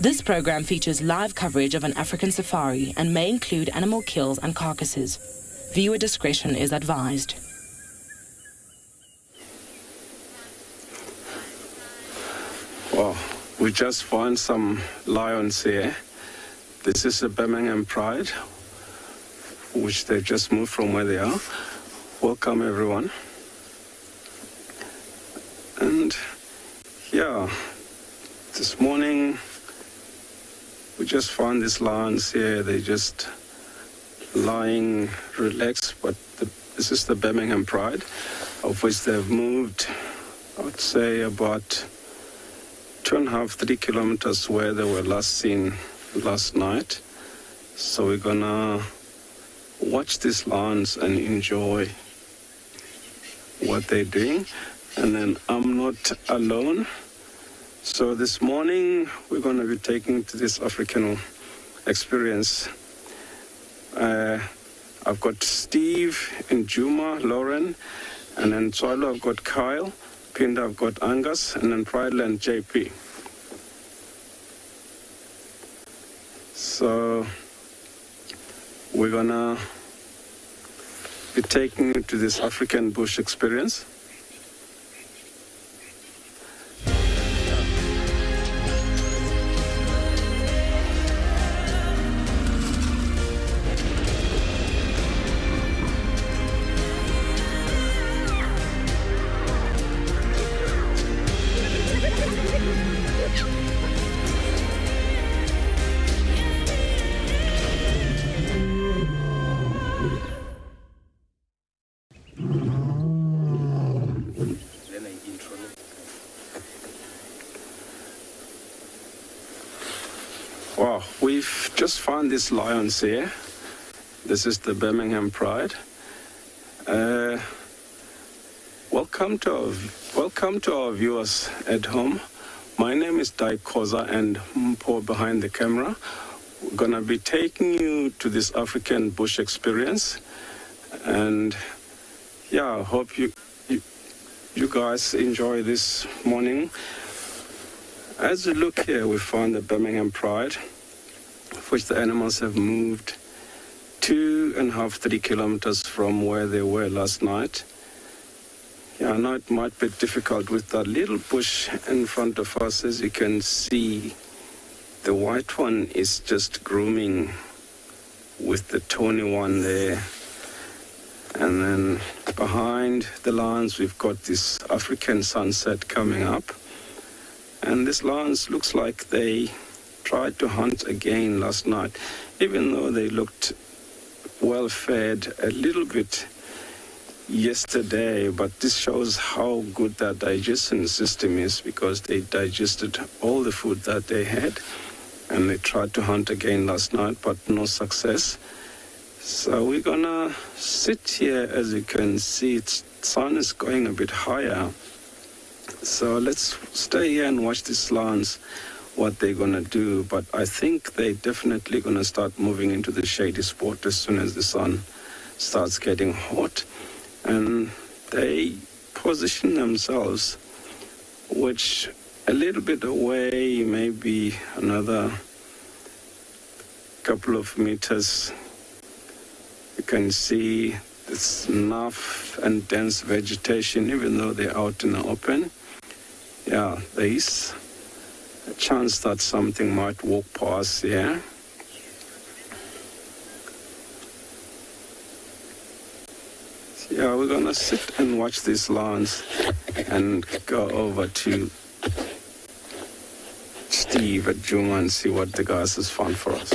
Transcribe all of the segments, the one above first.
This program features live coverage of an African safari and may include animal kills and carcasses. Viewer discretion is advised. Wow, we just found some lions here. This is the Birmingham Pride, which they just moved from where they are. Welcome, everyone. And yeah, this morning we just found these lions here. They're just lying relaxed, but this is the Birmingham Pride, of which they've moved, I would say, about 2.5-3 kilometers where they were last seen last night. So we're gonna watch these lions and enjoy what they're doing. And then I'm not alone. So this morning we're going to be taking to this African experience. I've got Steve and Juma, Lauren, and then Tswalu I've got Kyle, Pinda I've got Angus, and then Prideland JP. So we're going to be taking you to this African bush experience. Wow, we've just found these lions here. This is the Birmingham Pride. Welcome to our viewers at home. My name is Dai Koza and Mpo behind the camera. We're gonna be taking you to this African bush experience, and yeah, I hope you guys enjoy this morning. As you look here, we found the Birmingham Pride, of which the animals have moved 2.5-3 kilometers from where they were last night. Yeah, I know it might be difficult with that little bush in front of us. As you can see, the white one is just grooming with the tawny one there. And then behind the lions, we've got this African sunset coming up. And this lions looks like they tried to hunt again last night, even though they looked well fed a little bit yesterday. But this shows how good their digestion system is, because they digested all the food that they had, and they tried to hunt again last night, but no success. So we're gonna sit here. As you can see, the sun is going a bit higher. So let's stay here and watch these lions, what they're gonna do. But I think they're definitely gonna start moving into the shady spot as soon as the sun starts getting hot. And they position themselves, which a little bit away, maybe another couple of meters. You can see this enough and dense vegetation, even though they're out in the open. Yeah, there is a chance that something might walk past here. Yeah, we're gonna sit and watch these lions and go over to Steve at Juma and see what the guys has found for us.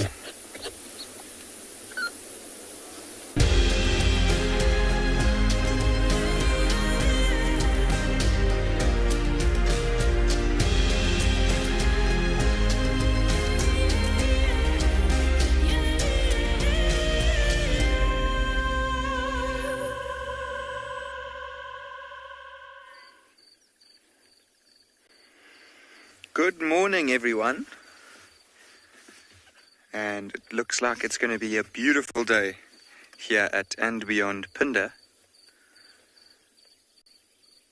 Good morning, everyone. And it looks like it's going to be a beautiful day here at and beyond Pinda.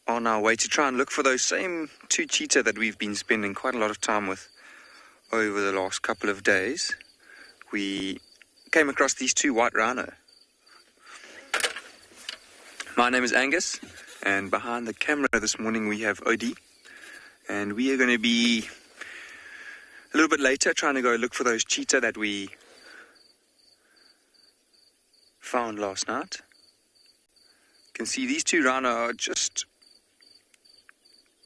On our way to try and look for those same two cheetah that we've been spending quite a lot of time with over the last couple of days, we came across these two white rhino. My name is Angus, and behind the camera this morning we have Odie, and we are going to be a little bit later trying to go look for those cheetah that we found last night. You can see these two rhino are just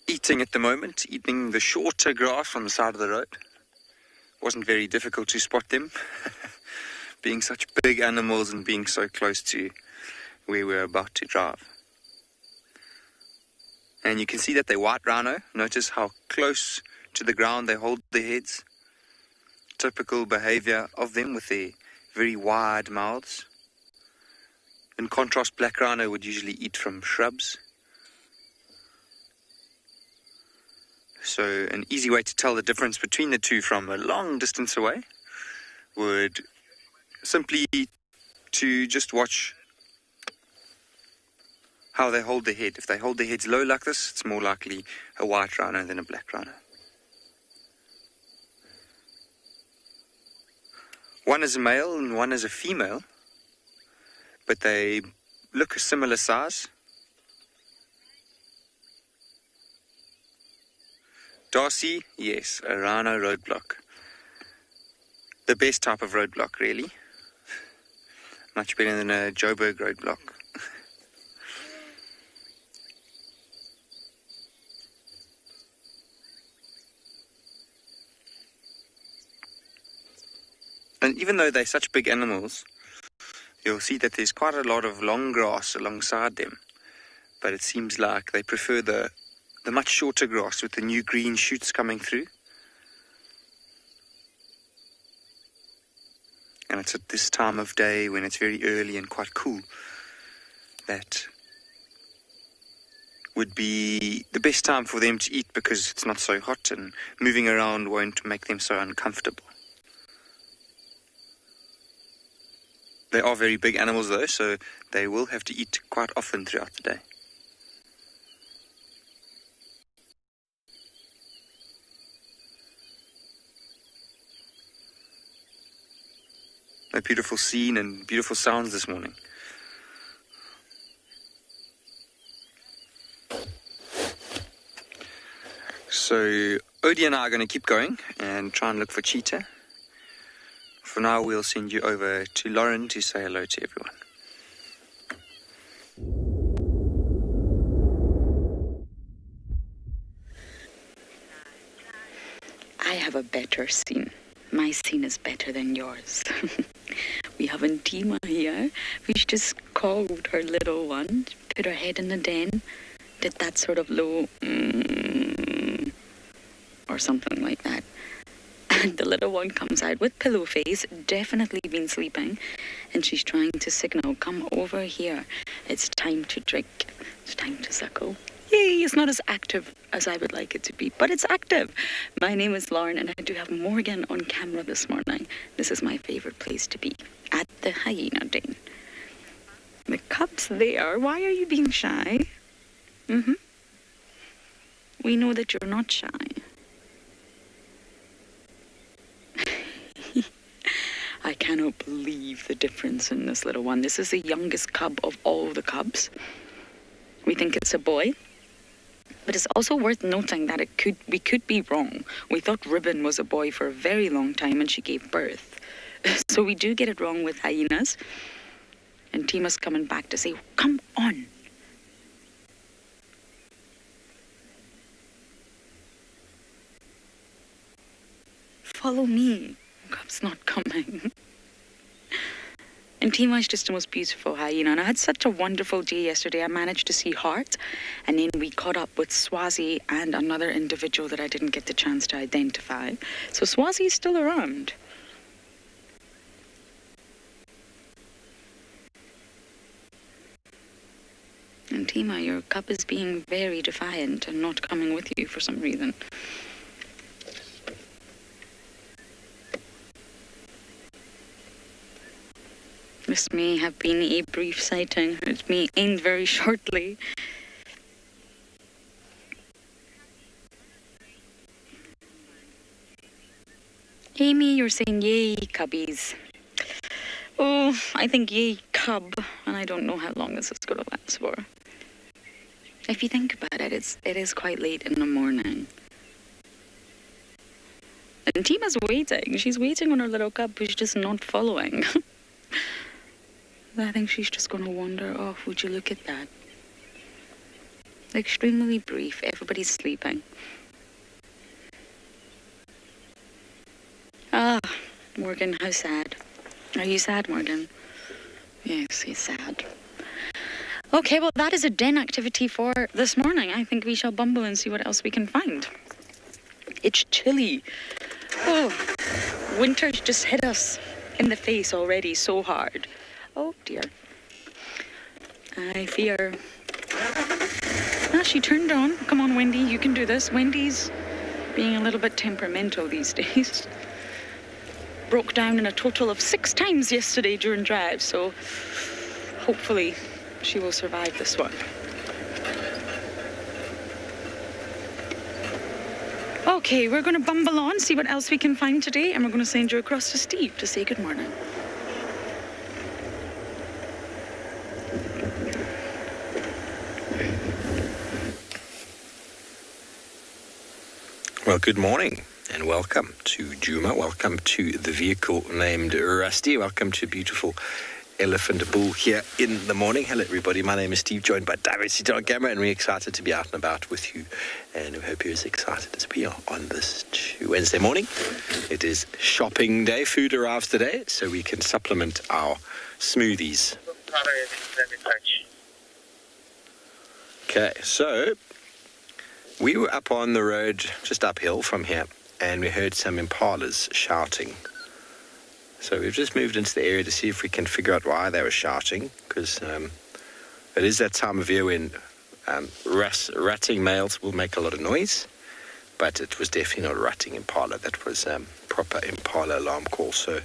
eating at the moment, eating the shorter grass on the side of the road. Wasn't very difficult to spot them, being such big animals and being so close to where we're about to drive. And you can see that they're white rhino. Notice how close to the ground they hold their heads. Typical behavior of them with their very wide mouths. In contrast, black rhino would usually eat from shrubs. So an easy way to tell the difference between the two from a long distance away would simply to just watch how they hold their head. If they hold their heads low like this, it's more likely a white rhino than a black rhino. One is a male and one is a female, but they look a similar size. Darcy, yes, a rhino roadblock. The best type of roadblock, really. Much better than a Joburg roadblock. And even though they're such big animals, you'll see that there's quite a lot of long grass alongside them. But it seems like they prefer the much shorter grass with the new green shoots coming through. And it's at this time of day when it's very early and quite cool that would be the best time for them to eat, because it's not so hot and moving around won't make them so uncomfortable. They are very big animals though, so they will have to eat quite often throughout the day. A beautiful scene and beautiful sounds this morning. So Odie and I are going to keep going and try and look for cheetah. For now, we'll send you over to Lauren to say hello to everyone. I have a better scene. My scene is better than yours. We have Ntima here, who's just called her little one, put her head in the den, did that sort of low or something like that. And the little one comes out with pillow face, definitely been sleeping, and she's trying to signal, come over here. It's time to drink. It's time to suckle. Yay, it's not as active as I would like it to be, but it's active. My name is Lauren, and I do have Morgan on camera this morning. This is my favorite place to be, at the hyena den. The cub's there. Why are you being shy? We know that you're not shy. I cannot believe the difference in this little one. This is the youngest cub of all the cubs. We think it's a boy. But it's also worth noting that we could be wrong. We thought Ribbon was a boy for a very long time and she gave birth. So we do get it wrong with hyenas. And Tima's coming back to say, come on. Follow me. Cub's not coming. And Tima is just the most beautiful hyena. And I had such a wonderful day yesterday. I managed to see Hart, and then we caught up with Swazi and another individual that I didn't get the chance to identify. So Swazi is still around. And Tima, your cub is being very defiant and not coming with you for some reason. This may have been a brief sighting. It may end very shortly. Amy, you're saying yay, cubbies. Oh, I think yay, cub, and I don't know how long this is going to last for. If you think about it, it is quite late in the morning. And Tima's waiting. She's waiting on her little cub who's just not following. I think she's just going to wander off. Would you look at that? Extremely brief. Everybody's sleeping. Ah, Morgan, how sad. Are you sad, Morgan? Yes, he's sad. Okay, well, that is a den activity for this morning. I think we shall bumble and see what else we can find. It's chilly. Oh, winter's just hit us in the face already so hard. Oh, dear. I fear. Ah, she turned on. Come on, Wendy, you can do this. Wendy's being a little bit temperamental these days. Broke down in a total of 6 times yesterday during drive, so hopefully she will survive this one. Okay, we're going to bumble on, see what else we can find today, and we're going to send you across to Steve to say good morning. Well, good morning and welcome to Juma. Welcome to the vehicle named Rusty. Welcome to beautiful Elephant Bull here in the morning. Hello, everybody. My name is Steve, joined by Diversity on camera, and we're excited to be out and about with you. And we hope you're as excited as we are on this Wednesday morning. It is shopping day. Food arrives today, so we can supplement our smoothies. Okay, so we were up on the road, just uphill from here, and we heard some impalas shouting. So we've just moved into the area to see if we can figure out why they were shouting, because it is that time of year when ratting males will make a lot of noise, but it was definitely not a ratting impala. That was proper impala alarm call. So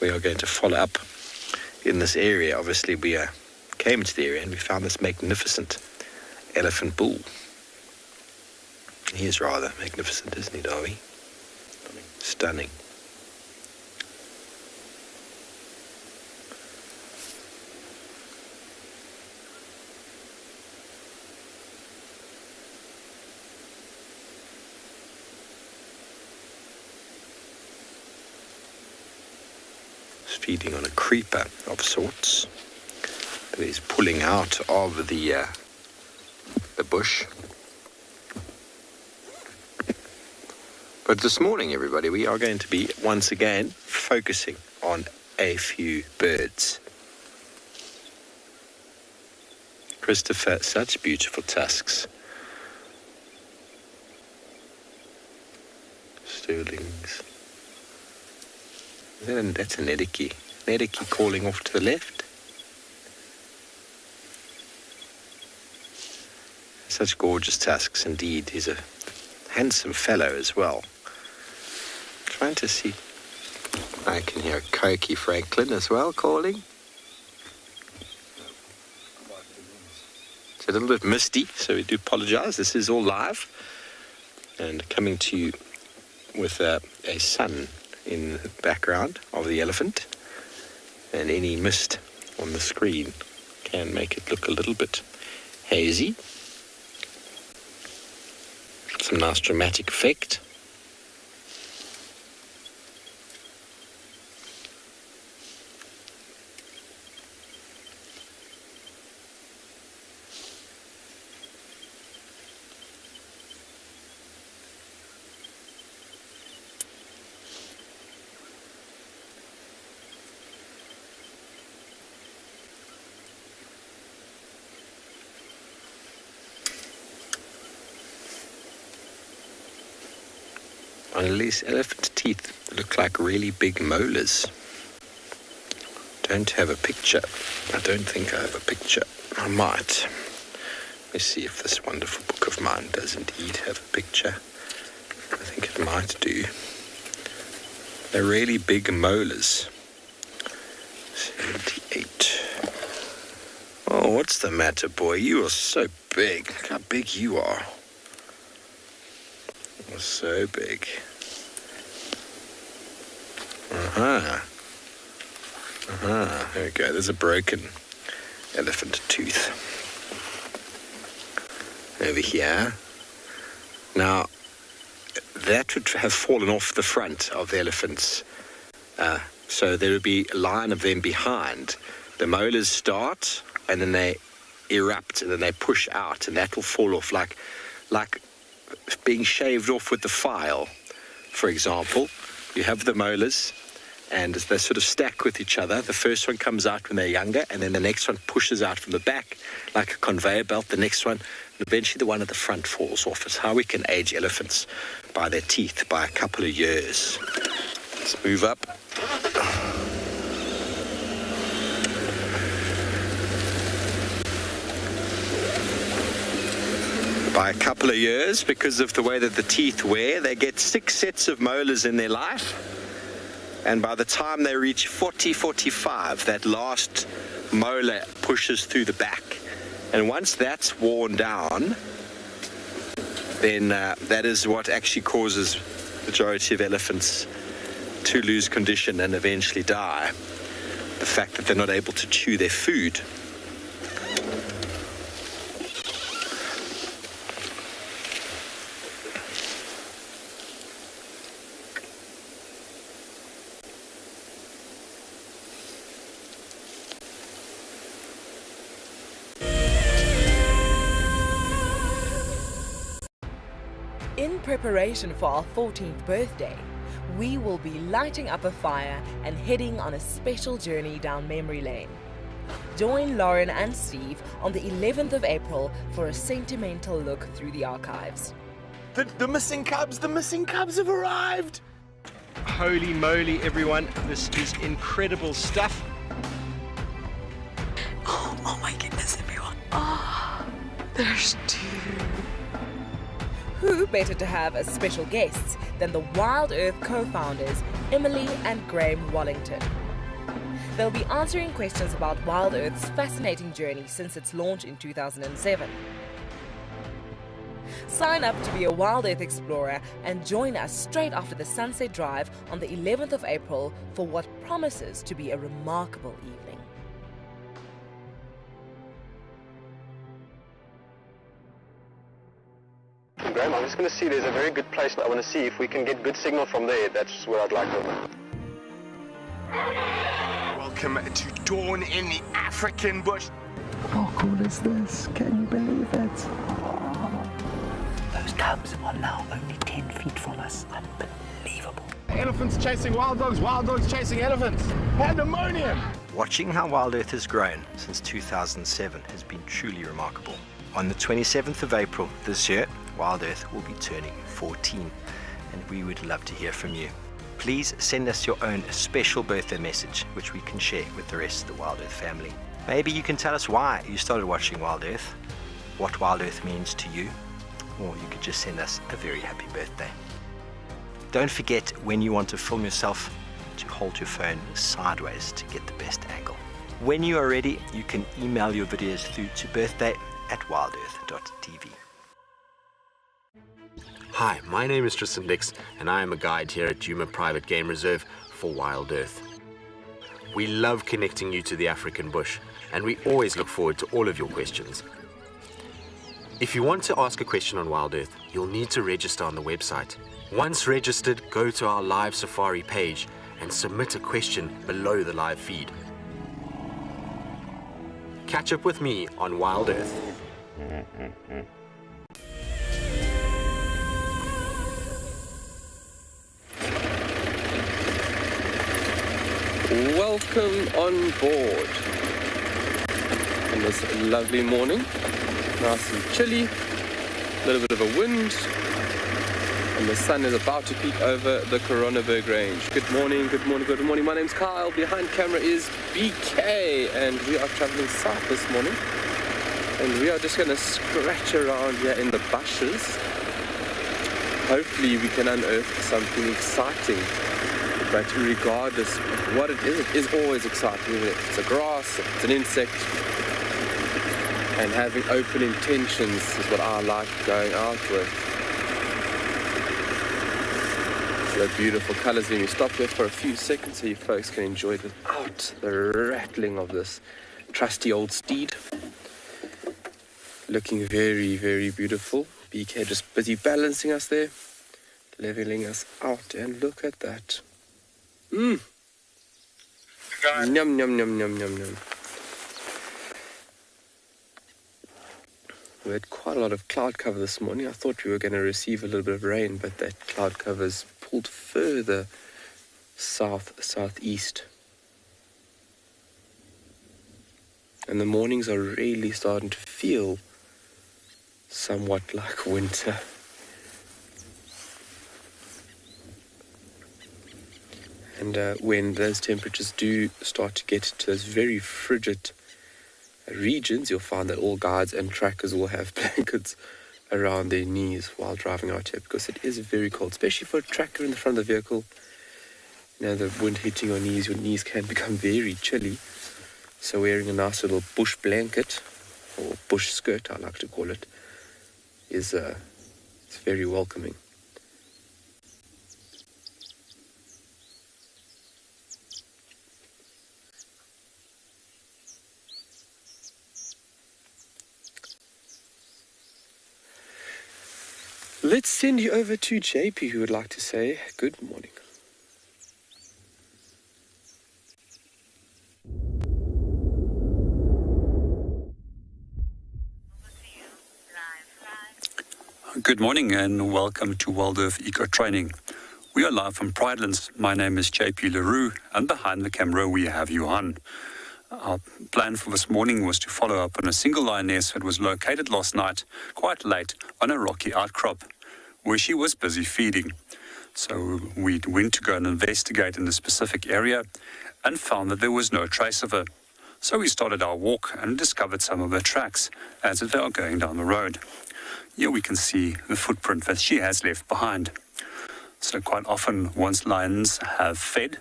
we are going to follow up in this area. Obviously, we came into the area and we found this magnificent elephant bull. He is rather magnificent, isn't he, Darby? Stunning. Feeding on a creeper of sorts that is pulling out of the bush. But this morning, everybody, we are going to be once again focusing on a few birds. Christopher, such beautiful tusks. Sterlings. That's a Nediki. Nediki calling off to the left. Such gorgeous tusks indeed. He's a handsome fellow as well. Trying to see. I can hear Koki Franklin as well calling. It's a little bit misty, so we do apologize. This is all live. And coming to you with a sun in the background of the elephant, and any mist on the screen can make it look a little bit hazy. Some nice dramatic effect. Well, these elephant teeth look like really big molars. Don't have a picture. I don't think I have a picture. I might. Let me see if this wonderful book of mine does indeed have a picture. I think it might do. They're really big molars. 78. Oh, what's the matter, boy? You are so big. Look how big you are. You're so big. There we go. There's a broken elephant tooth over here. Now, that would have fallen off the front of the elephants. So there would be a line of them behind. The molars start, and then they erupt, and then they push out, and that will fall off like being shaved off with the file, for example. You have the molars, and they sort of stack with each other. The first one comes out when they're younger, and then the next one pushes out from the back like a conveyor belt. The next one, and eventually the one at the front falls off. It's how we can age elephants, by their teeth, by a couple of years. Let's move up. By a couple of years, because of the way that the teeth wear, they get 6 sets of molars in their life. And by the time they reach 40, 45, that last molar pushes through the back. And once that's worn down, then that is what actually causes the majority of elephants to lose condition and eventually die. The fact that they're not able to chew their food. In preparation for our 14th birthday, we will be lighting up a fire and heading on a special journey down memory lane. Join Lauren and Steve on the 11th of April for a sentimental look through the archives. The missing cubs have arrived! Holy moly, everyone, this is incredible stuff. Oh my goodness, everyone. Oh, there's 2. Who better to have as special guests than the Wild Earth co-founders Emily and Graham Wallington. They'll be answering questions about Wild Earth's fascinating journey since its launch in 2007. Sign up to be a Wild Earth explorer and join us straight after the Sunset Drive on the 11th of April for what promises to be a remarkable evening. Graham, I'm just going to see, there's a very good place I want to see if we can get good signal from there. That's where I'd like to go. Welcome to dawn in the African bush. How cool is this? Can you believe it? Those cubs are now only 10 feet from us. Unbelievable. Elephants chasing wild dogs chasing elephants. Pandemonium! Watching how Wild Earth has grown since 2007 has been truly remarkable. On the 27th of April this year, Wild Earth will be turning 14, and we would love to hear from you. Please send us your own special birthday message, which we can share with the rest of the Wild Earth family. Maybe you can tell us why you started watching Wild Earth, what Wild Earth means to you, or you could just send us a very happy birthday. Don't forget, when you want to film yourself, to hold your phone sideways to get the best angle. When you are ready, you can email your videos through to birthday@wildearth.tv. Hi, my name is Tristan Dix, and I am a guide here at Djuma Private Game Reserve for Wild Earth. We love connecting you to the African bush, and we always look forward to all of your questions. If you want to ask a question on Wild Earth, you'll need to register on the website. Once registered, go to our live safari page and submit a question below the live feed. Catch up with me on Wild Earth. Welcome on board on this lovely morning. Nice and chilly, a little bit of a wind, and the sun is about to peek over the Coronaberg Range. Good morning, good morning, good morning. My name's Kyle, behind camera is BK, and we are traveling south this morning. And we are just going to scratch around here in the bushes. Hopefully we can unearth something exciting. But regardless of what it is always exciting, isn't it? It's a grass, it's an insect. And having open intentions is what I like going out with. The beautiful colours. Let me stop there for a few seconds so you folks can enjoy the rattling of this trusty old steed. Looking very, very beautiful. BK just busy balancing us there, leveling us out, and look at that. Yum, yum, yum, yum, yum, yum. We had quite a lot of cloud cover this morning. I thought we were going to receive a little bit of rain, but that cloud cover's pulled further southeast. And the mornings are really starting to feel somewhat like winter. And when those temperatures do start to get to those very frigid regions, you'll find that all guides and trackers will have blankets around their knees while driving out here, because it is very cold, especially for a tracker in the front of the vehicle. You know, the wind hitting your knees can become very chilly. So wearing a nice little bush blanket, or bush skirt I like to call it, is it's very welcoming. Let's send you over to JP, who would like to say good morning. Good morning and welcome to Waldorf Eco Training. We are live from Pridelands. My name is JP Leroux, and behind the camera we have Johan. Our plan for this morning was to follow up on a single lioness that was located last night, quite late, on a rocky outcrop, where she was busy feeding. So we went to go and investigate in the specific area and found that there was no trace of her. So we started our walk and discovered some of her tracks as they are going down the road. Here we can see the footprint that she has left behind. So quite often, once lions have fed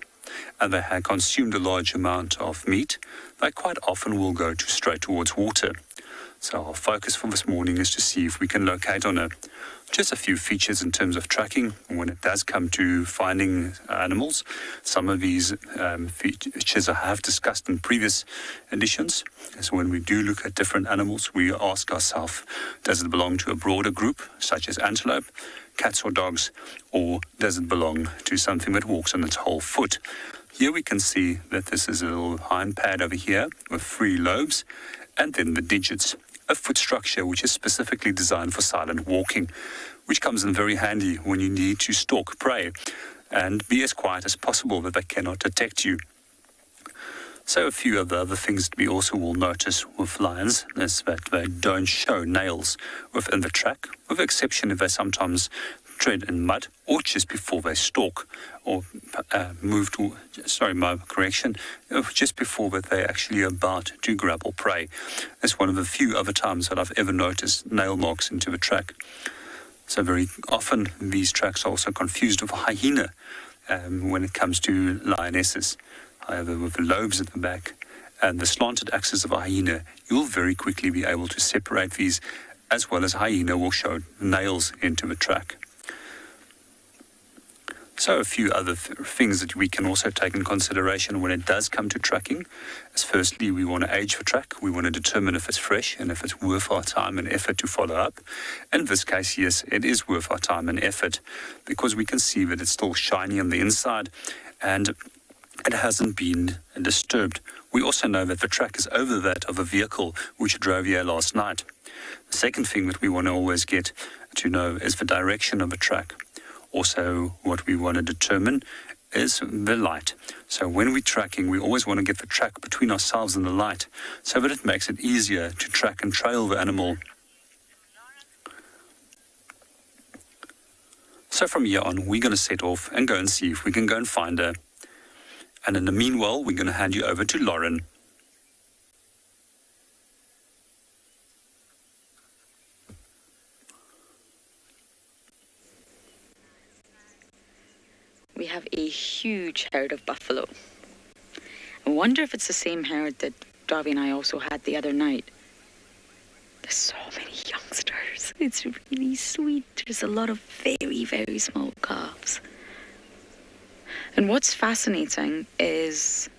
and they have consumed a large amount of meat, they quite often will go straight towards water. So our focus for this morning is to see if we can locate on her. Just a few features in terms of tracking when it does come to finding animals. Some of these features I have discussed in previous editions. So when we do look at different animals, we ask ourselves, does it belong to a broader group, such as antelope, cats or dogs, or does it belong to something that walks on its whole foot? Here we can see that this is a little hind pad over here with 3 lobes, and then the digits. A foot structure which is specifically designed for silent walking, which comes in very handy when you need to stalk prey and be as quiet as possible that they cannot detect you. So a few of the other things that we also will notice with lions is that they don't show nails within the track, with the exception if they sometimes tread in mud or just before they stalk or just before that they're actually about to grab or prey. That's one of the few other times that I've ever noticed nail marks into the track. So very often these tracks are also confused with a hyena when it comes to lionesses. However, with the lobes at the back and the slanted axis of a hyena, you'll very quickly be able to separate these, as well as hyena will show nails into the track. So a few other things that we can also take in consideration when it does come to tracking is, firstly, we want to age the track. We want to determine if it's fresh and if it's worth our time and effort to follow up. In this case, yes, it is worth our time and effort because we can see that it's still shiny on the inside and it hasn't been disturbed. We also know that the track is over that of a vehicle which drove here last night. The second thing that we want to always get to know is the direction of the track. Also, what we want to determine is the light. So when we're tracking, we always want to get the track between ourselves and the light so that it makes it easier to track and trail the animal. So from here on, we're going to set off and go and see if we can go and find her. And in the meanwhile, we're going to hand you over to Lauren. We have a huge herd of buffalo. I wonder if it's the same herd that Darby and I also had the other night. There's so many youngsters. It's really sweet. There's a lot of very, very small calves. And what's fascinating is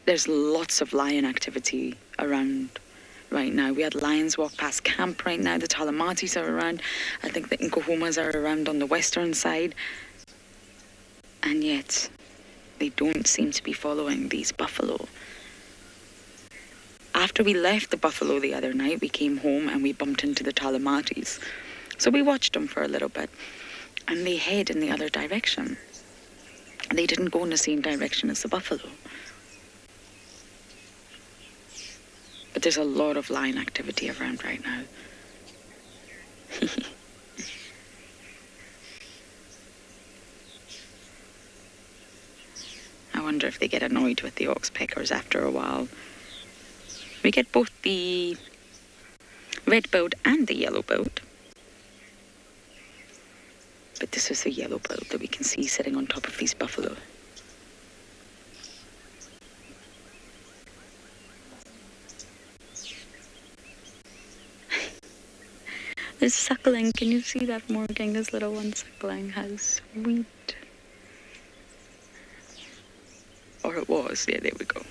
there's lots of lion activity around right now. We had lions walk past camp right now. The Talamatis are around. I think the Nkohumas are around on the western side. And yet, they don't seem to be following these buffalo. After we left the buffalo the other night, we came home and we bumped into the Talamatis. So we watched them for a little bit. And they head in the other direction. They didn't go in the same direction as the buffalo. But there's a lot of lion activity around right now. I wonder if they get annoyed with the oxpeckers after a while. We get both the red-billed and the yellow-billed. But this is the yellow-billed that we can see sitting on top of these buffalo. It's suckling. Can you see that, Morgan? This little one suckling. How sweet. Or it was. Yeah, there we go.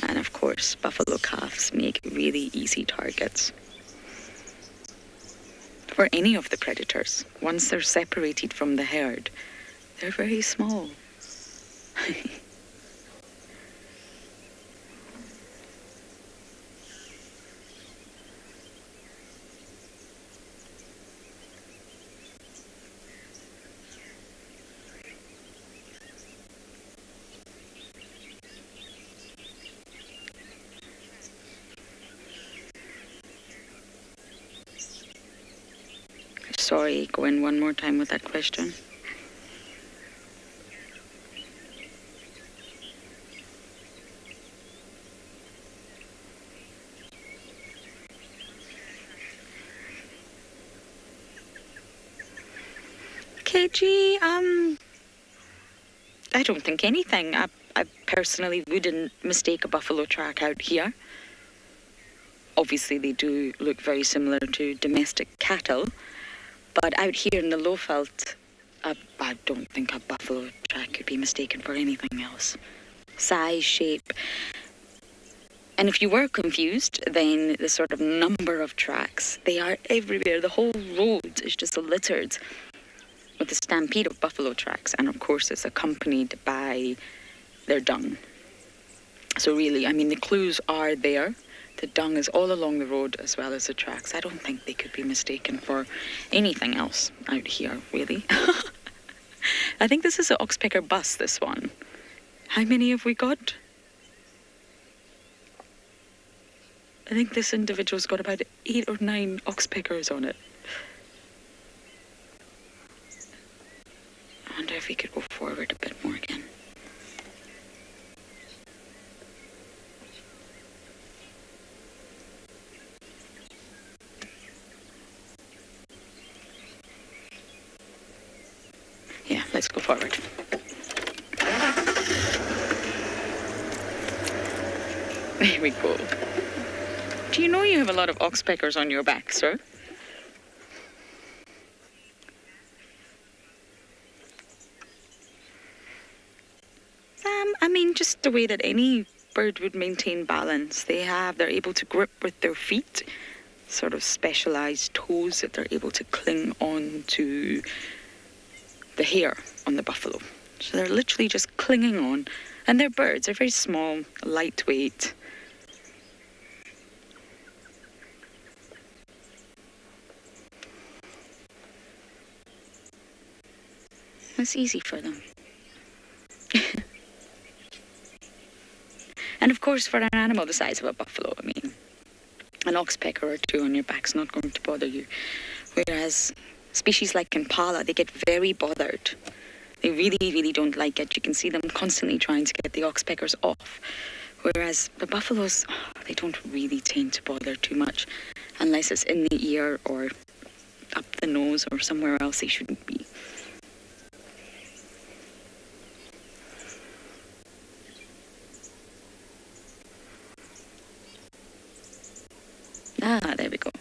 And of course, buffalo calves make really easy targets for any of the predators. Once they're separated from the herd, they're very small. Sorry, go in one more time with that question. KG, I don't think anything. I personally wouldn't mistake a buffalo track out here. Obviously, they do look very similar to domestic cattle. But out here in the lowveld, I don't think a buffalo track could be mistaken for anything else. Size, shape. And if you were confused, then the sort of number of tracks, they are everywhere. The whole road is just littered with a stampede of buffalo tracks. And of course, it's accompanied by their dung. So really, I mean, the clues are there. The dung is all along the road as well as the tracks. I don't think they could be mistaken for anything else out here, really. I think this is an oxpecker bus, this one. How many have we got? I think this individual's got about 8 or 9 oxpeckers on it. I wonder if we could go forward a bit more again. Yeah, let's go forward. There we go. Do you know you have a lot of oxpeckers on your back, sir? I mean, just the way that any bird would maintain balance. They're able to grip with their feet, sort of specialized toes that they're able to cling on to the hair on the buffalo. So they're literally just clinging on. And they're birds. They're very small, lightweight. It's easy for them. And of course, for an animal the size of a buffalo, I mean, an oxpecker or 2 on your back's not going to bother you. Whereas species like impala, they get very bothered. They really, really don't like it. You can see them constantly trying to get the oxpeckers off. Whereas the buffaloes, they don't really tend to bother too much unless it's in the ear or up the nose or somewhere else they shouldn't be. Ah, there we go.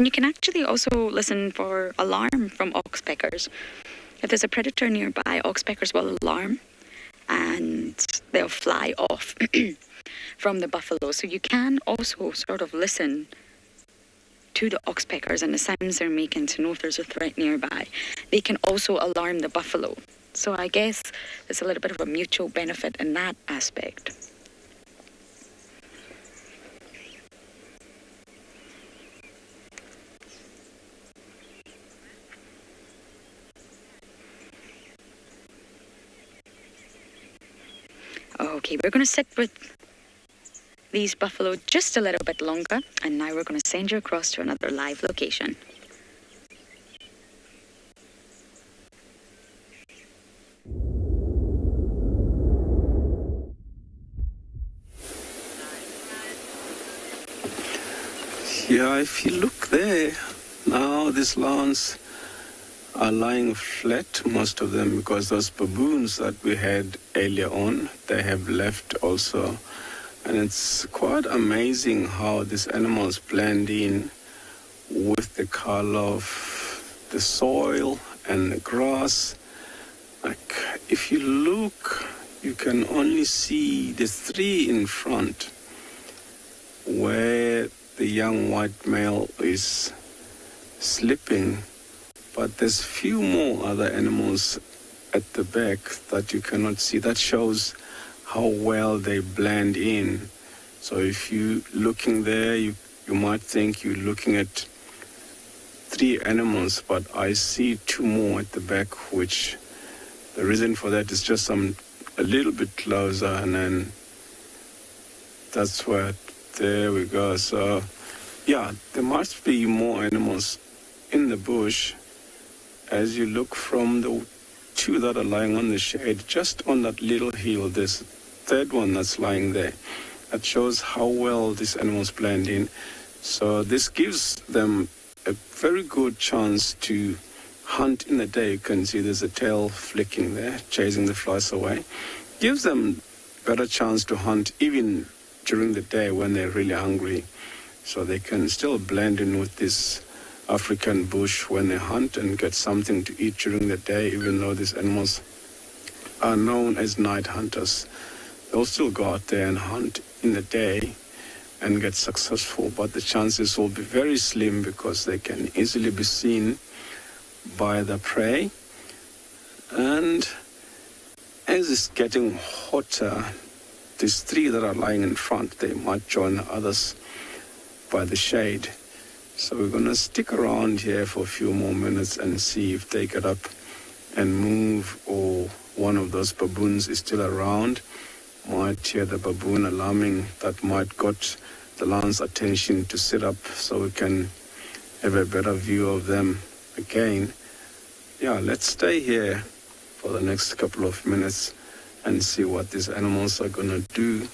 And you can actually also listen for alarm from oxpeckers. If there's a predator nearby, oxpeckers will alarm and they'll fly off from the buffalo. So you can also sort of listen to the oxpeckers and the sounds they're making to know if there's a threat nearby. They can also alarm the buffalo. So I guess there's a little bit of a mutual benefit in that aspect. Okay, we're going to sit with these buffalo just a little bit longer, and now we're going to send you across to another live location. Yeah, if you look there, now these lawns are lying flat, most of them, because those baboons that we had earlier on, they have left also. And it's quite amazing how these animals blend in with the color of the soil and the grass. Like, if you look, you can only see the three in front where the young white male is sleeping, but there's few more other animals at the back that you cannot see. That shows how well they blend in. So if you looking there, you might think you're looking at three animals, but I see two more at the back, which the reason for that is just a little bit closer, and then that's where, there we go. So yeah, there must be more animals in the bush. As you look from the two that are lying on the shade, just on that little hill, there's a third one that's lying there. That shows how well these animals blend in. So this gives them a very good chance to hunt in the day. You can see there's a tail flicking there, chasing the flies away. Gives them better chance to hunt even during the day when they're really hungry. So they can still blend in with this African bush when they hunt and get something to eat during the day, even though these animals are known as night hunters. They'll still go out there and hunt in the day and get successful, but the chances will be very slim because they can easily be seen by the prey. And as it's getting hotter, these three that are lying in front, they might join the others by the shade. So we're going to stick around here for a few more minutes and see if they get up and move, or one of those baboons is still around. Might hear the baboon alarming. That might got the lion's attention to sit up so we can have a better view of them again. Yeah, let's stay here for the next couple of minutes and see what these animals are going to do.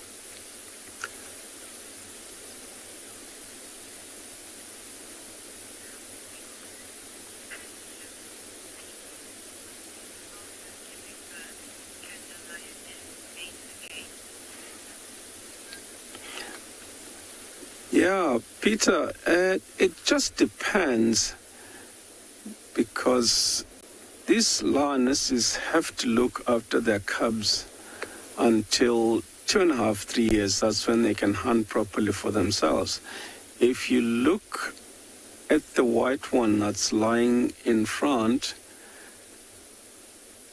Yeah, Peter, it just depends, because these lionesses have to look after their cubs until 2.5, 3 years. That's when they can hunt properly for themselves. If you look at the white one that's lying in front,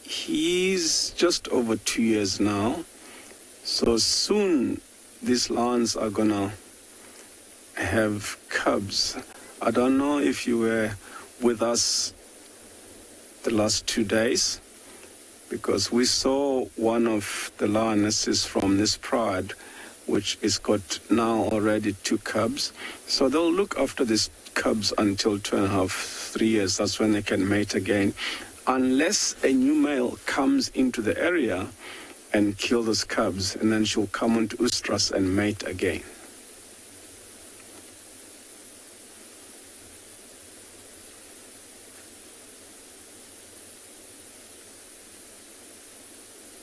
he's just over 2 years now. So soon these lions are gonna have cubs. I don't know if you were with us the last 2 days, because we saw one of the lionesses from this pride, which is got now already 2 cubs. So they'll look after these cubs until 2.5, 3 years. That's when they can mate again, unless a new male comes into the area and kill those cubs, and then she'll come onto oestrus and mate again.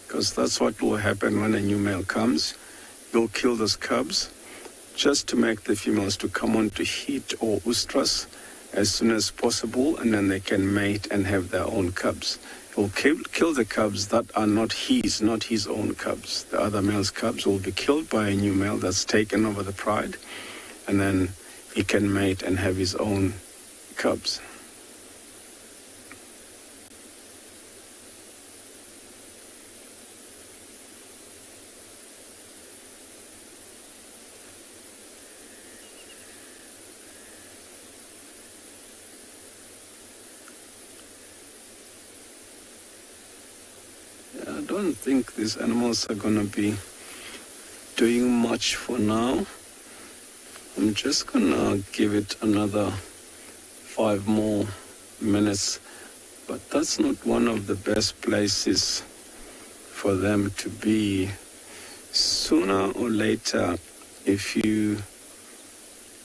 Because that's what will happen when a new male comes. You'll kill those cubs just to make the females to come on to heat or oestrus, as soon as possible, and then they can mate and have their own cubs. He'll kill the cubs that are not his own cubs. The other male's cubs will be killed by a new male that's taken over the pride, and then he can mate and have his own cubs. I don't think these animals are going to be doing much for now. I'm just going to give it another 5 more minutes. But that's not one of the best places for them to be. Sooner or later, if you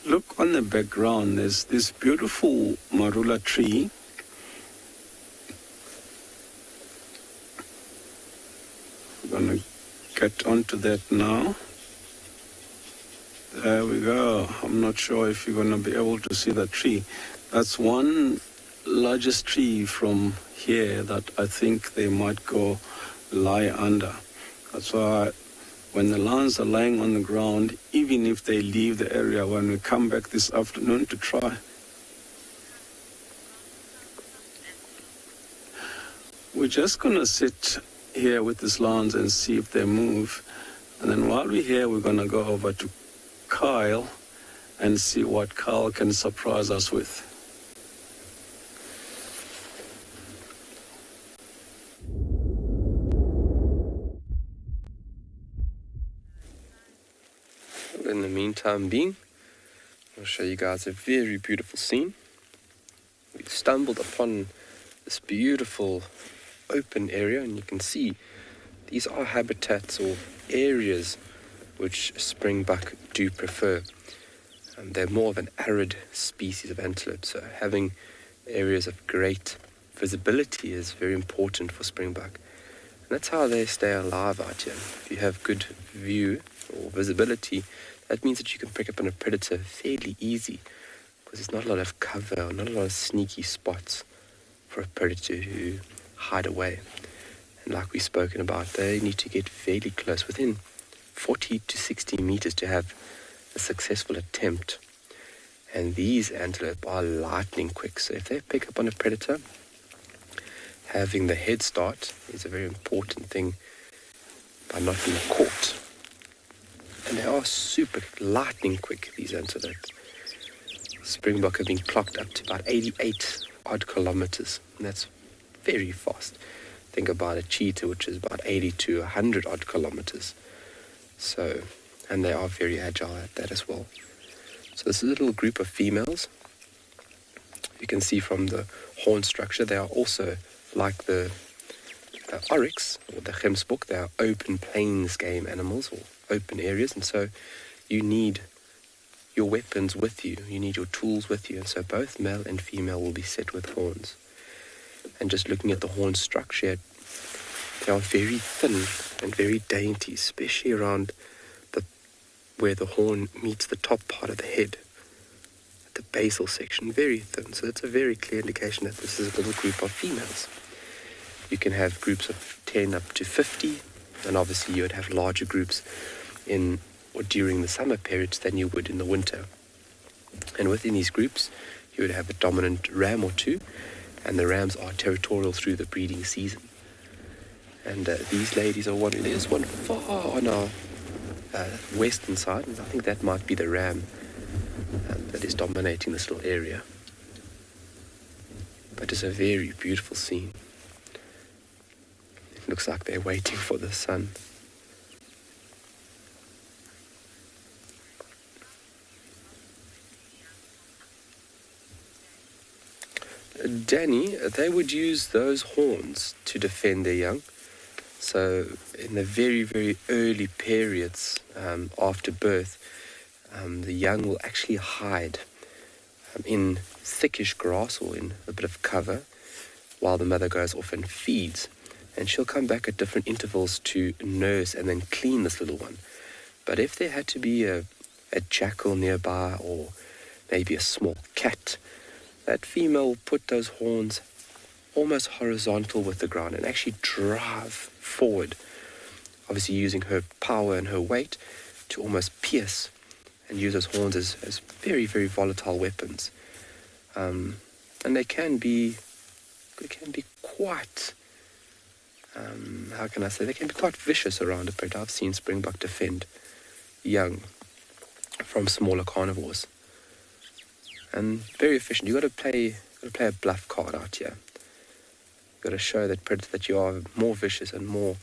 look on the background, there's this beautiful marula tree. I'm going to get onto that now. There we go. I'm not sure if you're going to be able to see that tree. That's one largest tree from here that I think they might go lie under. That's why when the lions are lying on the ground, even if they leave the area, when we come back this afternoon to try, we're just going to sit here with these lions and see if they move. And then while we're here, we're going to go over to Kyle and see what Kyle can surprise us with. In the meantime I'll show you guys a very beautiful scene. We've stumbled upon this beautiful open area, and you can see these are habitats or areas which springbuck do prefer. They're more of an arid species of antelope, so having areas of great visibility is very important for springbuck. And that's how they stay alive out here. If you have good view or visibility, that means that you can pick up on a predator fairly easy, because there's not a lot of cover or not a lot of sneaky spots for a predator to hide away. And like we've spoken about, they need to get fairly close, within 40 to 60 meters, to have a successful attempt. And these antelope are lightning quick, so if they pick up on a predator, having the head start is a very important thing by not being caught. And they are super lightning quick, these antelope. Springbuck have been clocked up to about 88 odd kilometers, and that's very fast. Think about a cheetah, which is about 80 to 100 odd kilometers. So, and they are very agile at that as well. So this is a little group of females. You can see from the horn structure, they are also like the oryx or the gemsbok. They are open plains game animals, or open areas, and so you need your weapons with you. You need your tools with you, and so both male and female will be set with horns. And just looking at the horn structure, they are very thin and very dainty, especially around where the horn meets the top part of the head, at the basal section, very thin. So that's a very clear indication that this is a little group of females. You can have groups of 10 up to 50, and obviously you would have larger groups in or during the summer periods than you would in the winter. And within these groups, you would have a dominant ram or two, and the rams are territorial through the breeding season. And these ladies are there's one far on our western side, and I think that might be the ram that is dominating this little area. But it's a very beautiful scene. It looks like they're waiting for the sun. Danny, they would use those horns to defend their young. So in the very, very early periods after birth, the young will actually hide in thickish grass or in a bit of cover while the mother goes off and feeds. And she'll come back at different intervals to nurse and then clean this little one. But if there had to be a jackal nearby, or maybe a small cat, that female will put those horns almost horizontal with the ground and actually drive forward, obviously using her power and her weight to almost pierce and use those horns as very, very volatile weapons. And they can be quite, how can I say, they can be quite vicious around a predator. I've seen springbok defend young from smaller carnivores. And very efficient. You've got to play a bluff card out here. You've got to show that predator that you are more vicious and more...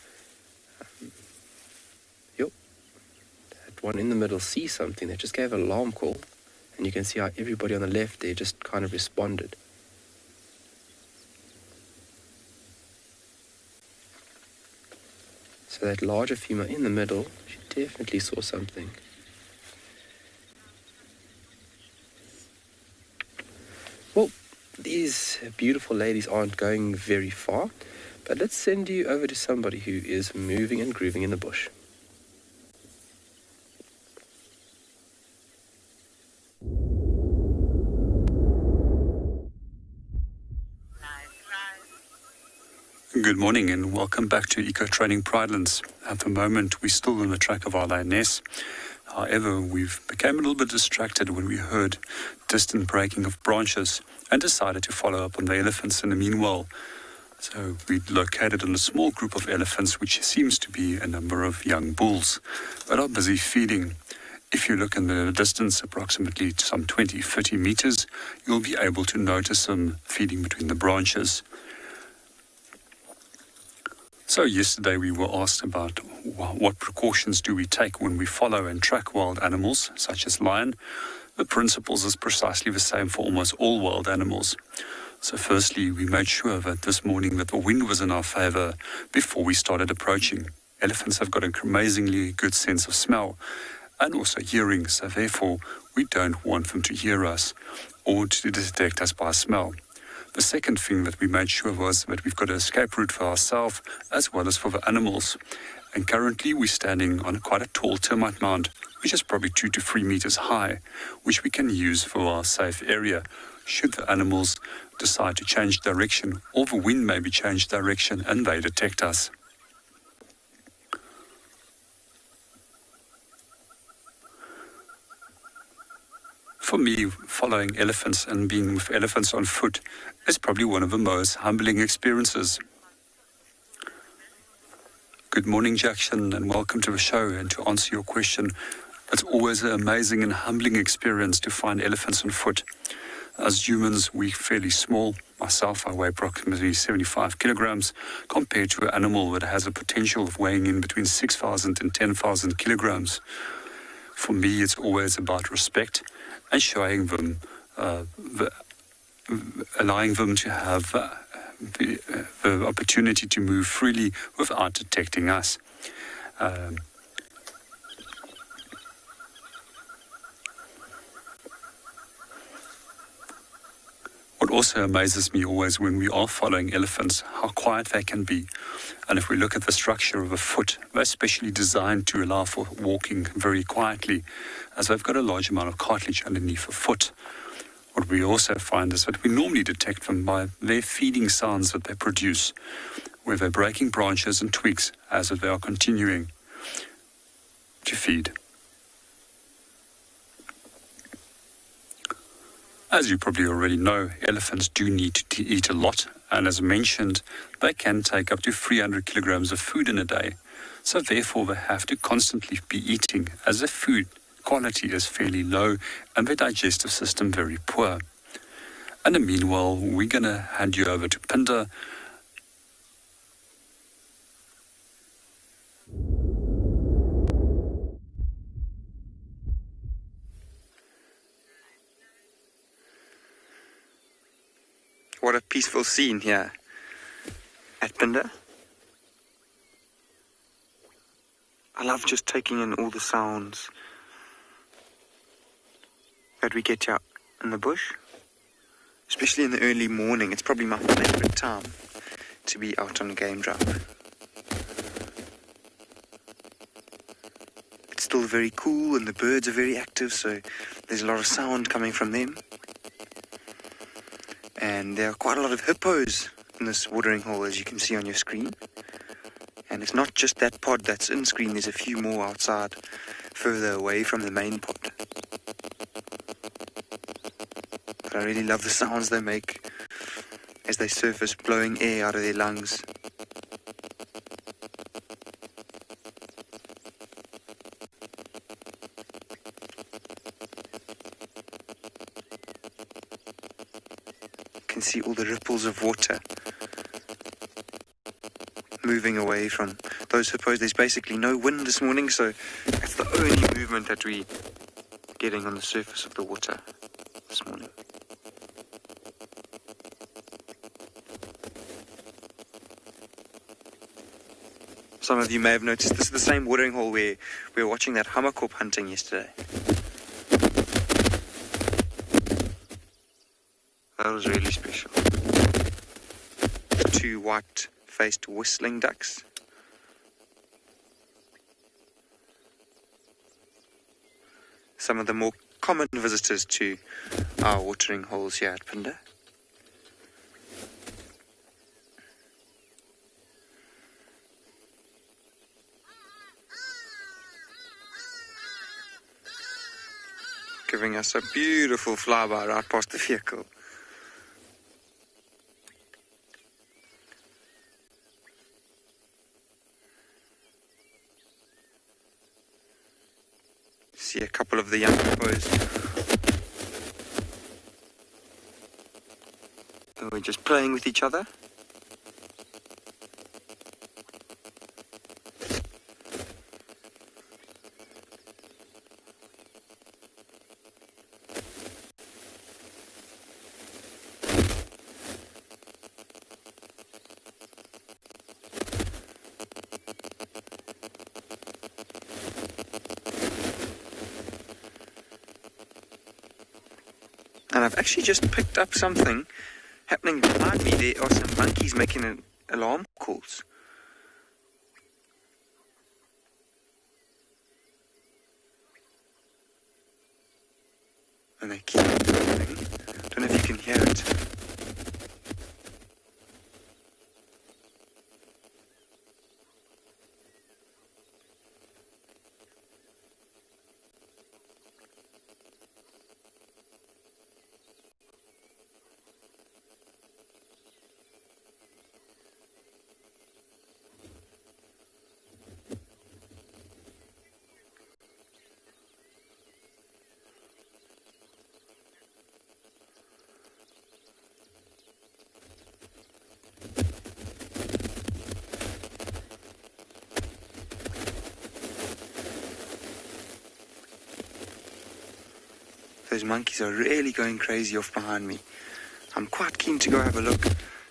that one in the middle sees something. They just gave an alarm call. And you can see how everybody on the left there just kind of responded. So that larger female in the middle, she definitely saw something. Well, these beautiful ladies aren't going very far, but let's send you over to somebody who is moving and grooving in the bush. Good morning and welcome back to Eco Training Pridelands. At the moment, we're still on the track of our lioness. However, we've become a little bit distracted when we heard distant breaking of branches and decided to follow up on the elephants in the meanwhile. So we located on a small group of elephants, which seems to be a number of young bulls that are busy feeding. If you look in the distance, approximately some 20-30 meters, you'll be able to notice them feeding between the branches. So yesterday we were asked about what precautions do we take when we follow and track wild animals, such as lion. The principles is precisely the same for almost all wild animals. So firstly, we made sure that this morning that the wind was in our favor before we started approaching. Elephants have got an amazingly good sense of smell and also hearing, so therefore we don't want them to hear us or to detect us by smell. The second thing that we made sure was that we've got an escape route for ourselves as well as for the animals. And currently we're standing on quite a tall termite mound, which is probably 2 to 3 meters high, which we can use for our safe area should the animals decide to change direction or the wind maybe change direction and they detect us. For me, following elephants and being with elephants on foot is probably one of the most humbling experiences. Good morning, Jackson, and welcome to the show. And to answer your question, it's always an amazing and humbling experience to find elephants on foot. As humans, we're fairly small. Myself, I weigh approximately 75 kilograms compared to an animal that has a potential of weighing in between 6,000 and 10,000 kilograms. For me, it's always about respect and showing them, allowing them to have the opportunity to move freely without detecting us. What also amazes me always when we are following elephants, how quiet they can be. And if we look at the structure of a foot, they're specially designed to allow for walking very quietly, as they've got a large amount of cartilage underneath the foot. What we also find is that we normally detect them by their feeding sounds that they produce, where they're breaking branches and twigs as they are continuing to feed. As you probably already know, elephants do need to eat a lot, and as mentioned, they can take up to 300 kilograms of food in a day. So therefore, they have to constantly be eating, as their food quality is fairly low and their digestive system very poor. And meanwhile, we're going to hand you over to Pinda. What a peaceful scene here at Pinda. I love just taking in all the sounds that we get out in the bush, especially in the early morning. It's probably my favorite time to be out on a game drive. It's still very cool and the birds are very active, so there's a lot of sound coming from them. And there are quite a lot of hippos in this watering hole, as you can see on your screen. And it's not just that pod that's in screen, there's a few more outside, further away from the main pod. But I really love the sounds they make as they surface, blowing air out of their lungs. You can see all the ripples of water moving away from those hippos. There's basically no wind this morning, so that's the only movement that we're getting on the surface of the water this morning. Some of you may have noticed this is the same watering hole where we were watching that hammerkorp hunting yesterday. That was really special. 2 white-faced whistling ducks. Some of the more common visitors to our watering holes here at Phinda. Giving us a beautiful flyby right past the vehicle. See a couple of the young hippos who are just playing with each other. And I've actually just picked up something happening behind me. There are some monkeys making alarm calls. And they keep going. Don't know if you can hear it. Those monkeys are really going crazy off behind me. I'm quite keen to go have a look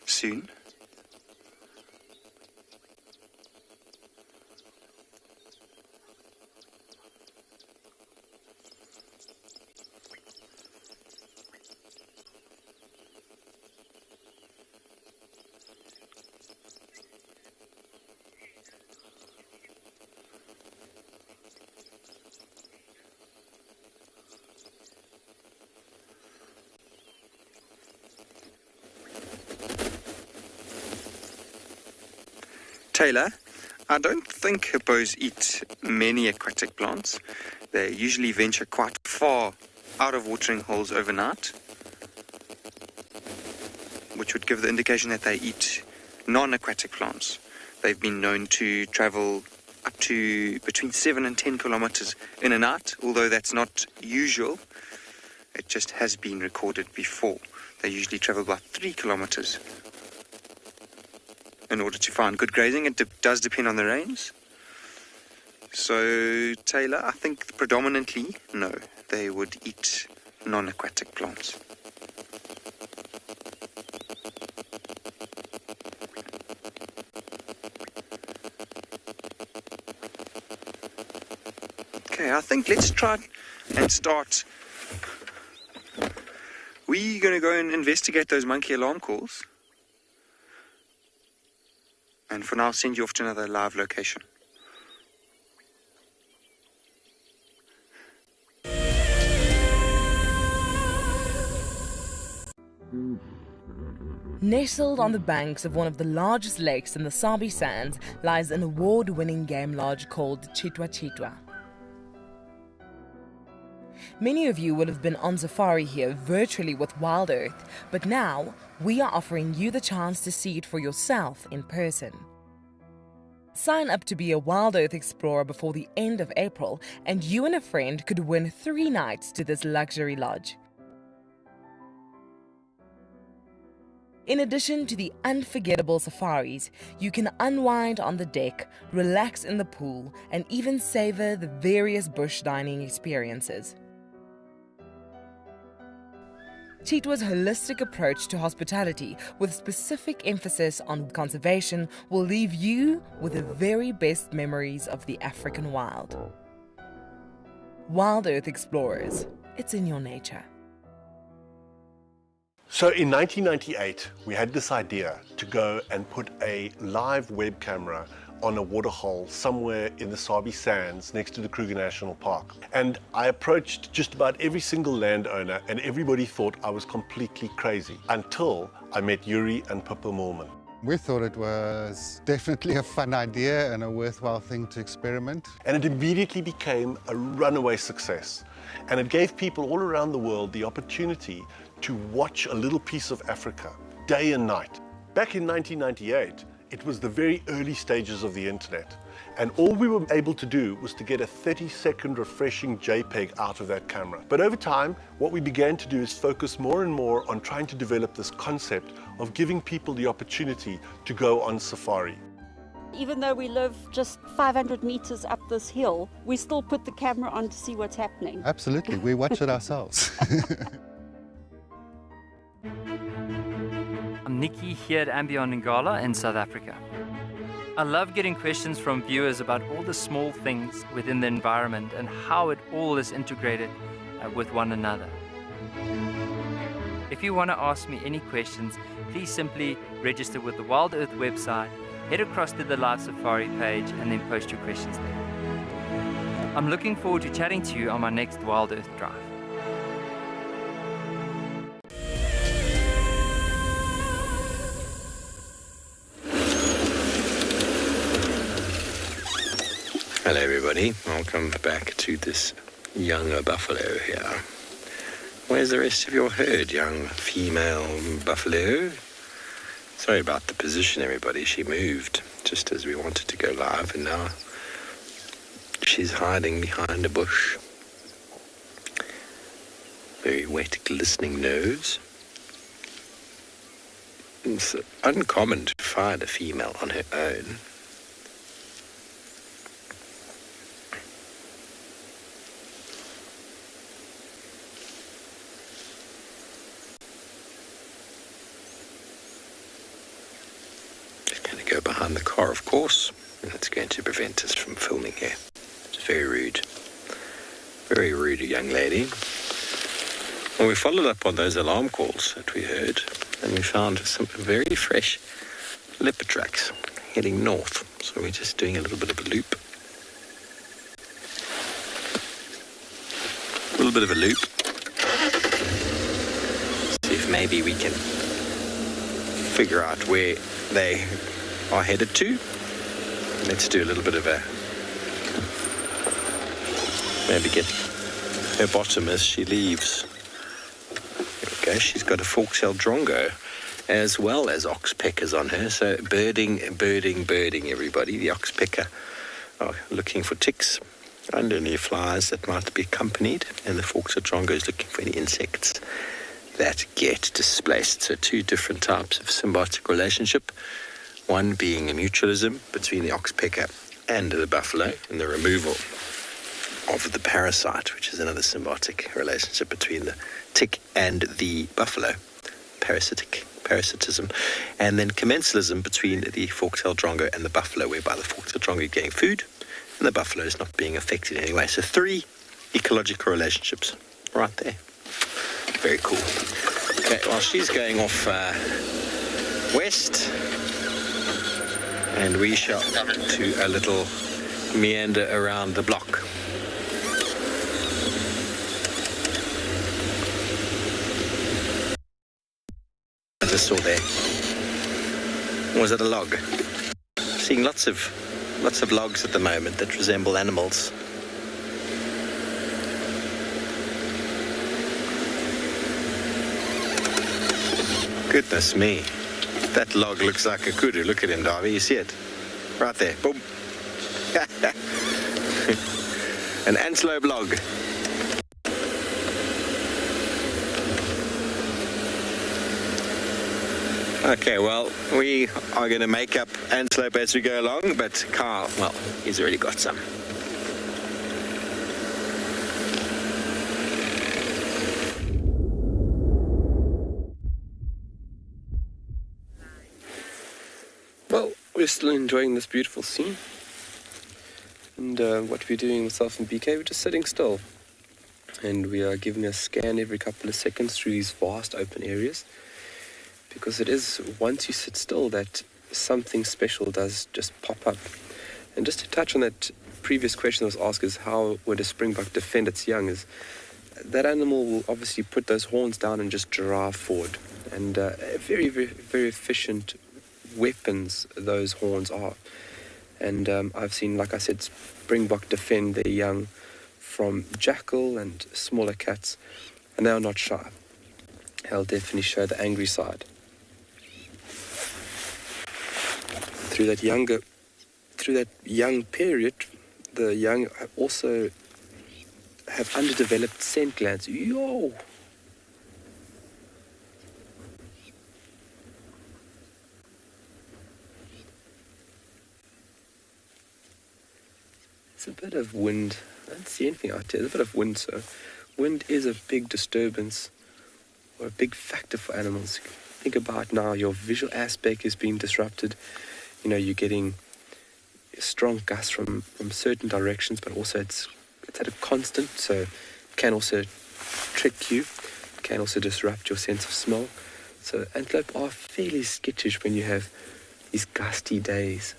soon. Taylor, I don't think hippos eat many aquatic plants. They usually venture quite far out of watering holes overnight, which would give the indication that they eat non-aquatic plants. They've been known to travel up to between 7 and 10 kilometers in a night, although that's not usual. It just has been recorded before. They usually travel about 3 kilometers in order to find good grazing. It does depend on the rains. So, Taylor, I think predominantly, no, they would eat non-aquatic plants. Okay, I think let's try and start. We're going to go and investigate those monkey alarm calls. And for now, I'll send you off to another live location. Nestled on the banks of one of the largest lakes in the Sabi Sands lies an award-winning game lodge called Tswalu. Many of you will have been on safari here virtually with Wild Earth, but now we are offering you the chance to see it for yourself in person. Sign up to be a Wild Earth explorer before the end of April, and you and a friend could win 3 nights to this luxury lodge. In addition to the unforgettable safaris, you can unwind on the deck, relax in the pool, and even savor the various bush dining experiences. Tswalu's holistic approach to hospitality, with specific emphasis on conservation, will leave you with the very best memories of the African wild. Wild Earth Explorers, it's in your nature. So in 1998, we had this idea to go and put a live web camera on a waterhole somewhere in the Sabi Sands next to the Kruger National Park. And I approached just about every single landowner, and everybody thought I was completely crazy until I met Yuri and Pippa Moorman. We thought it was definitely a fun idea and a worthwhile thing to experiment. And it immediately became a runaway success. And it gave people all around the world the opportunity to watch a little piece of Africa day and night. Back in 1998, it was the very early stages of the internet, and all we were able to do was to get a 30-second refreshing JPEG out of that camera. But over time, what we began to do is focus more and more on trying to develop this concept of giving people the opportunity to go on safari. Even though we live just 500 meters up this hill, we still put the camera on to see what's happening. Absolutely, we watch it ourselves. I'm Nikki here at Ambion Ngala in South Africa. I love getting questions from viewers about all the small things within the environment and how it all is integrated with one another. If you want to ask me any questions, please simply register with the Wild Earth website, head across to the Live Safari page, and then post your questions there. I'm looking forward to chatting to you on my next Wild Earth drive. Hello everybody, welcome back to this younger buffalo here. Where's the rest of your herd, young female buffalo? Sorry about the position everybody, she moved just as we wanted to go live and now she's hiding behind a bush. Very wet, glistening nose. It's uncommon to find a female on her own. Go behind the car, of course, and that's going to prevent us from filming here. It's very rude. Very rude, young lady. Well, we followed up on those alarm calls that we heard, and we found some very fresh leopard tracks heading north. So we're just doing a little bit of a loop. A little bit of a loop. See if maybe we can figure out where they are headed to. Let's do a little bit of a, maybe get her bottom as she leaves. There we go, she's got a fork-tailed drongo as well as oxpeckers on her, so birding everybody. The oxpecker are looking for ticks and any flies that might be accompanied, and the fork-tailed drongo is looking for any insects that get displaced. So 2 different types of symbiotic relationship. One being a mutualism between the oxpecker and the buffalo, and the removal of the parasite, which is another symbiotic relationship between the tick and the buffalo, parasitism, and then commensalism between the fork-tailed drongo and the buffalo, whereby the fork-tailed drongo is getting food and the buffalo is not being affected in any way. So 3 ecological relationships right there. Very cool. Okay, well, she's going off west, and we shall do a little meander around the block. just saw there? Or was it a log? Seeing lots of logs at the moment that resemble animals. Goodness me. That log looks like a kudu. Look at him, Darby. You see it? Right there. Boom. An antelope log. Okay, well, we are going to make up antelope as we go along, but Carl, well, he's already got some. Well, we're still enjoying this beautiful scene. And what we're doing, myself and BK, we're just sitting still. And we are giving a scan every couple of seconds through these vast open areas. Because it is, once you sit still, that something special does just pop up. And just to touch on that previous question that was asked, is how would a springbok defend its young? Is that animal will obviously put those horns down and just giraffe forward. And very, very, very efficient weapons those horns are. And I've seen, like I said, springbok defend their young from jackal and smaller cats, and they are not shy. They'll definitely show the angry side. Through that young period, the young also have underdeveloped scent glands. Yo! It's a bit of wind. I don't see anything out there. There's a bit of wind, so wind is a big disturbance or a big factor for animals. Think about now, your visual aspect is being disrupted. You know, you're getting strong gusts from certain directions, but also it's at a constant, so it can also trick you, can also disrupt your sense of smell. So antelope are fairly skittish when you have these gusty days.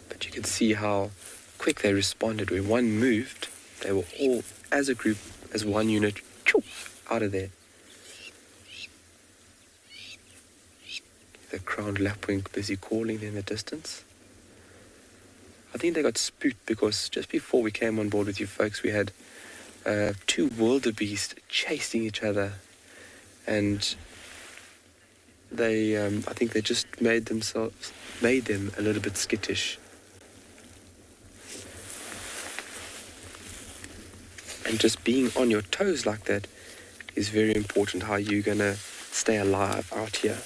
But you can see how quick they responded. When one moved, they were all, as a group, as one unit, out of there. The crowned lapwing busy calling in the distance. I think they got spooked because just before we came on board with you folks, we had two wildebeest chasing each other, and they, I think they just made them a little bit skittish. And just being on your toes like that is very important, how you're going to stay alive out here.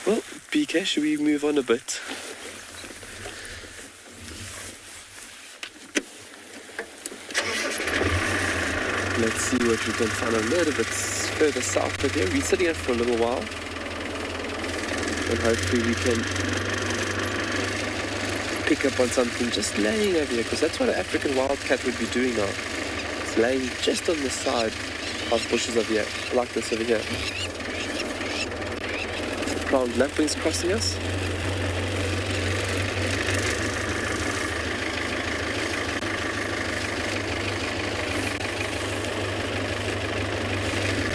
Well, BK, should we move on a bit? Let's see what we can find a little bit further south of here. We're sitting here for a little while, and hopefully we can pick up on something just laying over here, because that's what an African wildcat would be doing now. It's laying just on the side of bushes over here, like this over here. Crowned lapwings crossing us.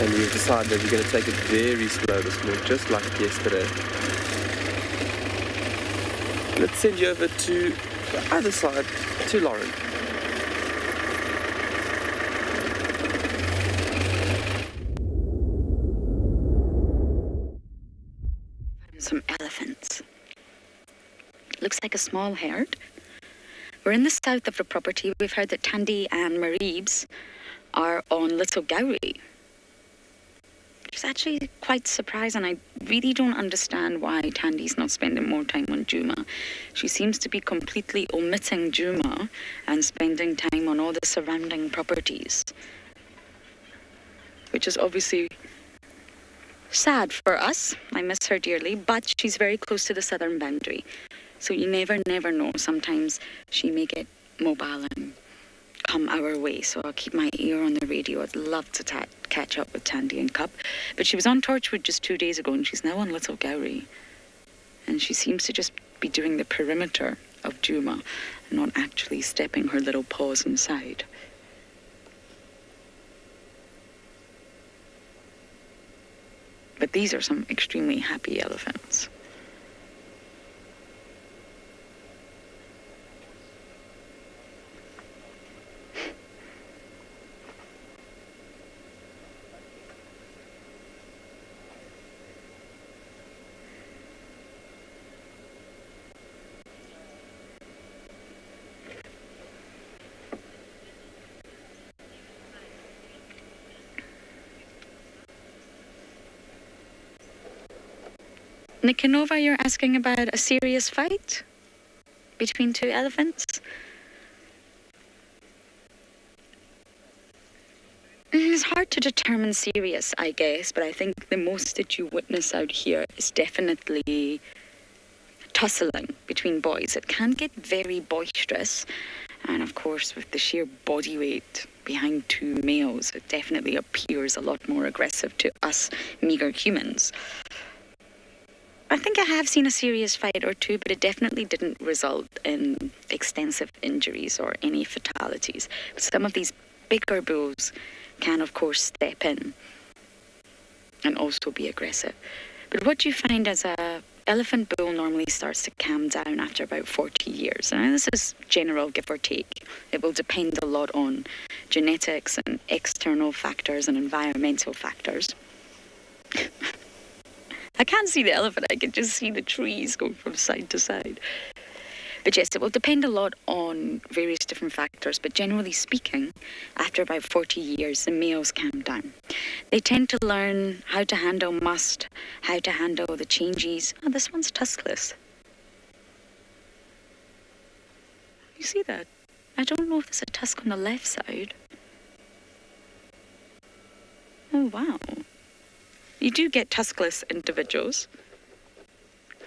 And we've decided that we're going to take it very slow this morning, just like yesterday. Let's send you over to the other side, to Lauren. Some elephants. Looks like a small herd. We're in the south of the property. We've heard that Tandy and Maribes are on Little Gowrie. It's actually quite surprising. I really don't understand why Tandy's not spending more time on Djuma. She seems to be completely omitting Djuma and spending time on all the surrounding properties, which is obviously sad for us. I miss her dearly, but she's very close to the southern boundary. So you never know. Sometimes she may get mobile and come our way, so I'll keep my ear on the radio. I'd love to catch up with Tandy and Cup, but she was on Torchwood just 2 days ago and she's now on Little Gowrie, and she seems to just be doing the perimeter of Djuma and not actually stepping her little paws inside. But these are some extremely happy elephants. Nikanova, you're asking about a serious fight between two elephants? It's hard to determine serious, I guess, but I think the most that you witness out here is definitely tussling between boys. It can get very boisterous, and of course with the sheer body weight behind two males, it definitely appears a lot more aggressive to us meager humans. I think I have seen a serious fight or two, but it definitely didn't result in extensive injuries or any fatalities. But some of these bigger bulls can, of course, step in and also be aggressive. But what you find as a elephant bull normally starts to calm down after about 40 years. And this is general, give or take. It will depend a lot on genetics and external factors and environmental factors. I can't see the elephant, I can just see the trees going from side to side. But yes, it will depend a lot on various different factors, but generally speaking, after about 40 years, the males calm down. They tend to learn how to handle must, how to handle the changes. Oh, this one's tuskless. You see that? I don't know if there's a tusk on the left side. Oh, wow. You do get tuskless individuals.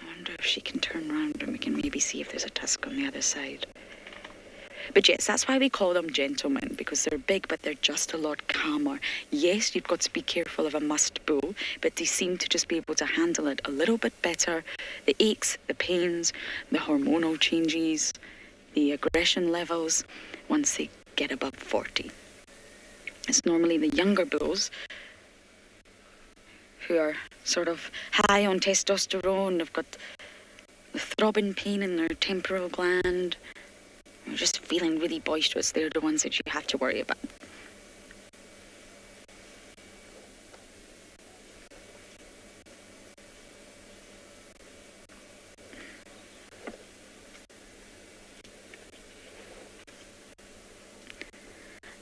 I wonder if she can turn around and we can maybe see if there's a tusk on the other side. But yes, that's why we call them gentlemen, because they're big, but they're just a lot calmer. Yes, you've got to be careful of a musk bull, but they seem to just be able to handle it a little bit better. The aches, the pains, the hormonal changes, the aggression levels, once they get above 40. It's normally the younger bulls who are sort of high on testosterone. They've got the throbbing pain in their temporal gland. They're just feeling really boisterous. They're the ones that you have to worry about.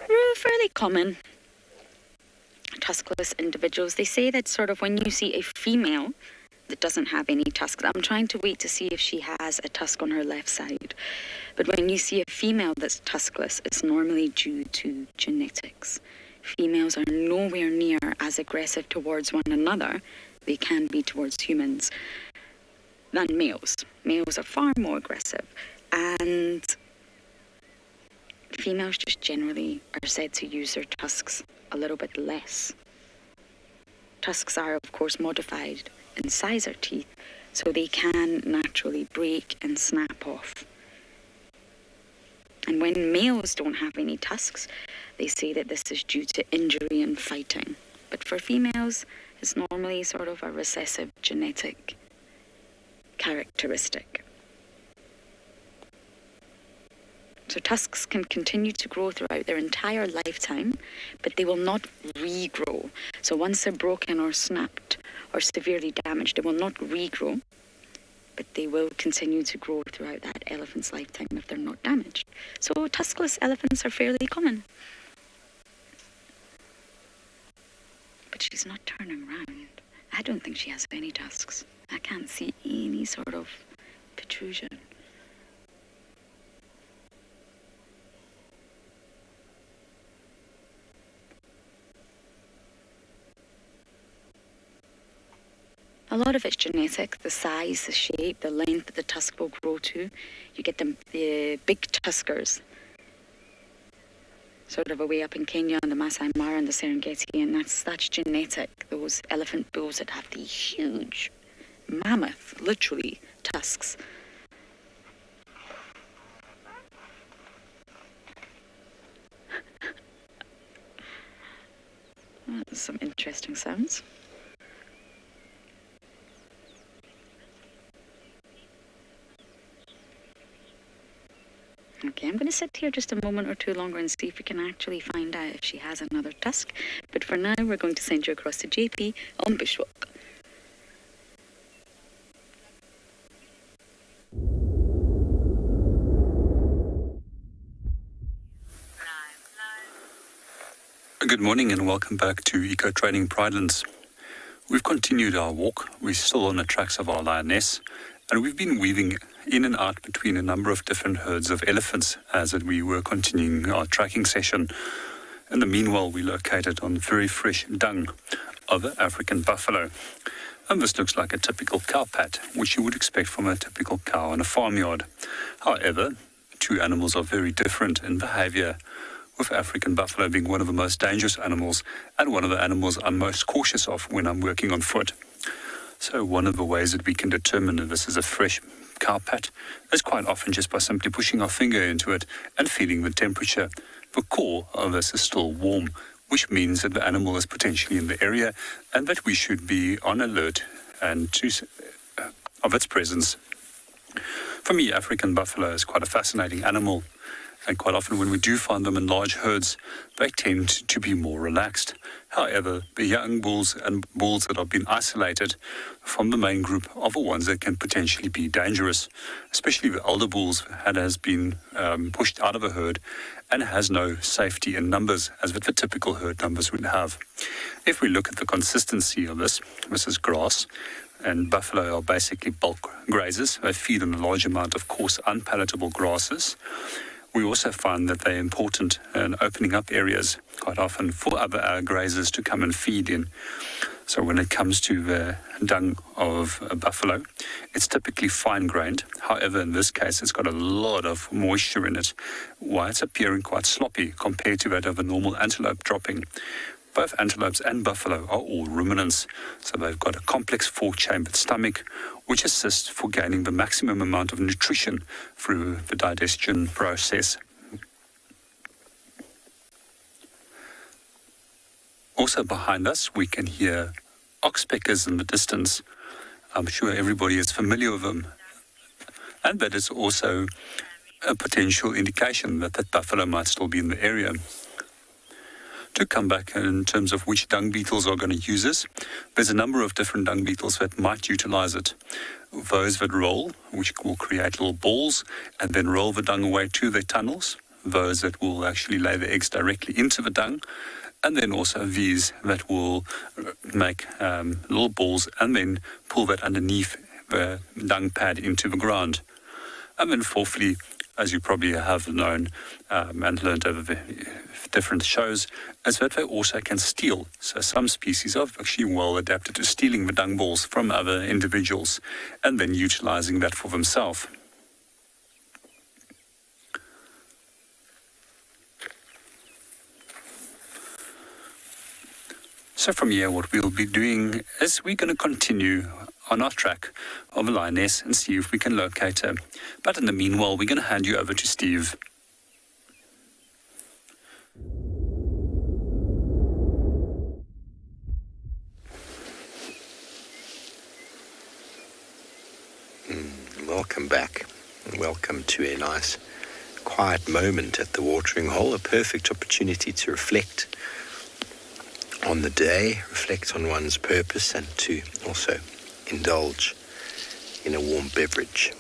They're fairly common. Tuskless individuals. They say that sort of when you see a female that doesn't have any tusks, I'm trying to wait to see if she has a tusk on her left side, but when you see a female that's tuskless, it's normally due to genetics. Females are nowhere near as aggressive towards one another, they can be towards humans, than males. Males are far more aggressive, and females just generally are said to use their tusks a little bit less. Tusks are, of course, modified incisor teeth, so they can naturally break and snap off. And when males don't have any tusks, they say that this is due to injury and fighting. But for females, it's normally sort of a recessive genetic characteristic. So tusks can continue to grow throughout their entire lifetime, but they will not regrow. So once they're broken or snapped or severely damaged, they will not regrow, but they will continue to grow throughout that elephant's lifetime if they're not damaged. So tuskless elephants are fairly common. But she's not turning around. I don't think she has any tusks. I can't see any sort of protrusion. A lot of it's genetic, the size, the shape, the length that the tusk will grow to. You get the big tuskers sort of away up in Kenya and the Masai Mara and the Serengeti, and that's genetic. Those elephant bulls that have these huge, mammoth, literally, tusks. Some interesting sounds. Okay, I'm going to sit here just a moment or two longer and see if we can actually find out if she has another tusk. But for now, we're going to send you across to JP on bushwalk. Good morning and welcome back to Eco Training Pridelands. We've continued our walk. We're still on the tracks of our lioness, and we've been weaving in and out between a number of different herds of elephants as we were continuing our tracking session. In the meanwhile, we located on very fresh dung of an African buffalo. And this looks like a typical cow pat, which you would expect from a typical cow in a farmyard. However, two animals are very different in behavior, with African buffalo being one of the most dangerous animals and one of the animals I'm most cautious of when I'm working on foot. So one of the ways that we can determine if this is a fresh cow pat is quite often just by simply pushing our finger into it and feeling the temperature. The core of this is still warm, which means that the animal is potentially in the area and that we should be on alert and of its presence. For me, African buffalo is quite a fascinating animal. And quite often when we do find them in large herds, they tend to be more relaxed. However, the young bulls and bulls that have been isolated from the main group are the ones that can potentially be dangerous, especially the elder bulls that has been pushed out of a herd and has no safety in numbers as with the typical herd numbers would have. If we look at the consistency of this is grass, and buffalo are basically bulk grazers. They feed on a large amount of coarse, unpalatable grasses. We also find that they're important in opening up areas quite often for other grazers to come and feed in. So when it comes to the dung of a buffalo, it's typically fine-grained. However, in this case, it's got a lot of moisture in it, why it's appearing quite sloppy compared to that of a normal antelope dropping. Both antelopes and buffalo are all ruminants, so they've got a complex four-chambered stomach, which assists for gaining the maximum amount of nutrition through the digestion process. Also behind us, we can hear oxpeckers in the distance. I'm sure everybody is familiar with them. And that is also a potential indication that that buffalo might still be in the area. To come back in terms of which dung beetles are going to use this, there's a number of different dung beetles that might utilize it. Those that roll, which will create little balls, and then roll the dung away to their tunnels. Those that will actually lay the eggs directly into the dung. And then also these that will make little balls and then pull that underneath the dung pad into the ground. And then fourthly, as you probably have known and learned over the different shows, is that they also can steal. So some species are actually well adapted to stealing the dung balls from other individuals and then utilizing that for themselves. So from here, what we'll be doing is we're going to continue on our track of a lioness and see if we can locate her. But in the meanwhile, we're going to hand you over to Steve. Welcome back. Welcome to a nice quiet moment at the watering hole, a perfect opportunity to reflect on the day, reflect on one's purpose, and to also indulge in a warm beverage.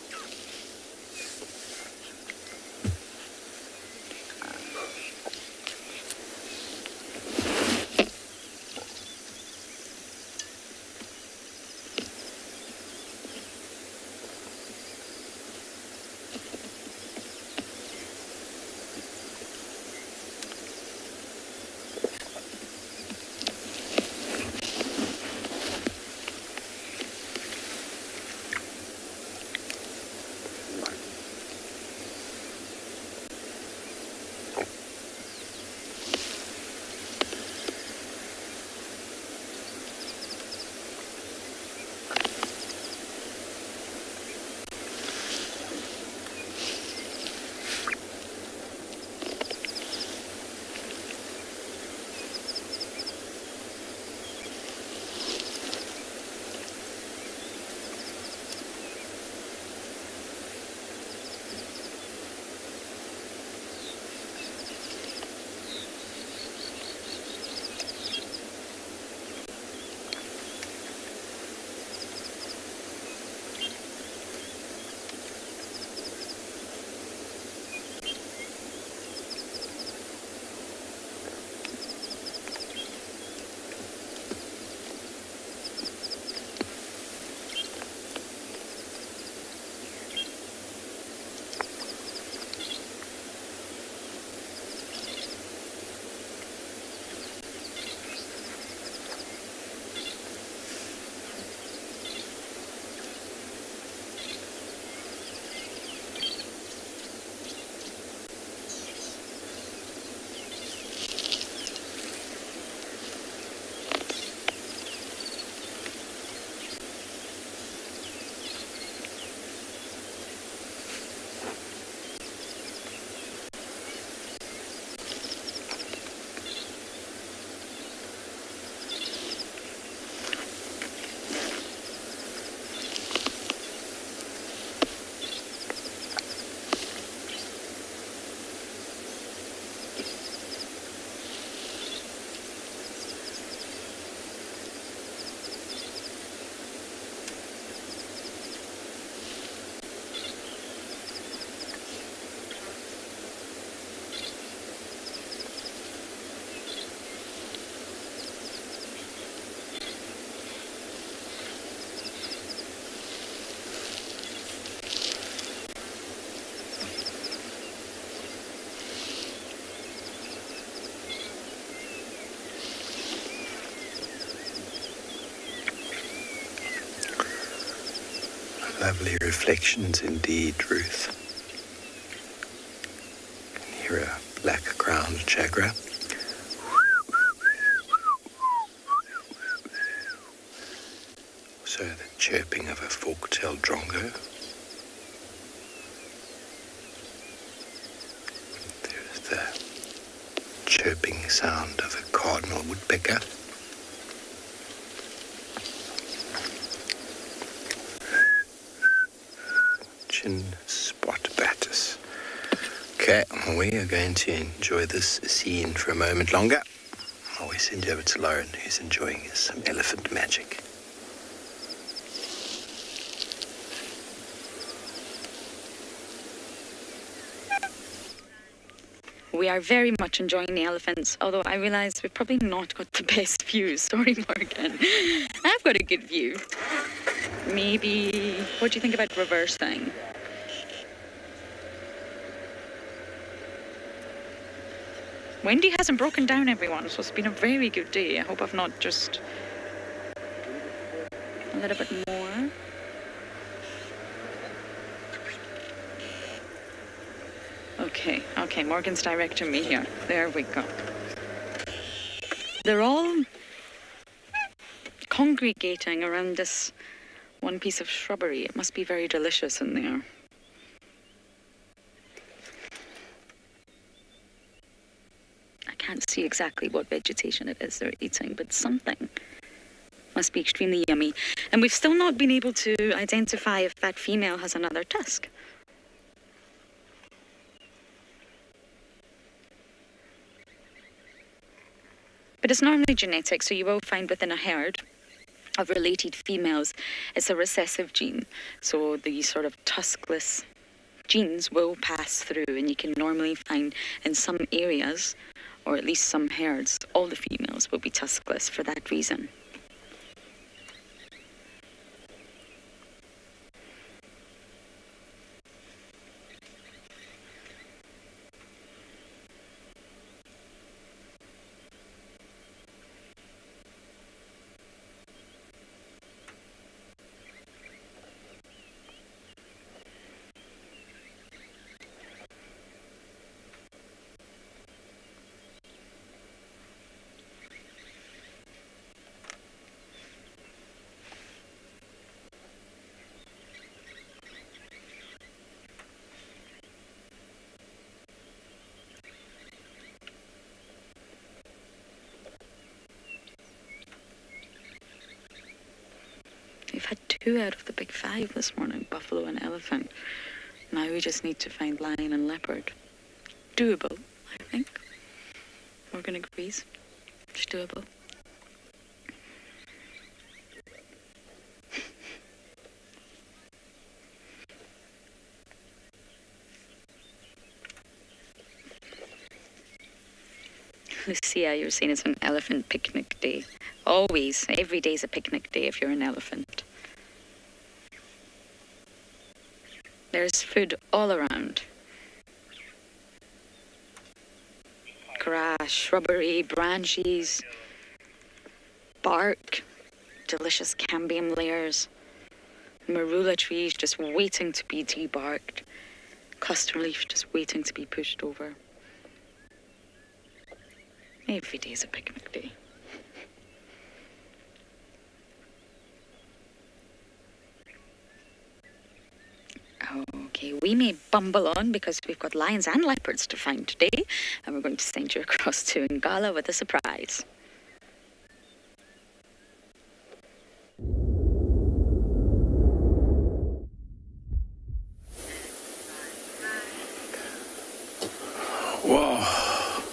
Lovely reflections indeed, Ruth. You can hear a black-crowned jaguar. Also the chirping of a fork-tailed drongo. There's the chirping sound of a cardinal woodpecker. Spot batus. Okay, we are going to enjoy this scene for a moment longer. I'll always send you over to Lauren, who's enjoying some elephant magic. We are very much enjoying the elephants, although I realise we've probably not got the best views. Sorry, Morgan. I've got a good view. Maybe, what do you think about reversing? Wendy hasn't broken down, everyone, so it's been a very good day. I hope I've not just a little bit more. Okay, Morgan's directing me here. There we go. They're all congregating around this one piece of shrubbery. It must be very delicious in there. I can't see exactly what vegetation it is they're eating, but something must be extremely yummy. And we've still not been able to identify if that female has another tusk. But it's normally genetic, so you will find within a herd of related females, it's a recessive gene. So the sort of tuskless genes will pass through, and you can normally find in some areas, or at least some herds, all the females will be tuskless for that reason. We've had 2 out of the big 5 this morning, buffalo and elephant. Now we just need to find lion and leopard. Doable, I think. Morgan agrees. It's doable. Lucia, you're saying it's an elephant picnic day. Always. Every day's a picnic day if you're an elephant. There's food all around. Grass, shrubbery, branches, bark, delicious cambium layers, marula trees just waiting to be debarked, cluster leaf just waiting to be pushed over. Every day's a picnic day. Okay, we may bumble on because we've got lions and leopards to find today, and we're going to send you across to Ngala with a surprise. Wow.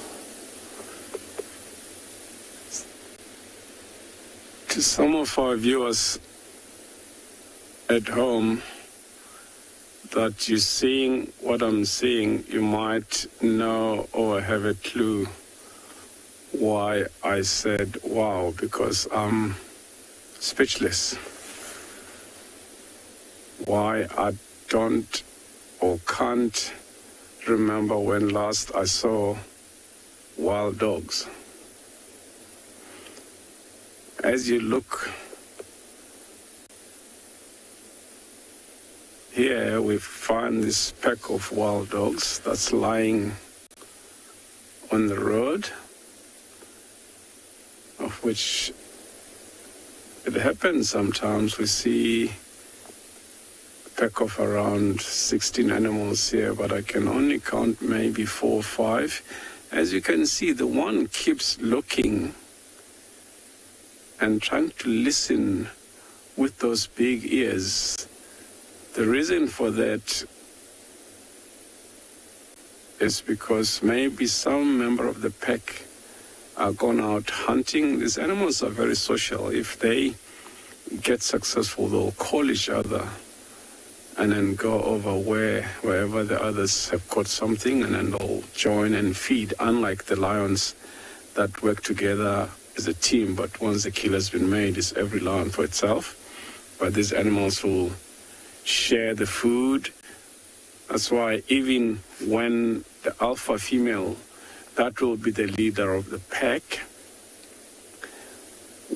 To some of our viewers at home, that you're seeing what I'm seeing, you might know or have a clue why I said wow, because I'm speechless. Why I don't or can't remember when last I saw wild dogs. As you look here, we find this pack of wild dogs that's lying on the road, of which it happens sometimes we see a pack of around 16 animals here, but I can only count maybe 4 or 5. As you can see, the one keeps looking and trying to listen with those big ears. The reason for that is because maybe some member of the pack are gone out hunting. These animals are very social. If they get successful, they'll call each other and then go over wherever the others have caught something, and then they'll join and feed, unlike the lions that work together as a team, but once the kill has been made, it's every lion for itself. But these animals will share the food. That's why even when the alpha female, that will be the leader of the pack,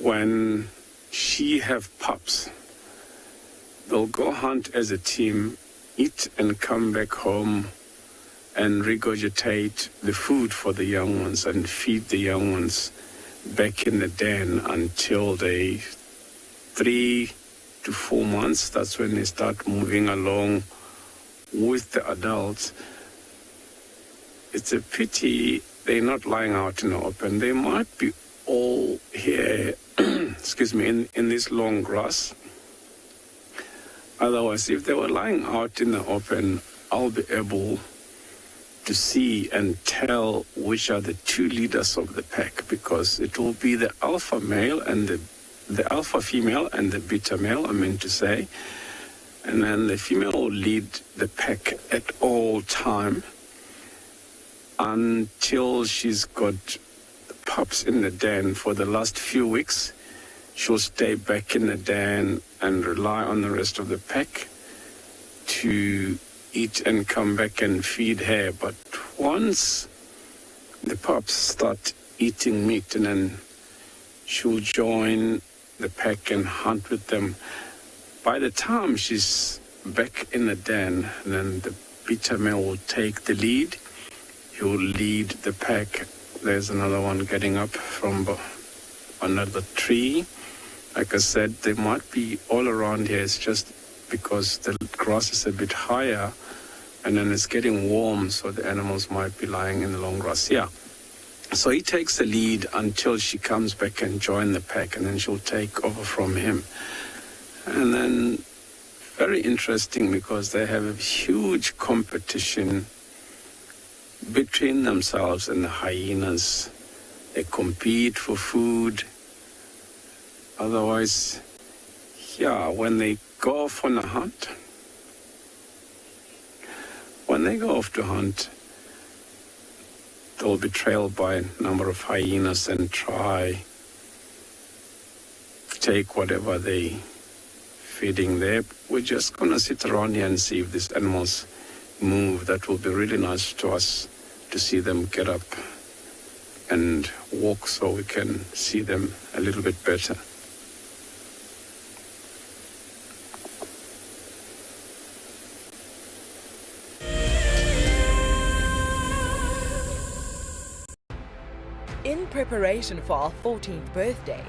when she have pups, they'll go hunt as a team, eat and come back home and regurgitate the food for the young ones and feed the young ones back in the den until they 3 to 4 months. That's when they start moving along with the adults. It's a pity they're not lying out in the open. They might be all here, excuse me, in this long grass. Otherwise, if they were lying out in the open, I'll be able to see and tell which are the 2 leaders of the pack, because it will be the alpha male and the alpha female and the beta male, I mean to say. And then the female will lead the pack at all time until she's got the pups in the den. For the last few weeks, she'll stay back in the den and rely on the rest of the pack to eat and come back and feed her. But once the pups start eating meat, and then she'll join the pack and hunt with them. By the time she's back in the den, then the beta male will take the lead. He will lead the pack. There's another one getting up from under the tree. Like I said, they might be all around here. It's just because the grass is a bit higher and then it's getting warm, so the animals might be lying in the long grass. Yeah. So he takes the lead until she comes back and join the pack, and then she'll take over from him. And then, very interesting, because they have a huge competition between themselves and the hyenas. They compete for food. Otherwise, yeah, when they go off on a hunt, they'll be trailed by a number of hyenas and try to take whatever they feeding there. We're just gonna sit around here and see if these animals move. That will be really nice to us to see them get up and walk, so we can see them a little bit better. In preparation for our 14th birthday,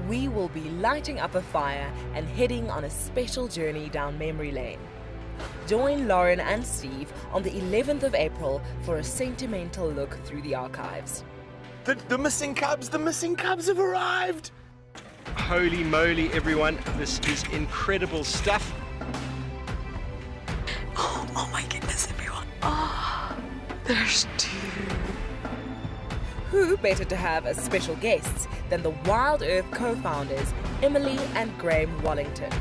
we will be lighting up a fire and heading on a special journey down memory lane. Join Lauren and Steve on the 11th of April for a sentimental look through the archives. The missing cubs have arrived! Holy moly, everyone, this is incredible stuff. Oh my goodness, everyone. Oh, there's 2. Who better to have as special guests than the Wild Earth co-founders Emily and Graham Wallington.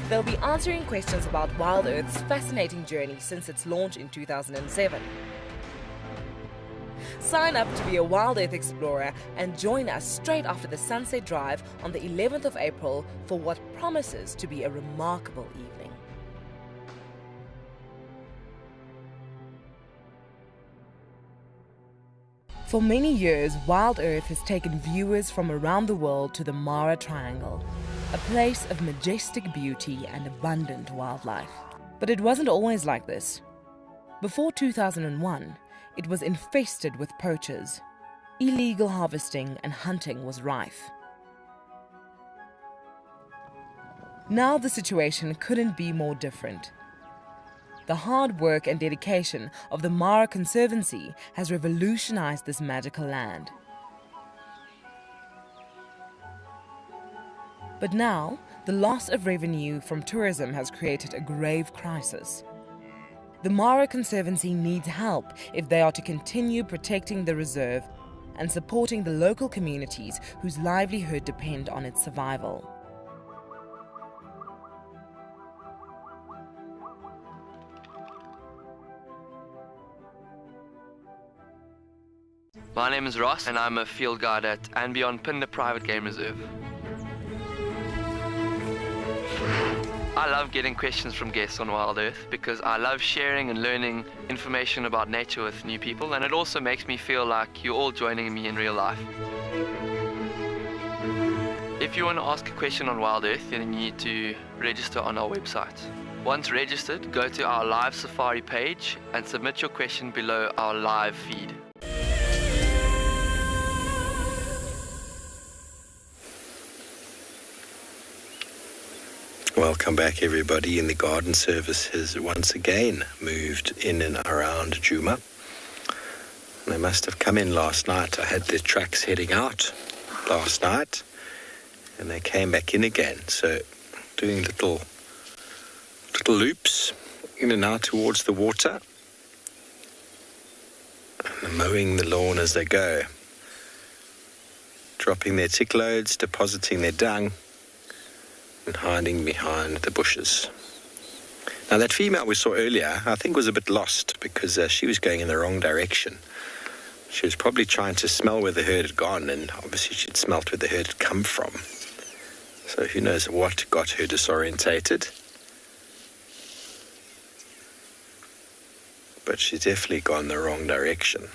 They'll be answering questions about Wild Earth's fascinating journey since its launch in 2007. Sign up to be a Wild Earth explorer and join us straight after the sunset drive on the 11th of April for what promises to be a remarkable evening. For many years, Wild Earth has taken viewers from around the world to the Mara Triangle, a place of majestic beauty and abundant wildlife. But it wasn't always like this. Before 2001, it was infested with poachers. Illegal harvesting and hunting was rife. Now the situation couldn't be more different. The hard work and dedication of the Mara Conservancy has revolutionized this magical land. But now, the loss of revenue from tourism has created a grave crisis. The Mara Conservancy needs help if they are to continue protecting the reserve and supporting the local communities whose livelihood depend on its survival. My name is Ross and I'm a field guide at and beyond Pinda Private Game Reserve. I love getting questions from guests on Wild Earth because I love sharing and learning information about nature with new people, and it also makes me feel like you're all joining me in real life. If you want to ask a question on Wild Earth, then you need to register on our website. Once registered, go to our live safari page and submit your question below our live feed. Welcome back, everybody. And the garden service has once again moved in and around Djuma. They must have come in last night. I had their trucks heading out last night and they came back in again. So doing little loops in and out towards the water and mowing the lawn as they go, dropping their tick loads, depositing their dung and hiding behind the bushes. Now that female we saw earlier, I think was a bit lost because she was going in the wrong direction. She was probably trying to smell where the herd had gone, and obviously she'd smelt where the herd had come from. So who knows what got her disorientated. But she's definitely gone the wrong direction.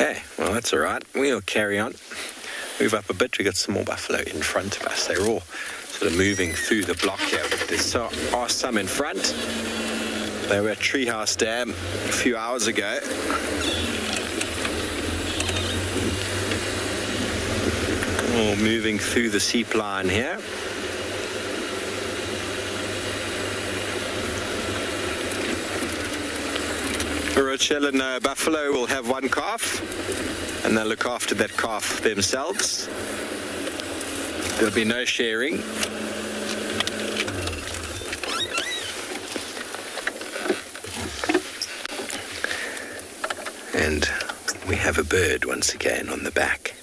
Okay, well that's all right. We'll carry on. Move up a bit. We got some more buffalo in front of us. They're all sort of moving through the block here. There are some in front. They were at Treehouse Dam a few hours ago. All moving through the seep line here. Rochelle and Buffalo will have one calf, and they'll look after that calf themselves. There'll be no sharing. And we have a bird once again on the back,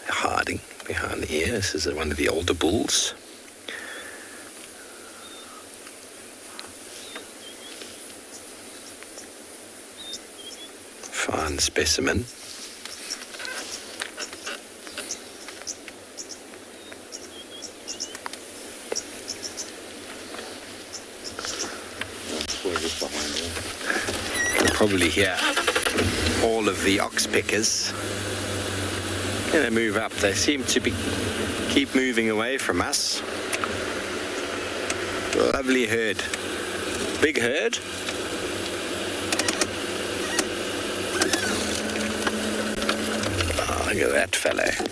hiding behind the ear. This is one of the older bulls. Fine specimen. You'll probably hear all of the ox pickers. They move up. They seem to keep moving away from us. Lovely herd. Big herd. Oh, look at that fellow.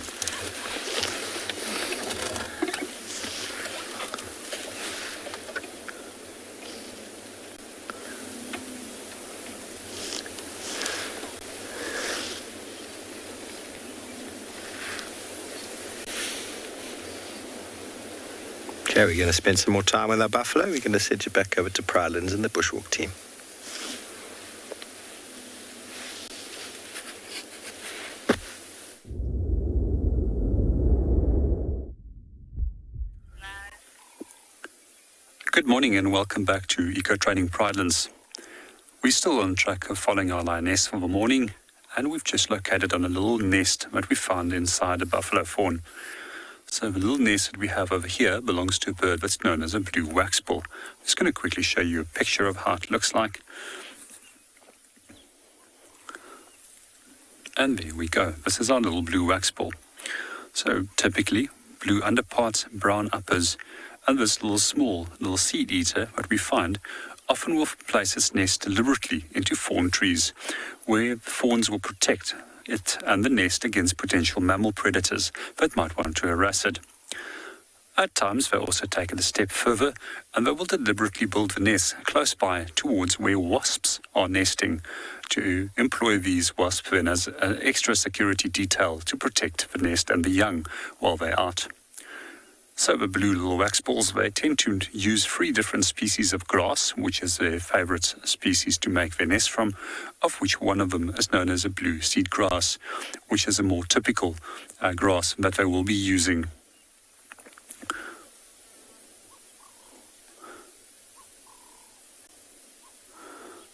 Okay, we're going to spend some more time with our buffalo. We're going to send you back over to Pridelands and the Bushwalk team. Good morning and welcome back to Eco Training Pridelands. We're still on track of following our lioness for the morning, and we've just located on a little nest that we found inside a buffalo fawn. So the little nest that we have over here belongs to a bird that's known as a blue waxbill. I'm just going to quickly show you a picture of how it looks like. And there we go. This is our little blue waxbill. So typically, blue underparts, brown uppers, and this little seed eater that we find often will place its nest deliberately into fawn trees, where the fawns will protect it and the nest against potential mammal predators that might want to harass it. At times, they also take it a step further, and they will deliberately build the nest close by towards where wasps are nesting, to employ these wasps then as an extra security detail to protect the nest and the young while they're out. So the blue little waxbills, they tend to use 3 different species of grass, which is their favorite species to make their nest from, of which one of them is known as a blue seed grass, which is a more typical grass that they will be using.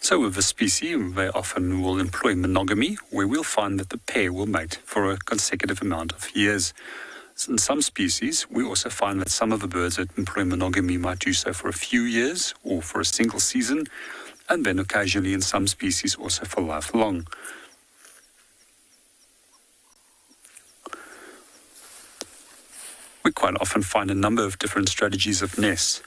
So with the species, they often will employ monogamy, where we'll find that the pair will mate for a consecutive amount of years. In some species, we also find that some of the birds that employ monogamy might do so for a few years or for a single season, and then occasionally in some species also for lifelong. We quite often find a number of different strategies of nests,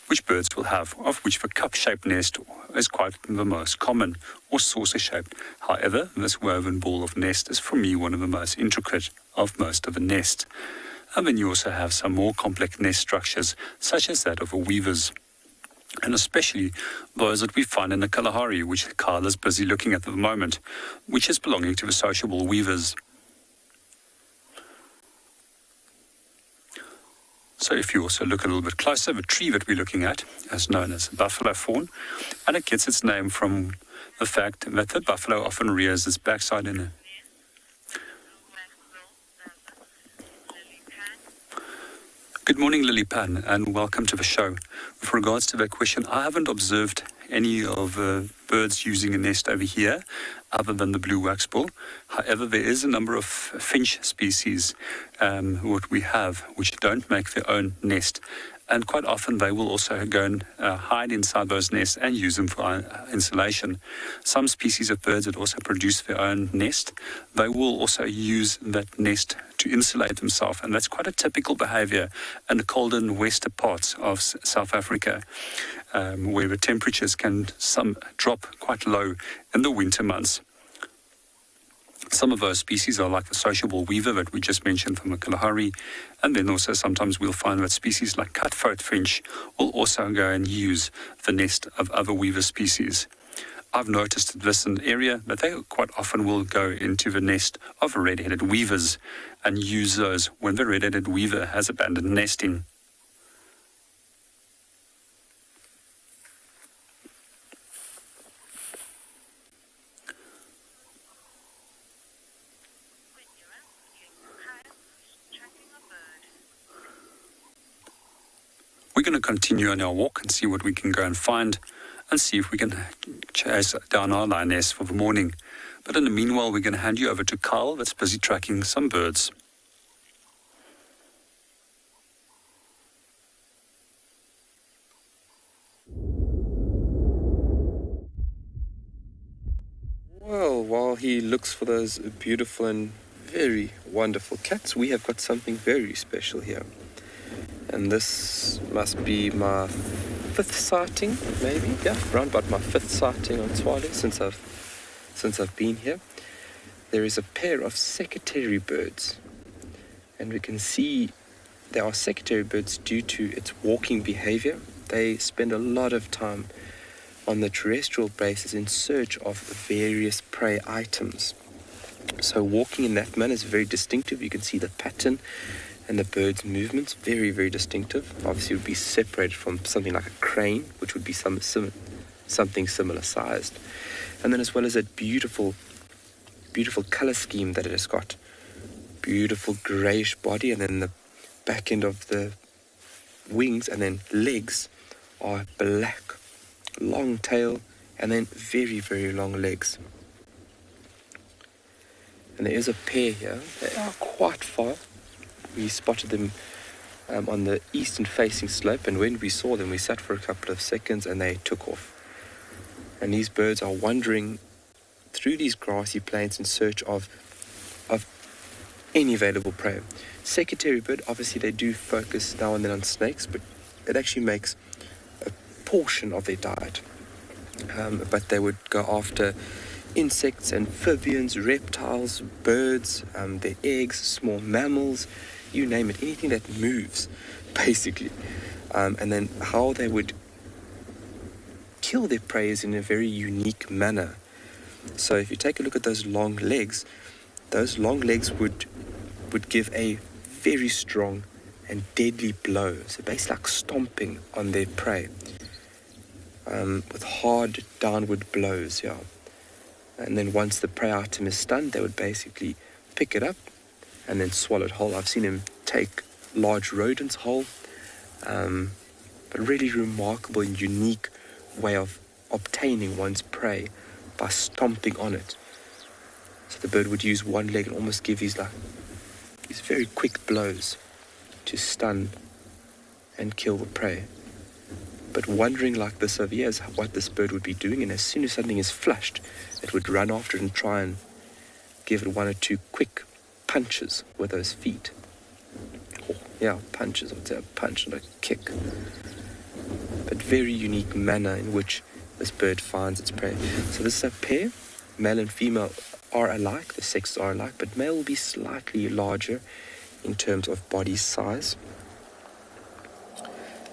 which birds will have, of which the cup-shaped nest is quite the most common, or saucer-shaped. However, this woven ball of nest is for me one of the most intricate of most of the nest. And then you also have some more complex nest structures, such as that of the weavers, and especially those that we find in the Kalahari, which Carl is busy looking at the moment, which is belonging to the sociable weavers. So if you also look a little bit closer, the tree that we're looking at is known as buffalo fawn, and it gets its name from the fact that the buffalo often rears its backside in a Good morning, Lily Pan, and welcome to the show. With regards to that question, I haven't observed any of birds using a nest over here, other than the blue waxbill. However, there is a number of finch species, what we have, which don't make their own nest. And quite often they will also go and hide inside those nests and use them for insulation. Some species of birds that also produce their own nest, they will also use that nest to insulate themselves. And that's quite a typical behavior in the colder and western parts of South Africa, where the temperatures can drop quite low in the winter months. Some of those species are like the sociable weaver that we just mentioned from the Kalahari, and then also sometimes we'll find that species like cut-throat finch will also go and use the nest of other weaver species. I've noticed this in the area that they quite often will go into the nest of red-headed weavers and use those when the red-headed weaver has abandoned nesting. We're going to continue on our walk and see what we can go and find and see if we can chase down our lioness for the morning. But in the meanwhile, we're going to hand you over to Carl that's busy tracking some birds. Well, while he looks for those beautiful and very wonderful cats, we have got something very special here. And this must be my 5th sighting, maybe. Yeah, around about my 5th sighting on Tswalu since I've been here. There is a pair of secretary birds, and we can see they are secretary birds due to its walking behavior. They spend a lot of time on the terrestrial basis in search of various prey items. So walking in that manner is very distinctive. You can see the pattern And the bird's movements, very, very distinctive. Obviously, it would be separated from something like a crane, which would be something similar sized. And then as well as that beautiful, beautiful color scheme that it has got. Beautiful greyish body, and then the back end of the wings and then legs are black. Long tail, and then very, very long legs. And there is a pair here. They are quite far. We spotted them on the eastern facing slope, and when we saw them, we sat for a couple of seconds and they took off. And these birds are wandering through these grassy plains in search of any available prey. Secretary bird, obviously they do focus now and then on snakes, but it actually makes a portion of their diet. But they would go after insects, amphibians, reptiles, birds, their eggs, small mammals, you name it, anything that moves, basically. And then how they would kill their prey is in a very unique manner. So if you take a look at those long legs would give a very strong and deadly blow. So basically like stomping on their prey. With hard downward blows, yeah. And then once the prey item is stunned, they would basically pick it up and then swallow it whole. I've seen him take large rodents whole. But really remarkable and unique way of obtaining one's prey by stomping on it. So the bird would use one leg and almost give these very quick blows to stun and kill the prey. But wondering like this over years what this bird would be doing, and as soon as something is flushed, it would run after it and try and give it one or two quick punches with those feet. Oh, yeah, punches, I would say a punch and a kick. But very unique manner in which this bird finds its prey. So this is a pair. Male and female are alike, the sexes are alike, but male will be slightly larger in terms of body size.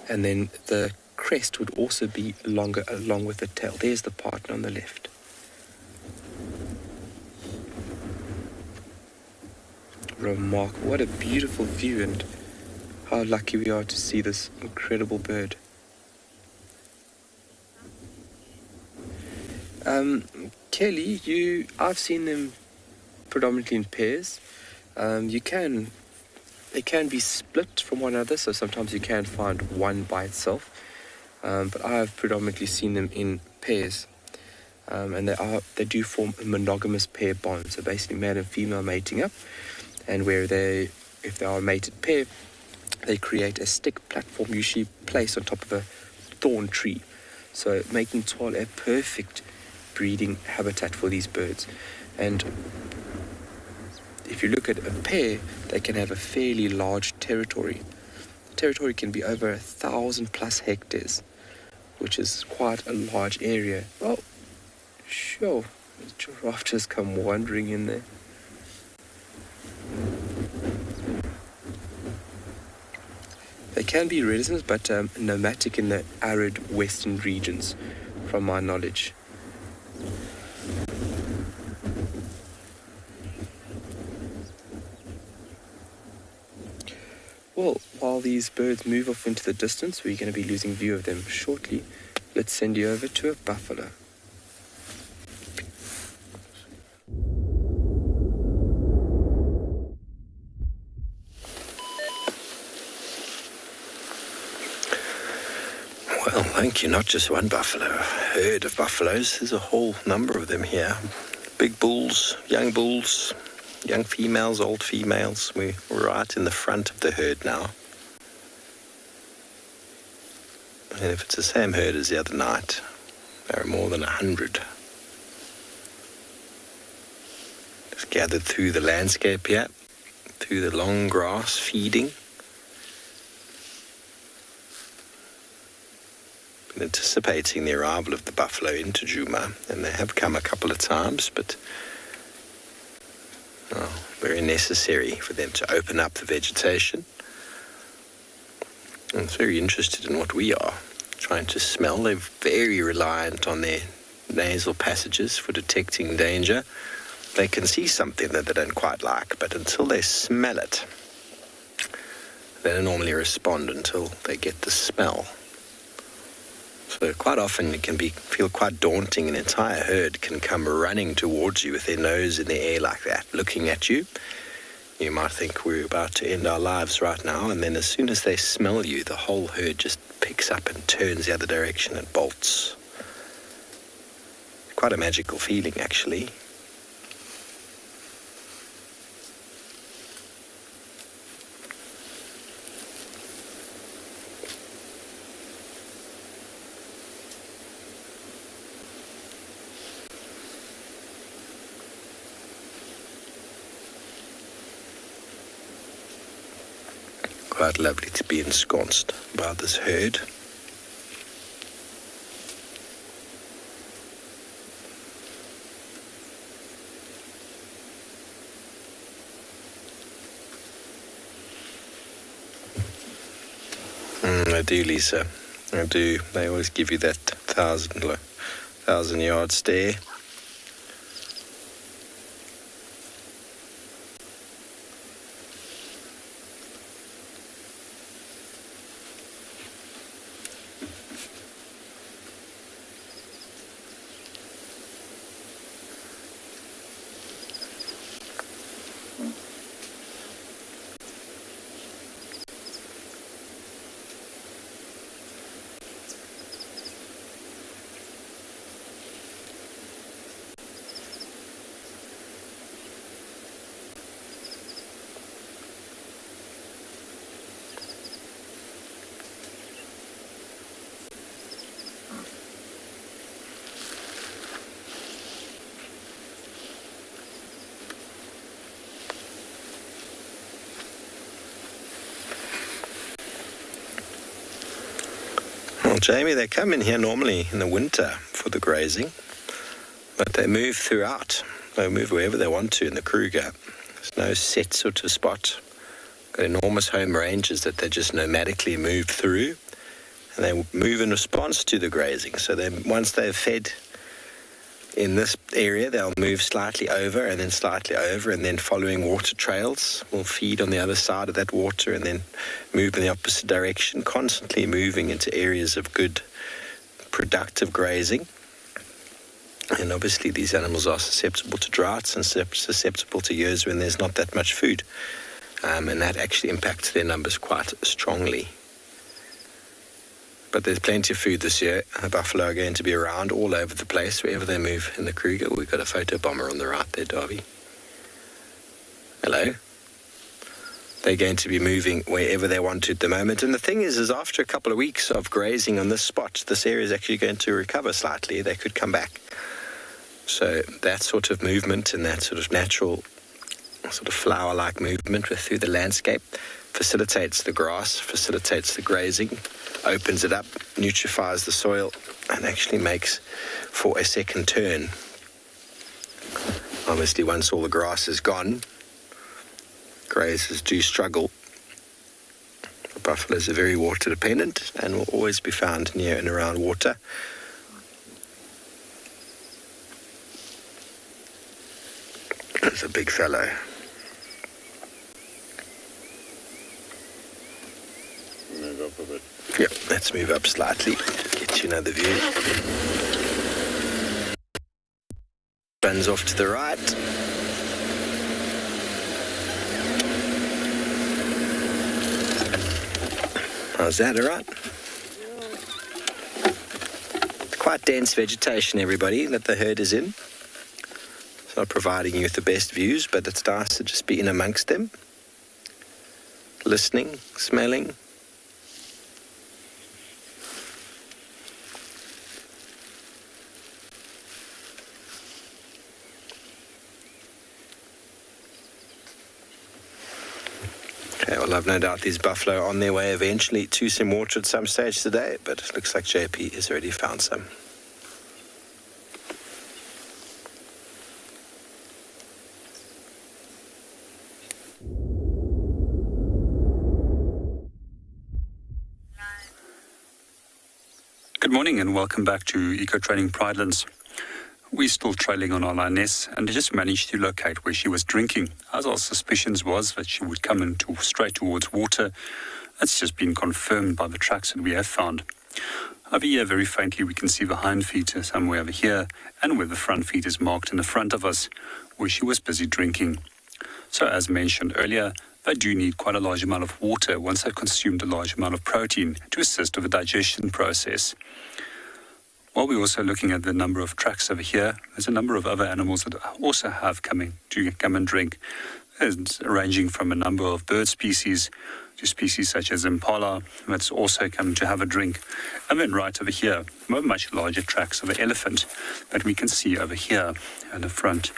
And then the crest would also be longer along with the tail. There's the partner on the left. Remarkable. What a beautiful view, and how lucky we are to see this incredible bird. Kelly, I've seen them predominantly in pairs. They can be split from one another, so sometimes you can find one by itself. But I have predominantly seen them in pairs. And they do form a monogamous pair bond, so basically male and female mating up, and if they are a mated pair, they create a stick platform usually placed on top of a thorn tree, so making Tswalu a perfect breeding habitat for these birds. And if you look at a pair, they can have a fairly large territory. The territory can be over 1,000+ hectares, which is quite a large area. Oh, sure, the giraffe just come wandering in there. They can be residents, but nomadic in the arid western regions, from my knowledge. Well, while these birds move off into the distance, we're going to be losing view of them shortly. Let's send you over to a buffalo. Well, thank you. Not just one buffalo, a herd of buffaloes. There's a whole number of them here. Big bulls, young females, old females. We're right in the front of the herd now. And if it's the same herd as the other night, there are more than 100. Just gathered through the landscape here, through the long grass, feeding. Been anticipating the arrival of the buffalo into Djuma, and they have come a couple of times, but very necessary for them to open up the vegetation. And it's very interested in what we are trying to smell. They're very reliant on their nasal passages for detecting danger. They can see something that they don't quite like, but until they smell it, They don't normally respond until they get the smell. So quite often it can feel quite daunting. An entire herd can come running towards you with their nose in the air like that, looking at you. You might think we're about to end our lives right now, and then as soon as they smell you, the whole herd just picks up and turns the other direction and bolts. Quite a magical feeling, actually. Quite lovely to be ensconced by this herd. I do, Lisa. I do. They always give you that 1,000-yard stare. Well, Jamie, they come in here normally in the winter for the grazing, but they move throughout. They move wherever they want to in the Kruger. There's no set sort of spot. Got enormous home ranges that they just nomadically move through, and they move in response to the grazing. So once they've fed in this area, they'll move slightly over and then slightly over, and then following water trails will feed on the other side of that water and then move in the opposite direction, constantly moving into areas of good, productive grazing. And obviously these animals are susceptible to droughts and susceptible to years when there's not that much food. And that actually impacts their numbers quite strongly. But there's plenty of food this year. Buffalo are going to be around all over the place, wherever they move in the Kruger. We've got a photo bomber on the right there, Darby. Hello. They're going to be moving wherever they want to at the moment. And the thing is after a couple of weeks of grazing on this spot, this area is actually going to recover slightly. They could come back. So that sort of movement and that sort of natural sort of flower-like movement through the landscape facilitates the grass, facilitates the grazing, opens it up, nutrifies the soil, and actually makes for a second turn. Obviously, once all the grass is gone, grazers do struggle. The buffaloes are very water dependent and will always be found near and around water. There's a big fellow. Move up a bit. Yep, let's move up slightly, get you another view. Runs off to the right. How's that, all right? It's quite dense vegetation, everybody, that the herd is in. It's not providing you with the best views, but it's nice to just be in amongst them. Listening, smelling. Okay, well, I've no doubt these buffalo are on their way eventually to some water at some stage today, but it looks like JP has already found some. Good morning and welcome back to Eco Training Pridelands. We're still trailing on our lioness and just managed to locate where she was drinking, as our suspicions was that she would come straight towards water. That's just been confirmed by the tracks that we have found. Over here, very faintly, we can see the hind feet somewhere over here, and where the front feet is marked in the front of us, where she was busy drinking. So as mentioned earlier, they do need quite a large amount of water once they've consumed a large amount of protein to assist with the digestion process. While we're also looking at the number of tracks over here, there's a number of other animals that also have come and drink. It's ranging from a number of bird species to species such as impala that's also come to have a drink. And then right over here, much larger tracks of an elephant that we can see over here in the front.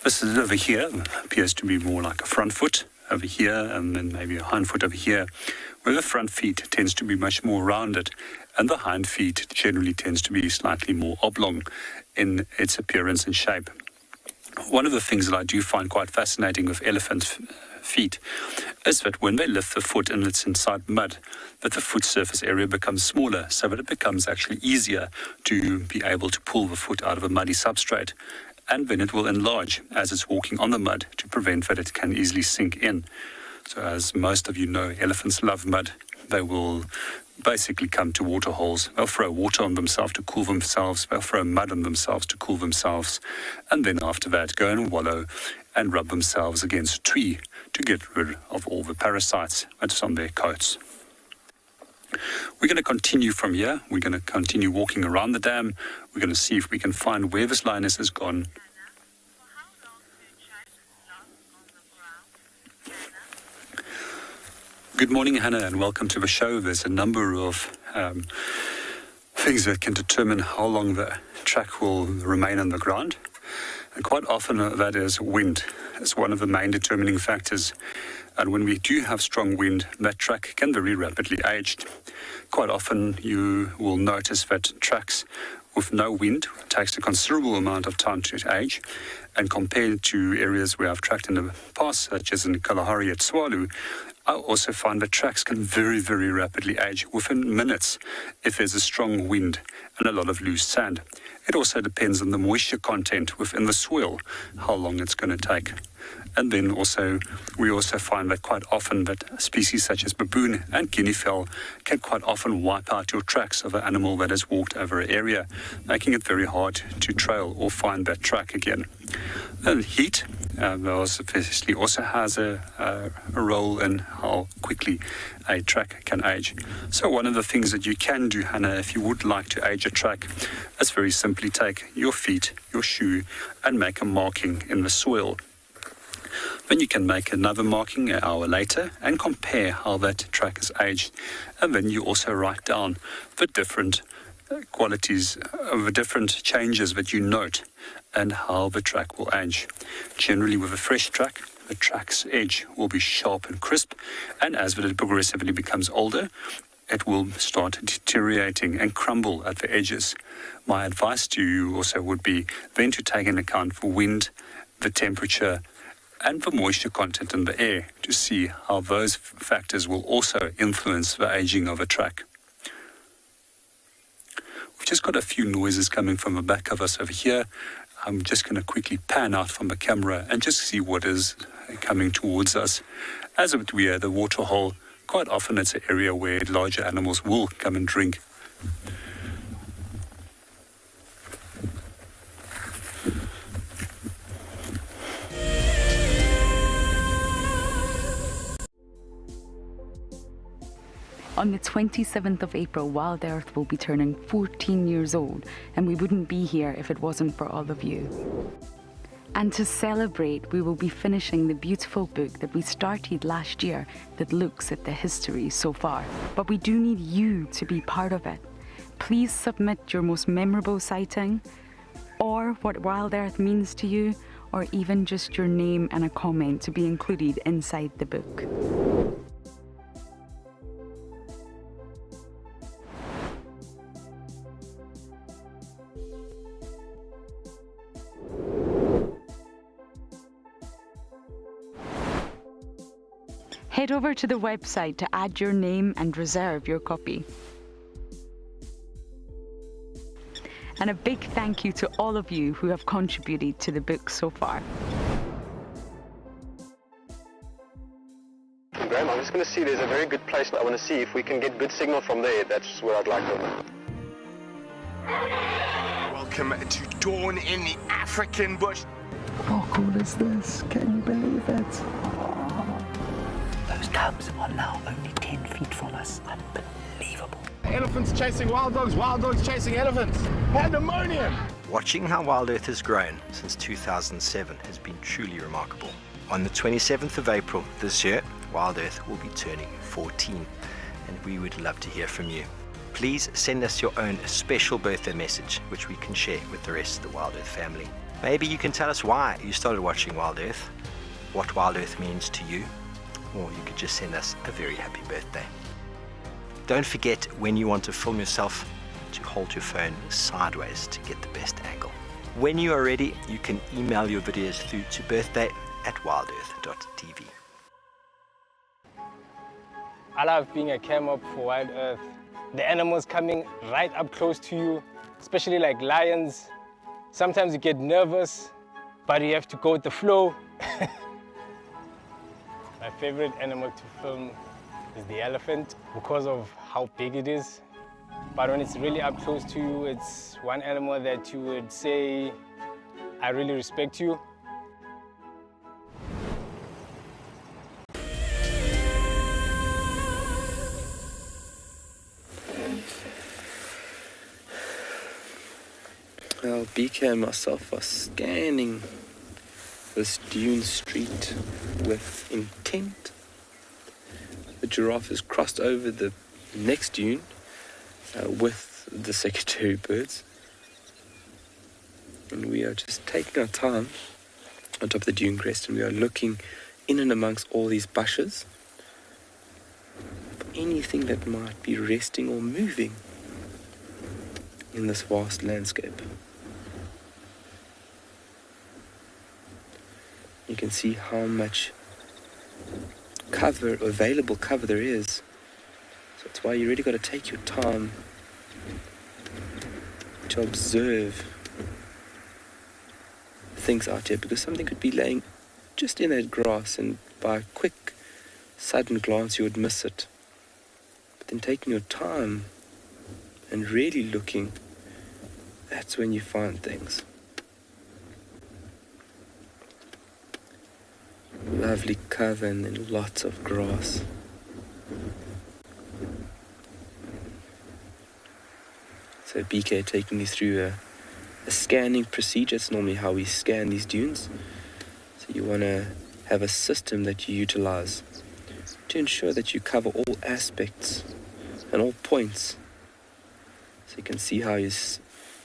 This is over here appears to be more like a front foot over here, and then maybe a hind foot over here, where the front feet tends to be much more rounded, and the hind feet generally tends to be slightly more oblong in its appearance and shape. One of the things that I do find quite fascinating with elephant feet is that when they lift the foot and it's inside mud, that the foot surface area becomes smaller, so that it becomes actually easier to be able to pull the foot out of a muddy substrate. And then it will enlarge as it's walking on the mud to prevent that it can easily sink in. So as most of you know, elephants love mud. They will basically come to water holes. They'll throw water on themselves to cool themselves. They'll throw mud on themselves to cool themselves. And then after that, go and wallow and rub themselves against a tree to get rid of all the parasites that's on their coats. We're going to continue from here. We're going to continue walking around the dam. We're going to see if we can find where this lioness has gone. Good morning, Hannah, and welcome to the show. There's a number of things that can determine how long the track will remain on the ground. And quite often that is wind. It's one of the main determining factors. And when we do have strong wind, that track can very rapidly age. Quite often you will notice that tracks with no wind takes a considerable amount of time to age. And compared to areas where I've tracked in the past, such as in Kalahari at Tswalu, I also find that tracks can very, very rapidly age within minutes if there's a strong wind and a lot of loose sand. It also depends on the moisture content within the soil, how long it's going to take. And then also, we also find that quite often that species such as baboon and guinea fowl can quite often wipe out your tracks of an animal that has walked over an area, making it very hard to trail or find that track again. And heat obviously also has a role in how quickly a track can age. So one of the things that you can do, Hannah, if you would like to age a track, is very simply take your feet, your shoe, and make a marking in the soil. Then you can make another marking an hour later and compare how that track is aged. And then you also write down the different qualities of the different changes that you note and how the track will age. Generally with a fresh track, the track's edge will be sharp and crisp, and as it progressively becomes older, it will start deteriorating and crumble at the edges. My advice to you also would be then to take into account for wind, the temperature, and the moisture content in the air to see how those factors will also influence the aging of a track. We've just got a few noises coming from the back of us over here. I'm just going to quickly pan out from the camera and just see what is coming towards us. As we are at the water hole, quite often it's an area where larger animals will come and drink. On the 27th of April, Wild Earth will be turning 14 years old, and we wouldn't be here if it wasn't for all of you. And to celebrate, we will be finishing the beautiful book that we started last year that looks at the history so far. But we do need you to be part of it. Please submit your most memorable sighting, or what Wild Earth means to you, or even just your name and a comment to be included inside the book. Head over to the website to add your name and reserve your copy. And a big thank you to all of you who have contributed to the book so far. Graham, I'm just going to see there's a very good place that I want to see if we can get good signal from there. That's where I'd like to. Welcome to dawn in the African bush. How cool is this? Can you believe it? Those cubs are now only 10 feet from us. Unbelievable. Elephants chasing wild dogs chasing elephants. Pandemonium! Watching how Wild Earth has grown since 2007 has been truly remarkable. On the 27th of April this year, Wild Earth will be turning 14, and we would love to hear from you. Please send us your own special birthday message, which we can share with the rest of the Wild Earth family. Maybe you can tell us why you started watching Wild Earth, what Wild Earth means to you, or you could just send us a very happy birthday. Don't forget, when you want to film yourself, to hold your phone sideways to get the best angle. When you are ready, you can email your videos through to birthday@wildearth.tv. I love being a cam op for Wild Earth. The animals coming right up close to you, especially like lions. Sometimes you get nervous, but you have to go with the flow. My favorite animal to film is the elephant because of how big it is. But when it's really up close to you, it's one animal that you would say, I really respect you. Well, BK and myself are scanning this dune street with intent. The giraffe has crossed over the next dune with the secretary birds. And we are just taking our time on top of the dune crest, and we are looking in and amongst all these bushes for anything that might be resting or moving in this vast landscape. You can see how much available cover there is. So that's why you really got to take your time to observe things out here, because something could be laying just in that grass, and by a quick, sudden glance you would miss it. But then taking your time and really looking, that's when you find things. Lovely cover and then lots of grass. So BK taking you through a scanning procedure. It's normally how we scan these dunes. So you want to have a system that you utilize to ensure that you cover all aspects and all points. So you can see how he's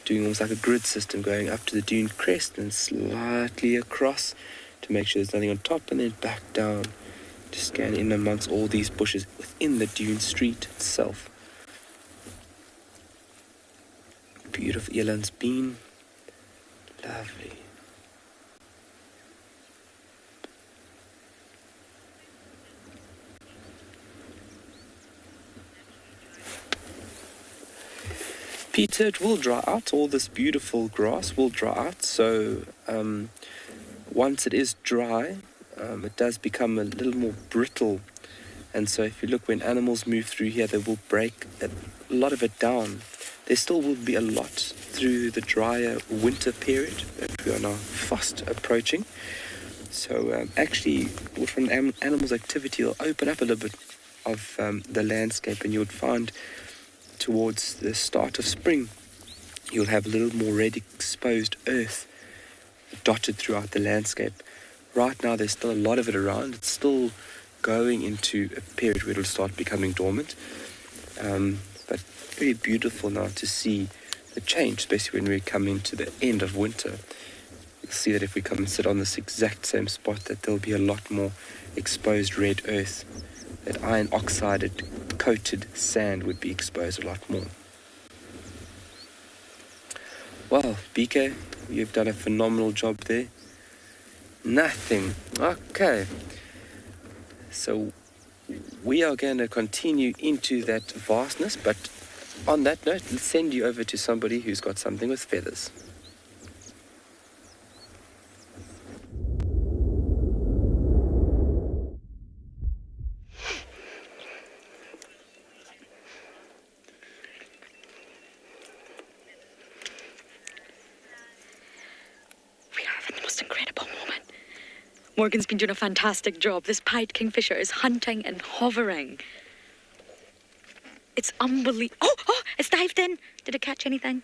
doing almost like a grid system, going up to the dune crest and slightly across to make sure there's nothing on top, and then back down to scan in amongst all these bushes within the dune street itself. Beautiful eland's bean. Lovely. Peter, it will dry out. All this beautiful grass will dry out. So once it is dry, it does become a little more brittle. And so if you look, when animals move through here, they will break a lot of it down. There still will be a lot through the drier winter period that we are now fast approaching. So actually, from animals' activity, will open up a little bit of the landscape, and you would find towards the start of spring, you'll have a little more red exposed earth dotted throughout the landscape. Right now, there's still a lot of it around. It's still going into a period where it'll start becoming dormant. But very beautiful now to see the change, especially when we come into the end of winter. You'll see that if we come and sit on this exact same spot, that there'll be a lot more exposed red earth. That iron oxided coated sand would be exposed a lot more. Well, BK, you've done a phenomenal job there. Nothing. Okay. So we are going to continue into that vastness, but On that note, let's send you over to somebody who's got something with feathers. Morgan's been doing a fantastic job. This pied kingfisher is hunting and hovering. It's unbelievable. Oh, it's dived in. Did it catch anything?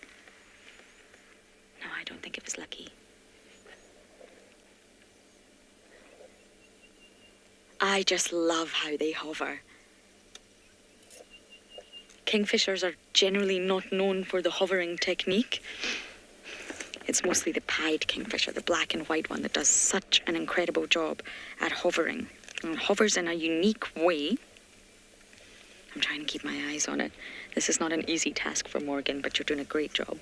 No, I don't think it was lucky. I just love how they hover. Kingfishers are generally not known for the hovering technique. It's mostly the pied kingfisher, the black and white one, that does such an incredible job at hovering. And it hovers in a unique way. I'm trying to keep my eyes on it. This is not an easy task for Morgan, but you're doing a great job.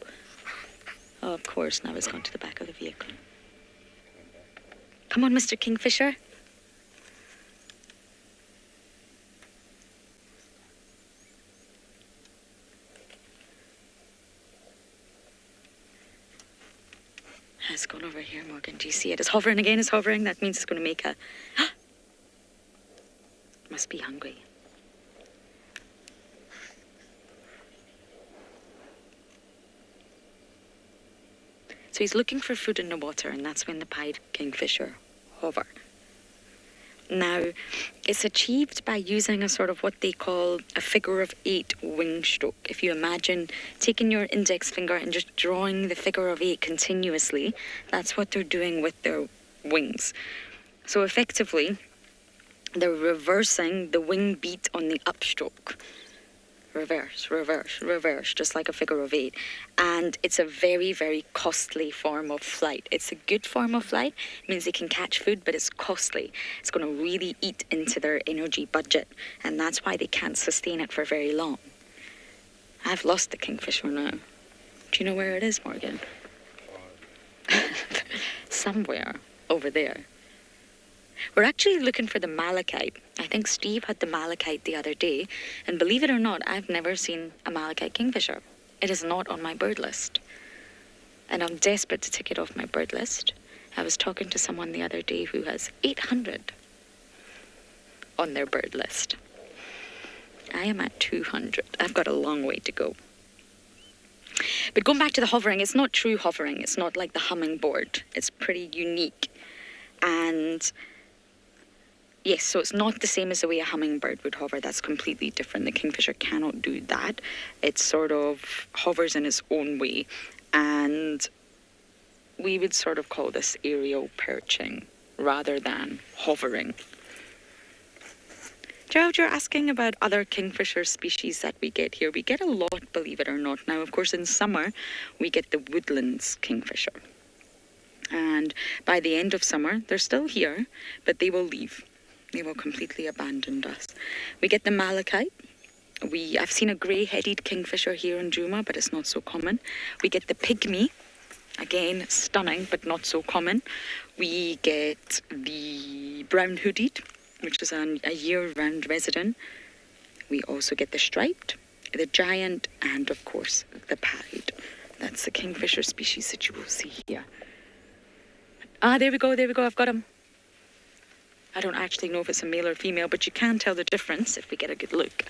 Oh, of course, now it's gone to the back of the vehicle. Come on, Mr. Kingfisher. It's gone over here, Morgan. Do you see it? It's hovering again. It's hovering. That means it's going to make a... Must be hungry. So he's looking for food in the water, and that's when the pied kingfisher hover. Now, it's achieved by using a sort of what they call a figure of 8 wing stroke. If you imagine taking your index finger and just drawing the figure of 8 continuously, that's what they're doing with their wings. So effectively, they're reversing the wing beat on the upstroke. Reverse, reverse, reverse, just like a figure of 8. And it's a very, very costly form of flight. It's a good form of flight. It means they can catch food, but it's costly. It's going to really eat into their energy budget. And that's why they can't sustain it for very long. I've lost the kingfisher now. Do you know where it is, Morgan? Somewhere over there. We're actually looking for the malachite. I think Steve had the malachite the other day, and believe it or not, I've never seen a malachite kingfisher. It is not on my bird list. And I'm desperate to tick it off my bird list. I was talking to someone the other day who has 800 on their bird list. I am at 200. I've got a long way to go. But going back to the hovering, it's not true hovering. It's not like the hummingbird. It's pretty unique. And yes, so it's not the same as the way a hummingbird would hover. That's completely different. The kingfisher cannot do that. It sort of hovers in its own way. And we would sort of call this aerial perching rather than hovering. Gerald, you're asking about other kingfisher species that we get here. We get a lot, believe it or not. Now, of course, in summer, we get the woodlands kingfisher. And by the end of summer, they're still here, but they will leave. They will completely abandon us. We get the malachite. I've seen a grey-headed kingfisher here in Juma, but it's not so common. We get the pygmy. Again, stunning, but not so common. We get the brown-hooded, which is a year-round resident. We also get the striped, the giant, and of course, the pied. That's the kingfisher species that you will see here. Ah, there we go, I've got him. I don't actually know if it's a male or female, but you can tell the difference if we get a good look.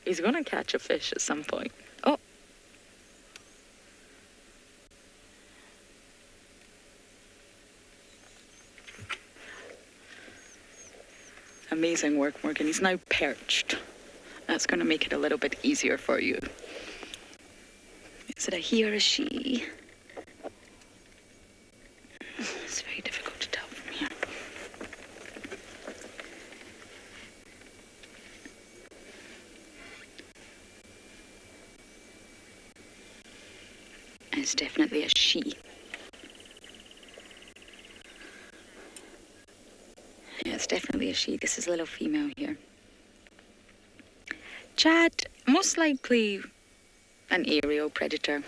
He's gonna catch a fish at some point. Oh. Amazing work, Morgan. He's now perched. That's going to make it a little bit easier for you. Is it a he or a she? It's very difficult to tell from here. It's definitely a she. Yeah, it's definitely a she. This is a little female here. Chad, most likely an aerial predator.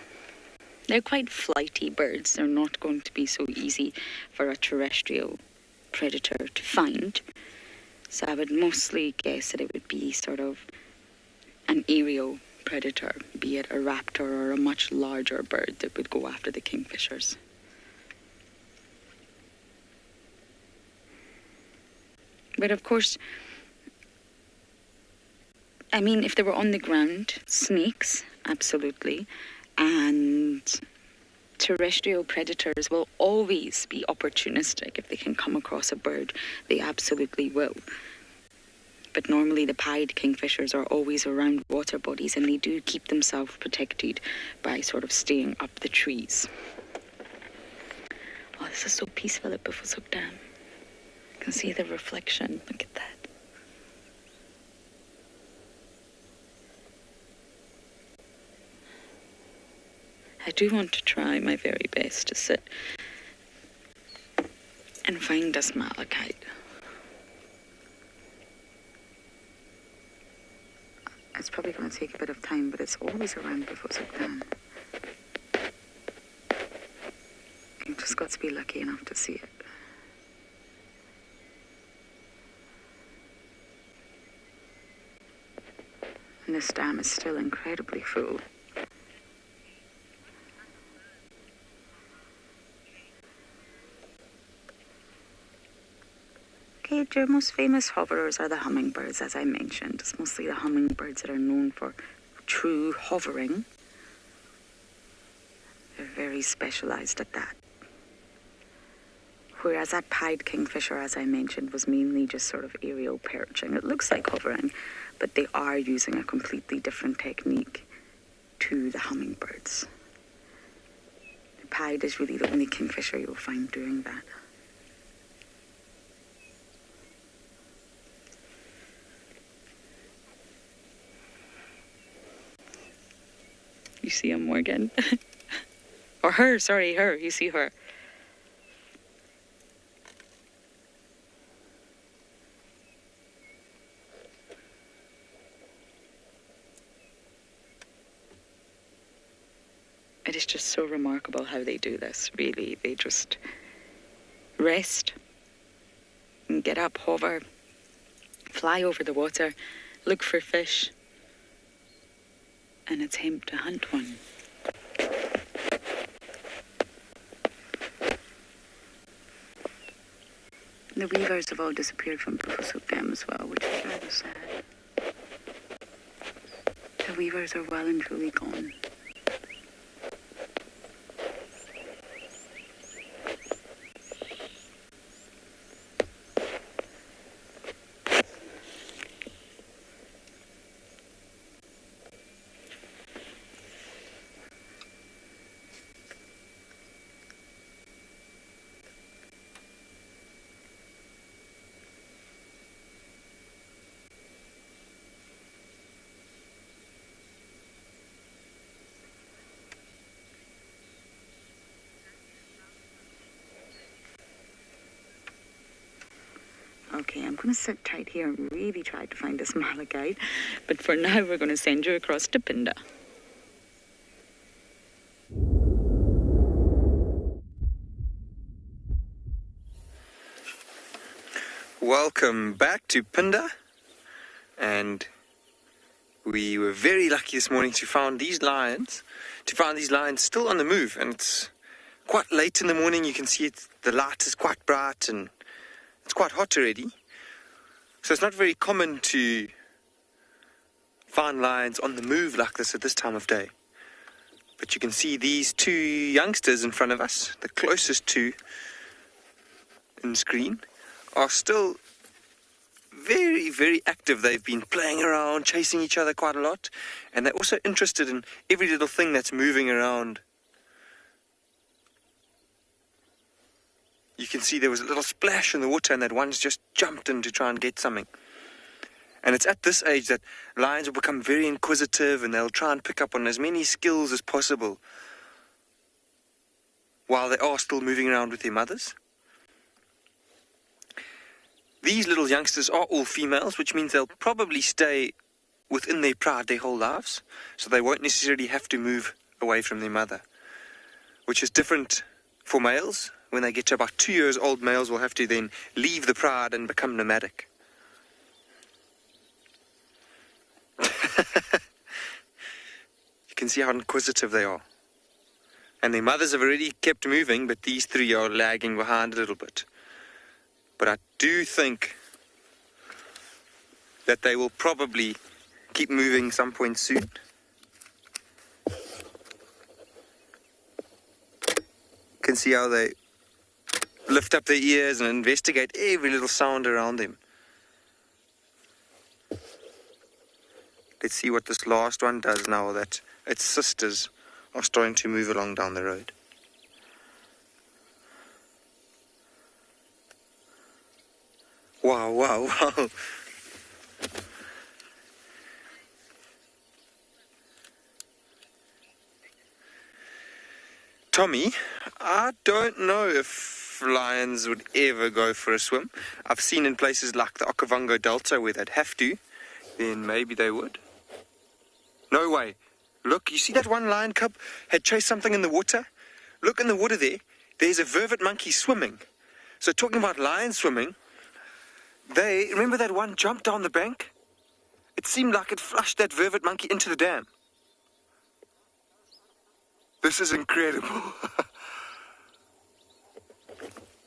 They're quite flighty birds. They're not going to be so easy for a terrestrial predator to find. So I would mostly guess that it would be sort of an aerial predator, be it a raptor or a much larger bird that would go after the kingfishers. But of course, I mean, if they were on the ground, snakes, absolutely, and terrestrial predators will always be opportunistic. If they can come across a bird, they absolutely will. But normally the pied kingfishers are always around water bodies, and they do keep themselves protected by sort of staying up the trees. Oh, this is so peaceful at Buffelshoek Dam. You can see the reflection. Look at that. I do want to try my very best to sit and find this malachite. It's probably going to take a bit of time, but it's always around Buffelshoek Dam. You've just got to be lucky enough to see it. And this dam is still incredibly full. Okay, your most famous hoverers are the hummingbirds, as I mentioned. It's mostly the hummingbirds that are known for true hovering. They're very specialized at that. Whereas that pied kingfisher, as I mentioned, was mainly just sort of aerial perching. It looks like hovering, but they are using a completely different technique to the hummingbirds. The pied is really the only kingfisher you'll find doing that. You see him, Morgan? Or her, sorry, her. You see her. It is just so remarkable how they do this, really. They just rest and get up, hover, fly over the water, look for fish, and attempt to hunt one. The weavers have all disappeared from Buffelshoek Dam as well, which is rather sad. The weavers are well and truly gone. Okay, I'm going to sit tight here and really try to find this malachite. But for now, we're going to send you across to Pinda. Welcome back to Pinda. And we were very lucky this morning to find these lions still on the move. And it's quite late in the morning. You can see it, the light is quite bright and it's quite hot already. So it's not very common to find lions on the move like this at this time of day. But you can see these two youngsters in front of us, the closest two in screen, are still very, very active. They've been playing around, chasing each other quite a lot. And they're also interested in every little thing that's moving around. You can see there was a little splash in the water and that one's just jumped in to try and get something. And it's at this age that lions will become very inquisitive and they'll try and pick up on as many skills as possible while they are still moving around with their mothers. These little youngsters are all females, which means they'll probably stay within their pride their whole lives. So they won't necessarily have to move away from their mother, which is different for males. When they get to about 2 years old, males will have to then leave the pride and become nomadic. You can see how inquisitive they are. And their mothers have already kept moving, but these three are lagging behind a little bit. But I do think that they will probably keep moving some point soon. You can see how they lift up their ears and investigate every little sound around them. Let's see what this last one does now that its sisters are starting to move along down the road. Wow, wow, wow. Tommy, I don't know if lions would ever go for a swim. I've seen in places like the Okavango Delta where they'd have to, then maybe they would. No way. Look, you see that one lion cub had chased something in the water? Look in the water there. There's a vervet monkey swimming. So talking about lions swimming, remember that one jumped down the bank? It seemed like it flushed that vervet monkey into the dam. This is incredible.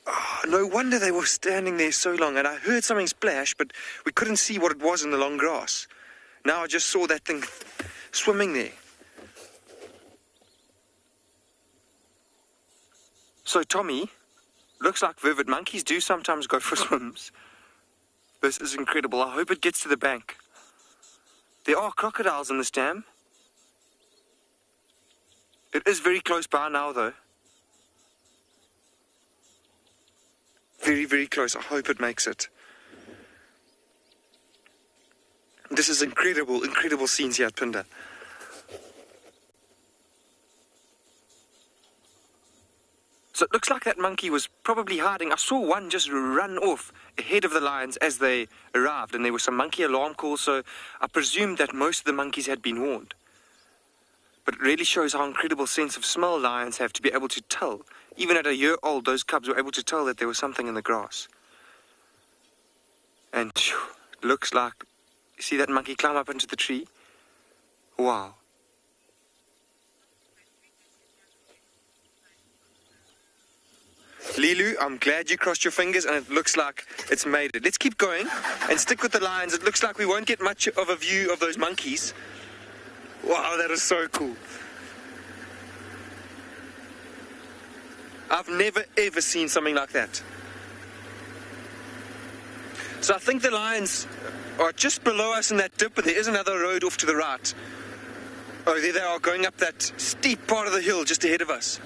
Oh, no wonder they were standing there so long. And I heard something splash, but we couldn't see what it was in the long grass. Now I just saw that thing swimming there. So, Tommy, looks like vervet monkeys do sometimes go for swims. This is incredible. I hope it gets to the bank. There are crocodiles in this dam. It is very close by now, though. Very, very close. I hope it makes it. This is incredible, incredible scenes here at Phinda. So it looks like that monkey was probably hiding. I saw one just run off ahead of the lions as they arrived, and there was some monkey alarm calls, so I presumed that most of the monkeys had been warned. But it really shows how incredible sense of smell lions have to be able to tell. Even at a year old, those cubs were able to tell that there was something in the grass. And it looks like, you see that monkey climb up into the tree? Wow. Lilu, I'm glad you crossed your fingers and it looks like it's made it. Let's keep going and stick with the lions. It looks like we won't get much of a view of those monkeys. Wow, that is so cool. I've never ever seen something like that. So I think the lions are just below us in that dip, and there is another road off to the right. Oh, there they are, going up that steep part of the hill just ahead of us.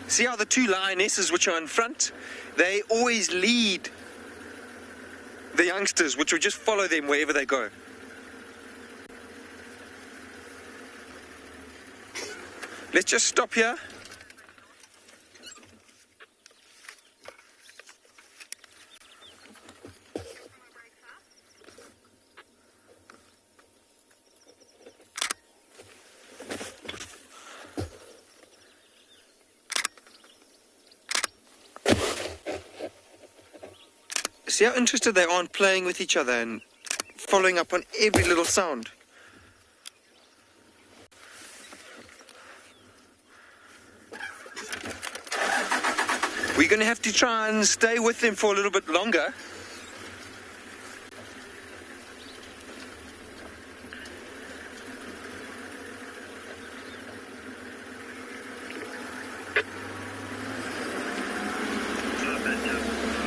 See how the two lionesses which are in front, they always lead the youngsters, which will just follow them wherever they go. Let's just stop here. See how interested they are in playing with each other and following up on every little sound. We're going to have to try and stay with them for a little bit longer.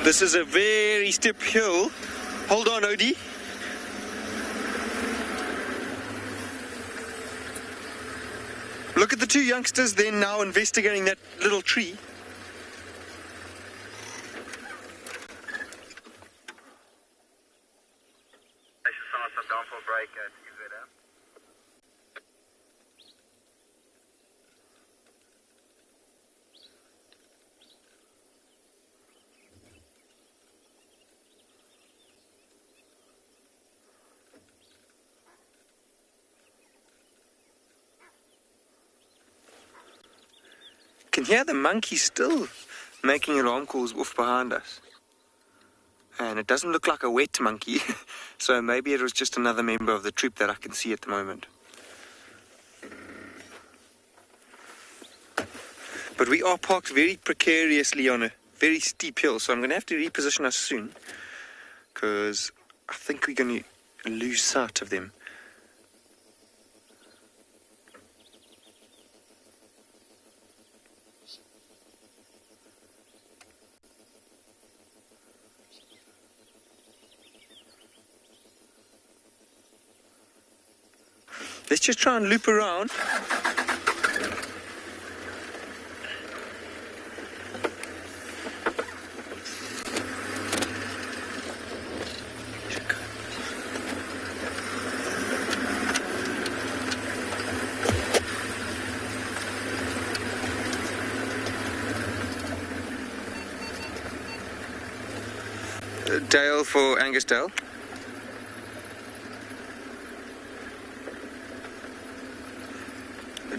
This is a very steep hill. Hold on, Odie. Look at the two youngsters then now investigating that little tree. can hear the monkey still making alarm calls off behind us. And it doesn't look like a wet monkey, so maybe it was just another member of the troop that I can see at the moment. But we are parked very precariously on a very steep hill, so I'm going to have to reposition us soon, because I think we're going to lose sight of them. Let's just try and loop around. Dale for Angus Dale.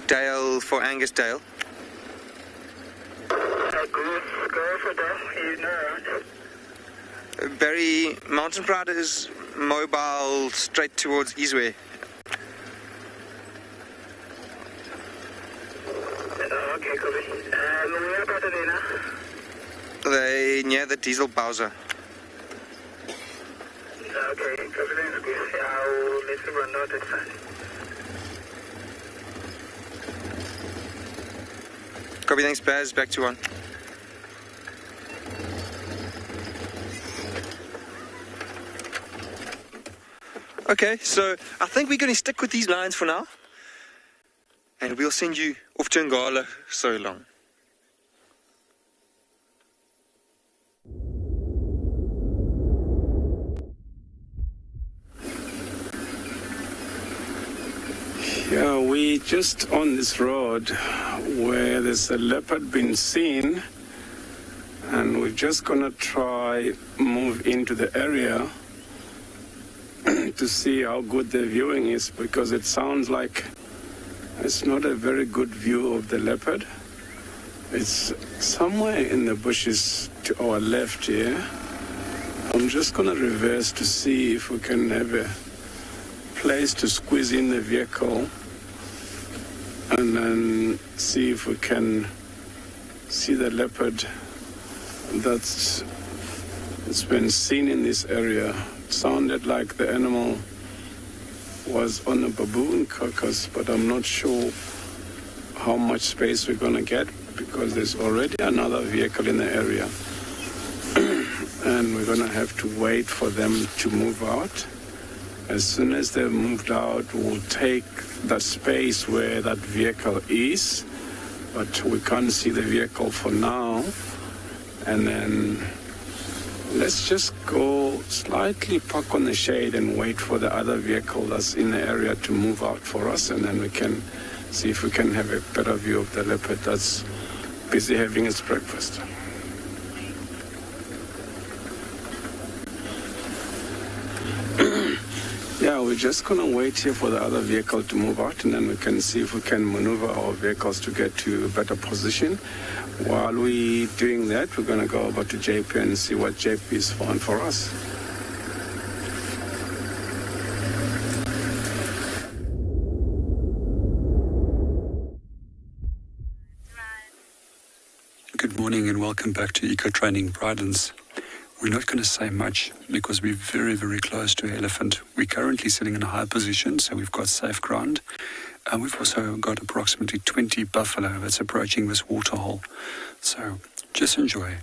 Dale for Angus Dale. Go for Dale, you know. Barry, Mountain Pride is mobile straight towards Izwe. Okay, copy. Where about it now? They near the diesel Bowser. Okay, copy. I'll let you run out at fast. Copy, thanks, Baz. Back to 1. Okay, so I think we're going to stick with these lines for now. And we'll send you off to Ngala so long. Yeah, we just on this road where there's a leopard been seen, and we're just gonna try move into the area to see how good the viewing is, because it sounds like it's not a very good view of the leopard. It's somewhere in the bushes to our left here. I'm just gonna reverse to see if we can have a place to squeeze in the vehicle and then see if we can see the leopard that's been seen in this area. It sounded like the animal was on a baboon carcass, but I'm not sure how much space we're going to get, because there's already another vehicle in the area. And we're going to have to wait for them to move out. As soon as they've moved out, we'll take that space where that vehicle is, but we can't see the vehicle for now. And then let's just go slightly park on the shade and wait for the other vehicle that's in the area to move out for us, and then we can see if we can have a better view of the leopard that's busy having its breakfast. Yeah, we're just going to wait here for the other vehicle to move out, and then we can see if we can maneuver our vehicles to get to a better position. While we're doing that, we're going to go over to JP and see what JP's found for us. Good morning and welcome back to Eco Training Bridlands. We're not going to say much because we're very, very close to elephant. We're currently sitting in a high position, so we've got safe ground. And we've also got approximately 20 buffalo that's approaching this waterhole. So just enjoy.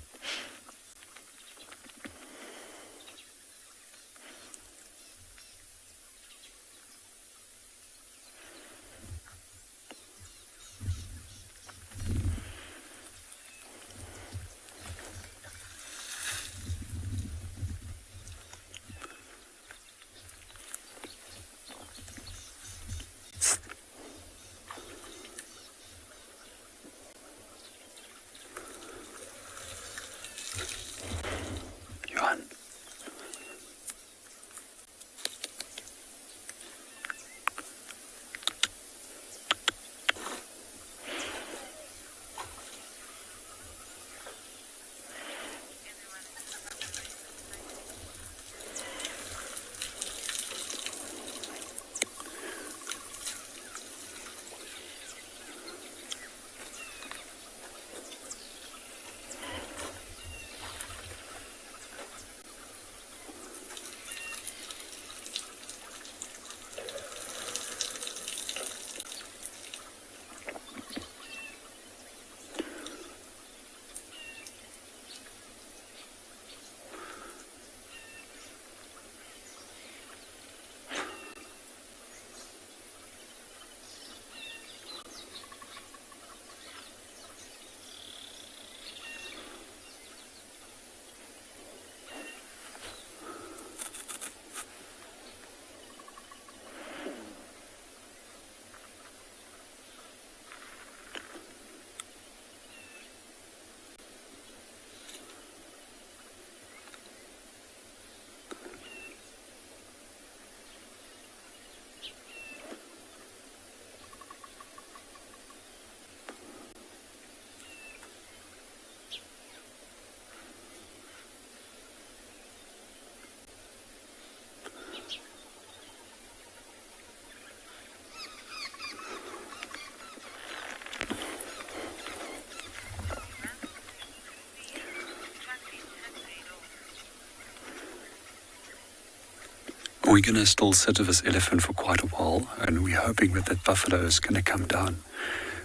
We're going to still sit with this elephant for quite a while, and we're hoping that buffalo is going to come down.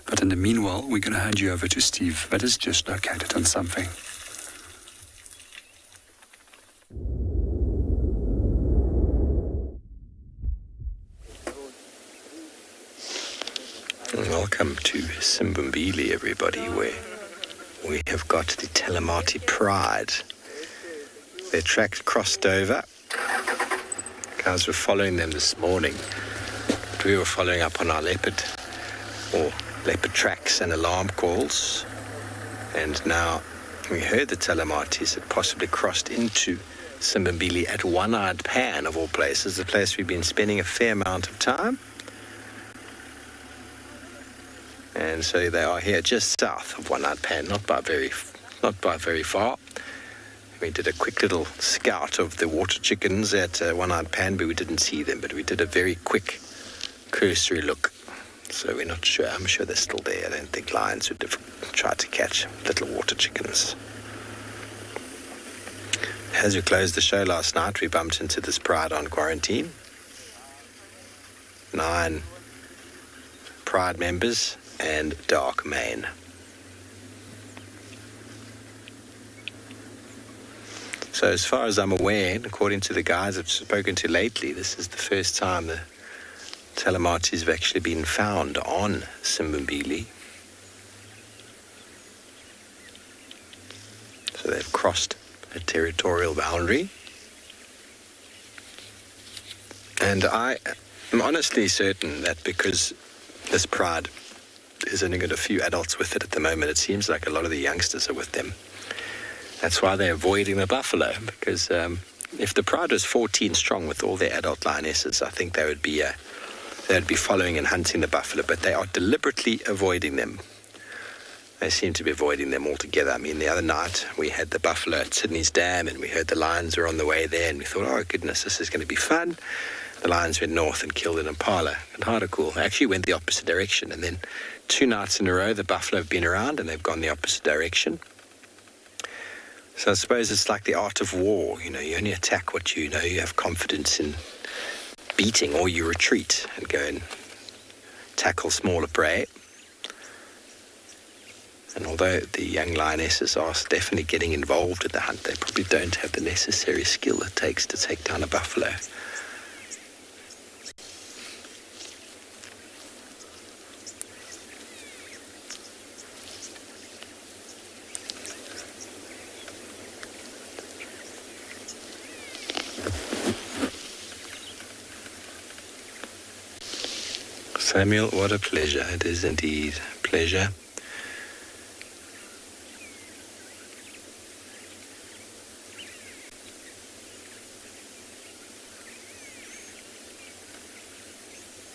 But in the meanwhile, we're going to hand you over to Steve, that is just located on something. Welcome to Simbumbili, everybody, where we have got the Talamati Pride. Their track crossed over. Guys were following them this morning. But we were following up on our leopard tracks and alarm calls. And now we heard the Talamatis had possibly crossed into Simbumbili at One-Eyed Pan, of all places, the place we've been spending a fair amount of time. And so they are here just south of One-Eyed Pan, not by very far. We did a quick little scout of the water chickens at One-Eyed Pan, but we didn't see them. But we did a very quick cursory look. So we're not sure. I'm sure they're still there. I don't think lions would have tried to catch little water chickens. As we closed the show last night, we bumped into this pride on quarantine. 9 pride members and dark mane. So as far as I'm aware, according to the guys I've spoken to lately, this is the first time the Talamatis have actually been found on Simbumbili. So they've crossed a territorial boundary. And I am honestly certain that because this pride has only got a few adults with it at the moment, it seems like a lot of the youngsters are with them. That's why they're avoiding the buffalo, because if the pride was 14 strong with all their adult lionesses, I think they would be following and hunting the buffalo, but they are deliberately avoiding them. They seem to be avoiding them altogether. I mean, the other night we had the buffalo at Sydney's Dam, and we heard the lions were on the way there, and we thought, oh goodness, this is going to be fun. The lions went north and killed an impala in Hardecool. They actually went the opposite direction, and then 2 nights in a row the buffalo have been around and they've gone the opposite direction. So I suppose it's like the art of war. You know, you only attack what you know you have confidence in beating, or you retreat and go and tackle smaller prey. And although the young lionesses are definitely getting involved in the hunt, they probably don't have the necessary skill it takes to take down a buffalo. Samuel, what a pleasure. It is indeed a pleasure.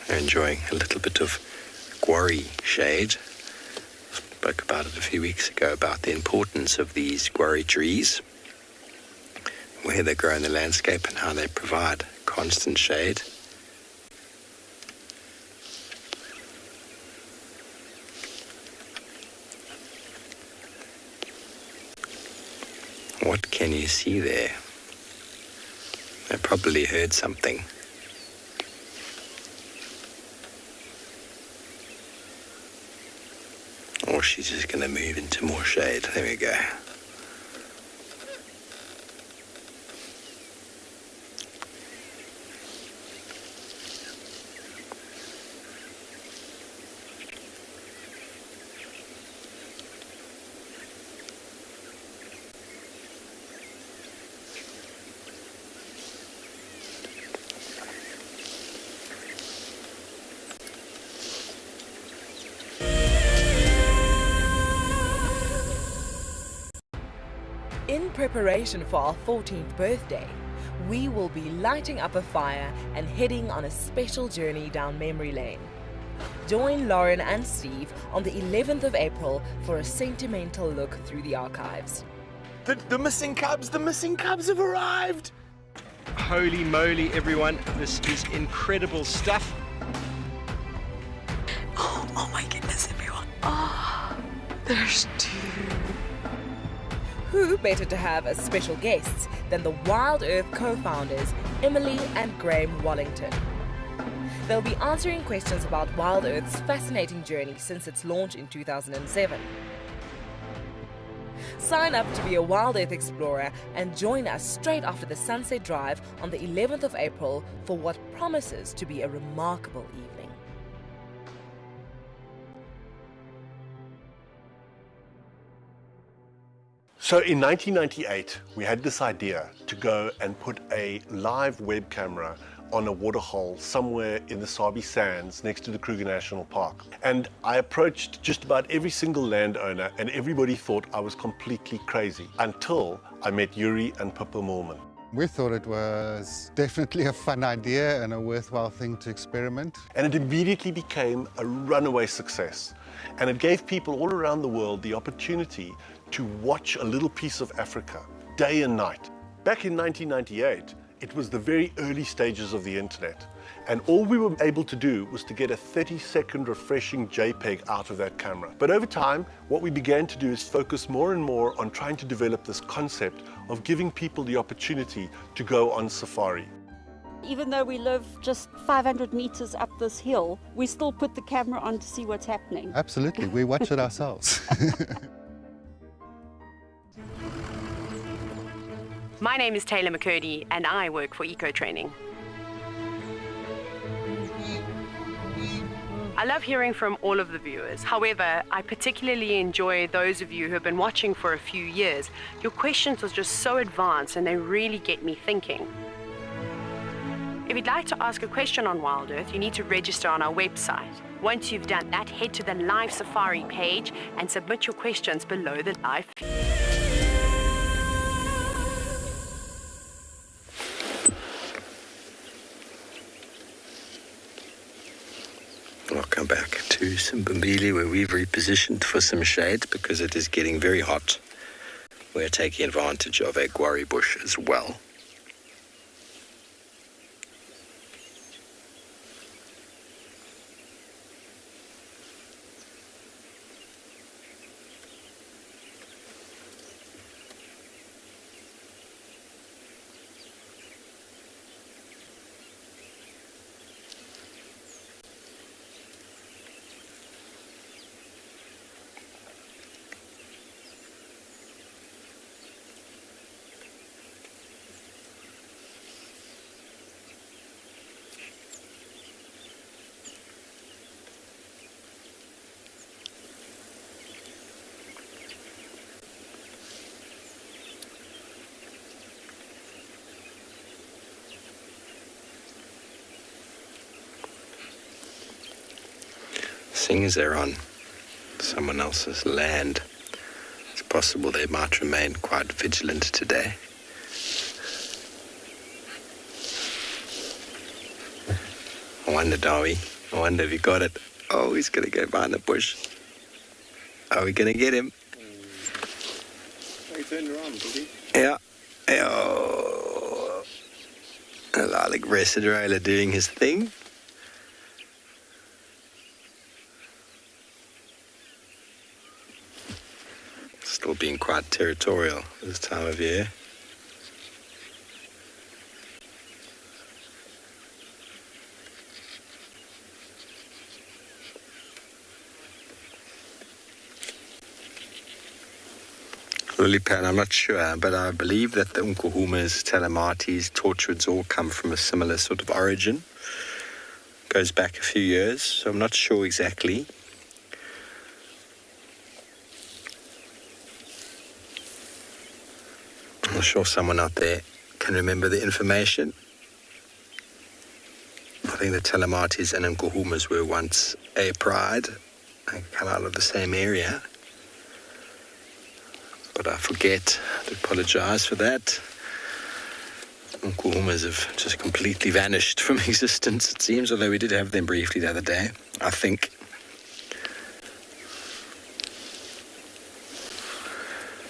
We're enjoying a little bit of guarri shade. Spoke about it a few weeks ago, about the importance of these guarri trees, where they grow in the landscape and how they provide constant shade. What can you see there? I probably heard something. Or she's just going to move into more shade. There we go. In preparation for our 14th birthday, we will be lighting up a fire and heading on a special journey down memory lane. Join Lauren and Steve on the 11th of April for a sentimental look through the archives. The missing cubs have arrived! Holy moly, everyone, this is incredible stuff. Oh my goodness, everyone. Oh, there's 2. Who better to have as special guests than the Wild Earth co-founders Emily and Graham Wallington. They'll be answering questions about Wild Earth's fascinating journey since its launch in 2007. Sign up to be a Wild Earth explorer and join us straight after the sunset drive on the 11th of April for what promises to be a remarkable evening. So in 1998, we had this idea to go and put a live web camera on a waterhole somewhere in the Sabi Sands next to the Kruger National Park. And I approached just about every single landowner and everybody thought I was completely crazy until I met Yuri and Pippa Moorman. We thought it was definitely a fun idea and a worthwhile thing to experiment. And it immediately became a runaway success. And it gave people all around the world the opportunity to watch a little piece of Africa day and night. Back in 1998, it was the very early stages of the internet. And all we were able to do was to get a 30-second refreshing JPEG out of that camera. But over time, what we began to do is focus more and more on trying to develop this concept of giving people the opportunity to go on safari. Even though we live just 500 meters up this hill, we still put the camera on to see what's happening. Absolutely, we watch it ourselves. My name is Taylor McCurdy and I work for Eco Training. I love hearing from all of the viewers. However, I particularly enjoy those of you who have been watching for a few years. Your questions are just so advanced and they really get me thinking. If you'd like to ask a question on Wild Earth, you need to register on our website. Once you've done that, head to the Live Safari page and submit your questions below the live feed. Welcome back to Simbambili, where we've repositioned for some shade because it is getting very hot. We're taking advantage of a guarri bush as well. Seeing as they're on someone else's land, it's possible they might remain quite vigilant today. I wonder, Darby, I wonder if he got it. Oh, he's going to go behind the bush. Are we going to get him? He turned around, did he? Yeah. Oh. A lilac Residrola doing his thing. Still being quite territorial this time of year. Lilipan, I'm not sure, but I believe that the Umkuhumas, Telematis, Torchwoods all come from a similar sort of origin. Goes back a few years, so I'm not sure exactly. I'm sure someone out there can remember the information. I think the Telematis and Umkuhumas were once a pride. They come out of the same area. But I forget. I apologize for that. Umkuhumas have just completely vanished from existence, it seems, although we did have them briefly the other day, I think.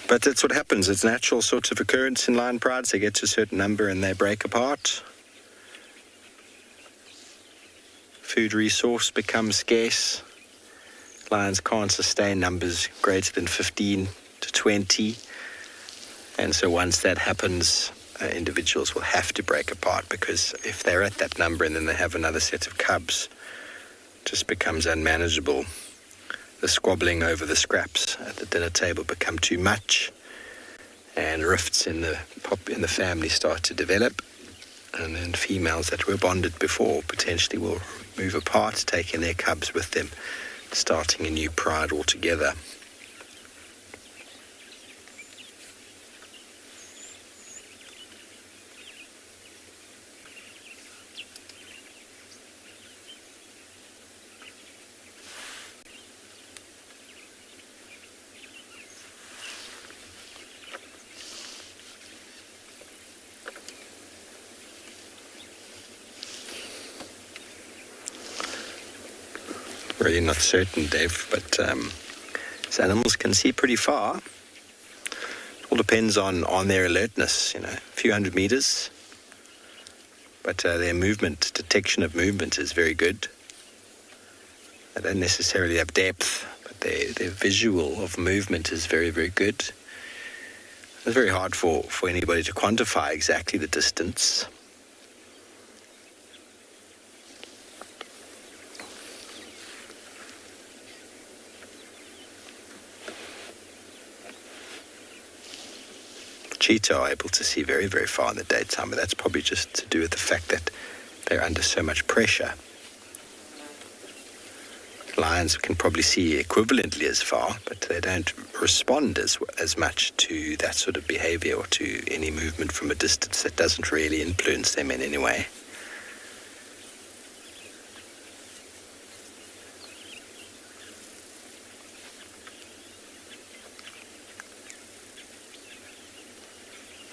But that's what happens. It's natural sort of occurrence in lion prides. They get to a certain number and they break apart. Food resource becomes scarce. Lions can't sustain numbers greater than 15 to 20. And so once that happens, individuals will have to break apart, because if they're at that number and then they have another set of cubs, it just becomes unmanageable. The squabbling over the scraps at the dinner table become too much, and rifts in the family start to develop, and then females that were bonded before potentially will move apart, taking their cubs with them, starting a new pride altogether. Really not certain, Dave, but these animals can see pretty far. It all depends on their alertness, a few hundred meters. But their movement, detection of movement is very good. They don't necessarily have depth, but their visual of movement is very, very good. It's very hard for anybody to quantify exactly the distance. Cheetah are able to see very, very far in the daytime, but that's probably just to do with the fact that they're under so much pressure. Lions can probably see equivalently as far, but they don't respond as much to that sort of behavior or to any movement from a distance that doesn't really influence them in any way.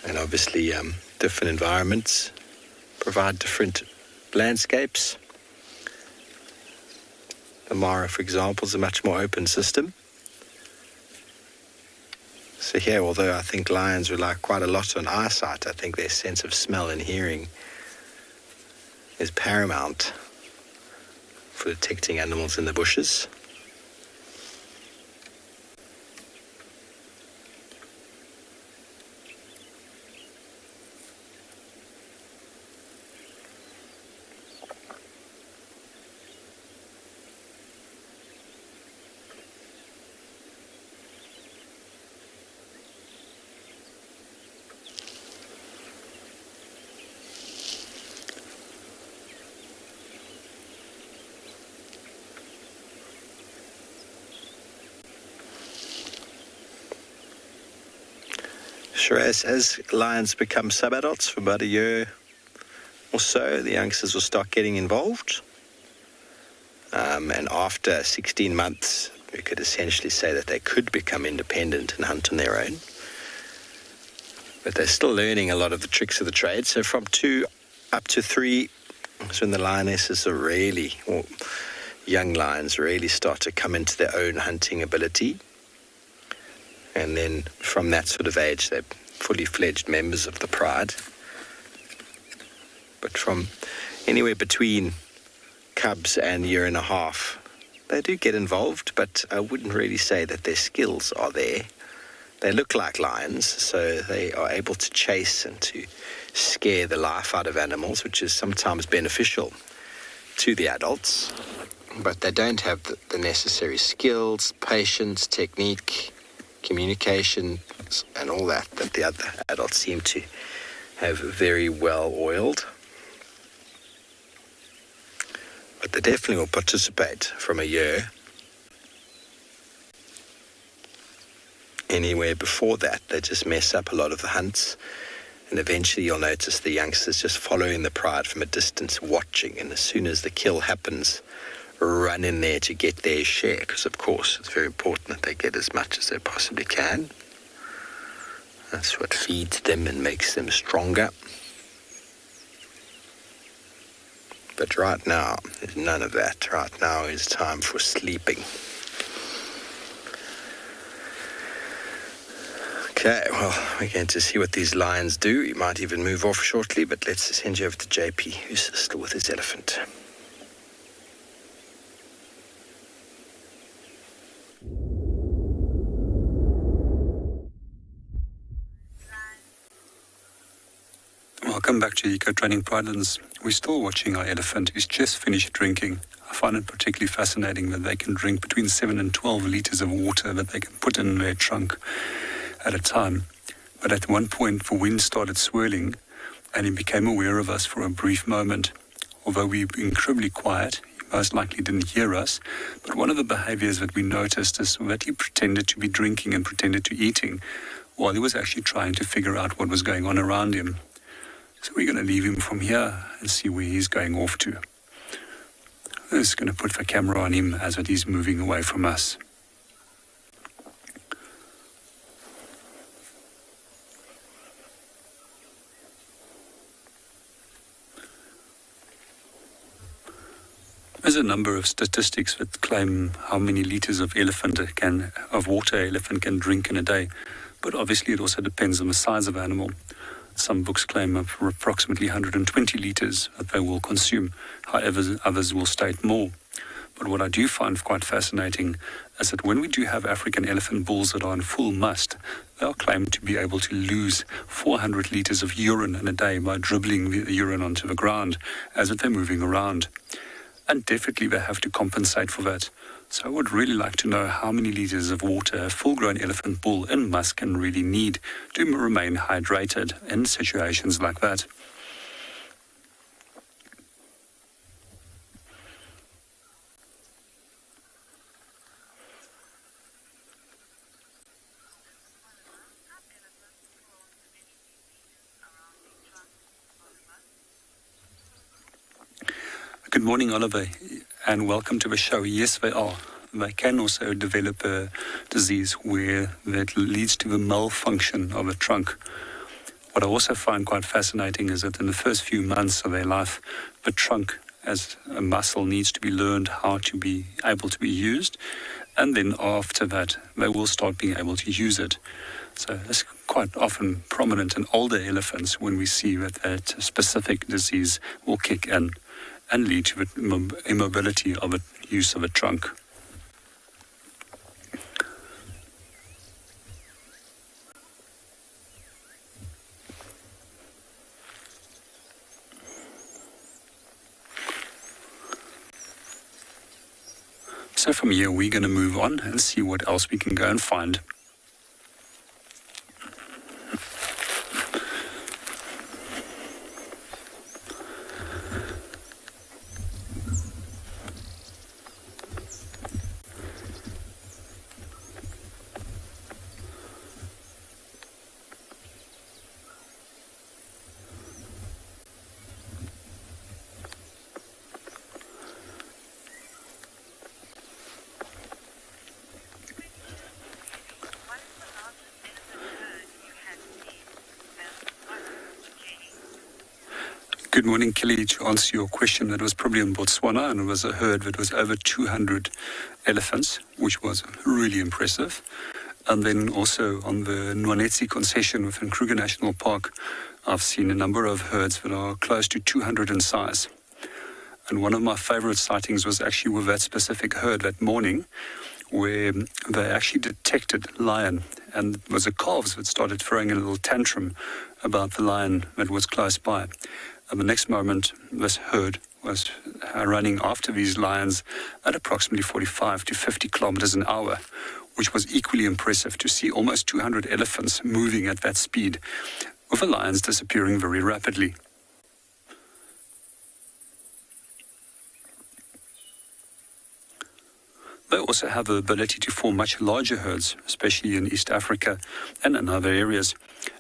And obviously, different environments provide different landscapes. The Mara, for example, is a much more open system. So here, although I think lions rely quite a lot on eyesight, I think their sense of smell and hearing is paramount for detecting animals in the bushes. Sure, as lions become sub-adults for about a year or so, the youngsters will start getting involved. And after 16 months, we could essentially say that they could become independent and hunt on their own. But they're still learning a lot of the tricks of the trade. So from 2 up to 3 is when the lionesses are really, or young lions really start to come into their own hunting ability. And then from that sort of age, they're fully fledged members of the pride. But from anywhere between cubs and a year and a half, they do get involved, but I wouldn't really say that their skills are there. They look like lions, so they are able to chase and to scare the life out of animals, which is sometimes beneficial to the adults. But they don't have the necessary skills, patience, technique, communication, and all that the other adults seem to have very well oiled. But they definitely will participate from a year. Anywhere before that, they just mess up a lot of the hunts, and eventually you'll notice the youngsters just following the pride from a distance, watching, and as soon as the kill happens, run in there to get their share, because of course it's very important that they get as much as they possibly can. That's what feeds them and makes them stronger. But right now, there's none of that. Right now is time for sleeping. Okay, well, we're going to see what these lions do. He might even move off shortly, but let's send you over to JP, who's still with his elephant. Welcome back to Eco Training Pridelands. We're still watching our elephant who's just finished drinking. I find it particularly fascinating that they can drink between 7 and 12 litres of water that they can put in their trunk at a time. But at one point, the wind started swirling and he became aware of us for a brief moment. Although we were incredibly quiet, he most likely didn't hear us. But one of the behaviours that we noticed is that he pretended to be drinking and pretended to eating while he was actually trying to figure out what was going on around him. So we're going to leave him from here and see where he's going off to. I'm just going to put the camera on him as he's moving away from us. There's a number of statistics that claim how many litres of water an elephant can drink in a day, but obviously it also depends on the size of the animal. Some books claim approximately 120 litres that they will consume. However, others will state more. But what I do find quite fascinating is that when we do have African elephant bulls that are in full must, they are claimed to be able to lose 400 litres of urine in a day by dribbling the urine onto the ground as if they're moving around. And definitely they have to compensate for that. So I would really like to know how many litres of water a full-grown elephant bull in must can really need to remain hydrated in situations like that. Good morning, Oliver, and welcome to the show. Yes, they are. They can also develop a disease where that leads to the malfunction of a trunk. What I also find quite fascinating is that in the first few months of their life, the trunk as a muscle needs to be learned how to be able to be used, and then after that, they will start being able to use it. So it's quite often prominent in older elephants when we see that specific disease will kick in and lead to the immobility of the use of a trunk. So from here we're going to move on and see what else we can go and find. Good morning, Kelly. To answer your question, that was probably in Botswana, and it was a herd that was over 200 elephants, which was really impressive. And then also on the Nwanetsi concession within Kruger National Park, I've seen a number of herds that are close to 200 in size. And one of my favorite sightings was actually with that specific herd that morning, where they actually detected lion, and it was the calves that started throwing a little tantrum about the lion that was close by. And the next moment, this herd was running after these lions at approximately 45 to 50 kilometers an hour, which was equally impressive to see almost 200 elephants moving at that speed, with the lions disappearing very rapidly. They also have the ability to form much larger herds, especially in East Africa and in other areas.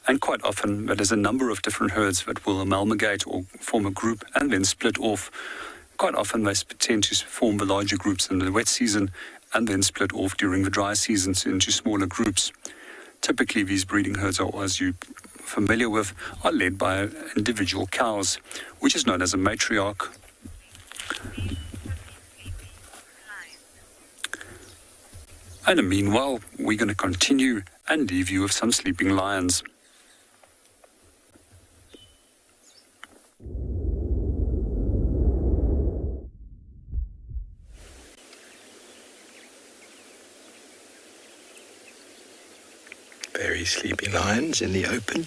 And quite often, there's a number of different herds that will amalgamate or form a group and then split off. Quite often, they tend to form the larger groups in the wet season and then split off during the dry seasons into smaller groups. Typically, these breeding herds are, as you're familiar with, are led by individual cows, which is known as a matriarch. And meanwhile, we're going to continue and leave you with some sleeping lions. Very sleepy lions in the open.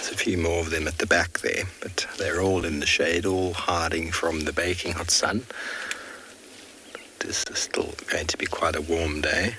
There's a few more of them at the back there, but they're all in the shade, all hiding from the baking hot sun. This is still going to be quite a warm day.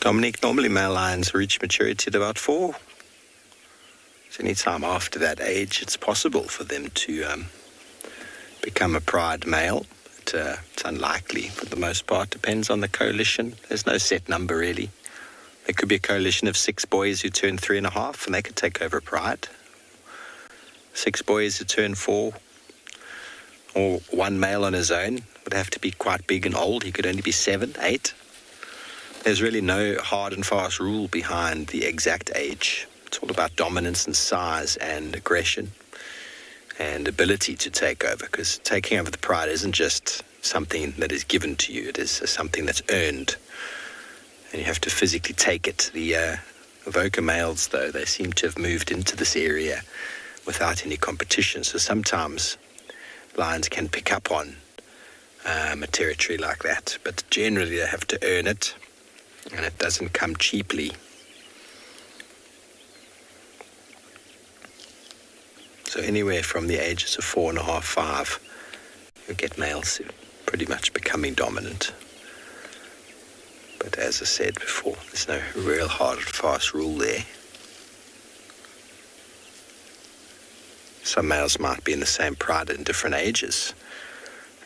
Dominic, normally male lions reach maturity at about 4. So any time after that age, it's possible for them to become a pride male. But it's unlikely for the most part. Depends on the coalition. There's no set number really. There could be a coalition of 6 boys who turn 3.5 and they could take over pride. 6 boys who turn 4, or one male on his own would have to be quite big and old. He could only be 7, 8. There's really no hard and fast rule behind the exact age. It's all about dominance and size and aggression and ability to take over, because taking over the pride isn't just something that is given to you. It is something that's earned, and you have to physically take it. The Avoca males, though, they seem to have moved into this area without any competition, so sometimes lions can pick up on a territory like that, but generally they have to earn it. And it doesn't come cheaply. So anywhere from the ages of 4.5, 5, you get males pretty much becoming dominant. But as I said before, there's no real hard and fast rule there. Some males might be in the same pride in different ages,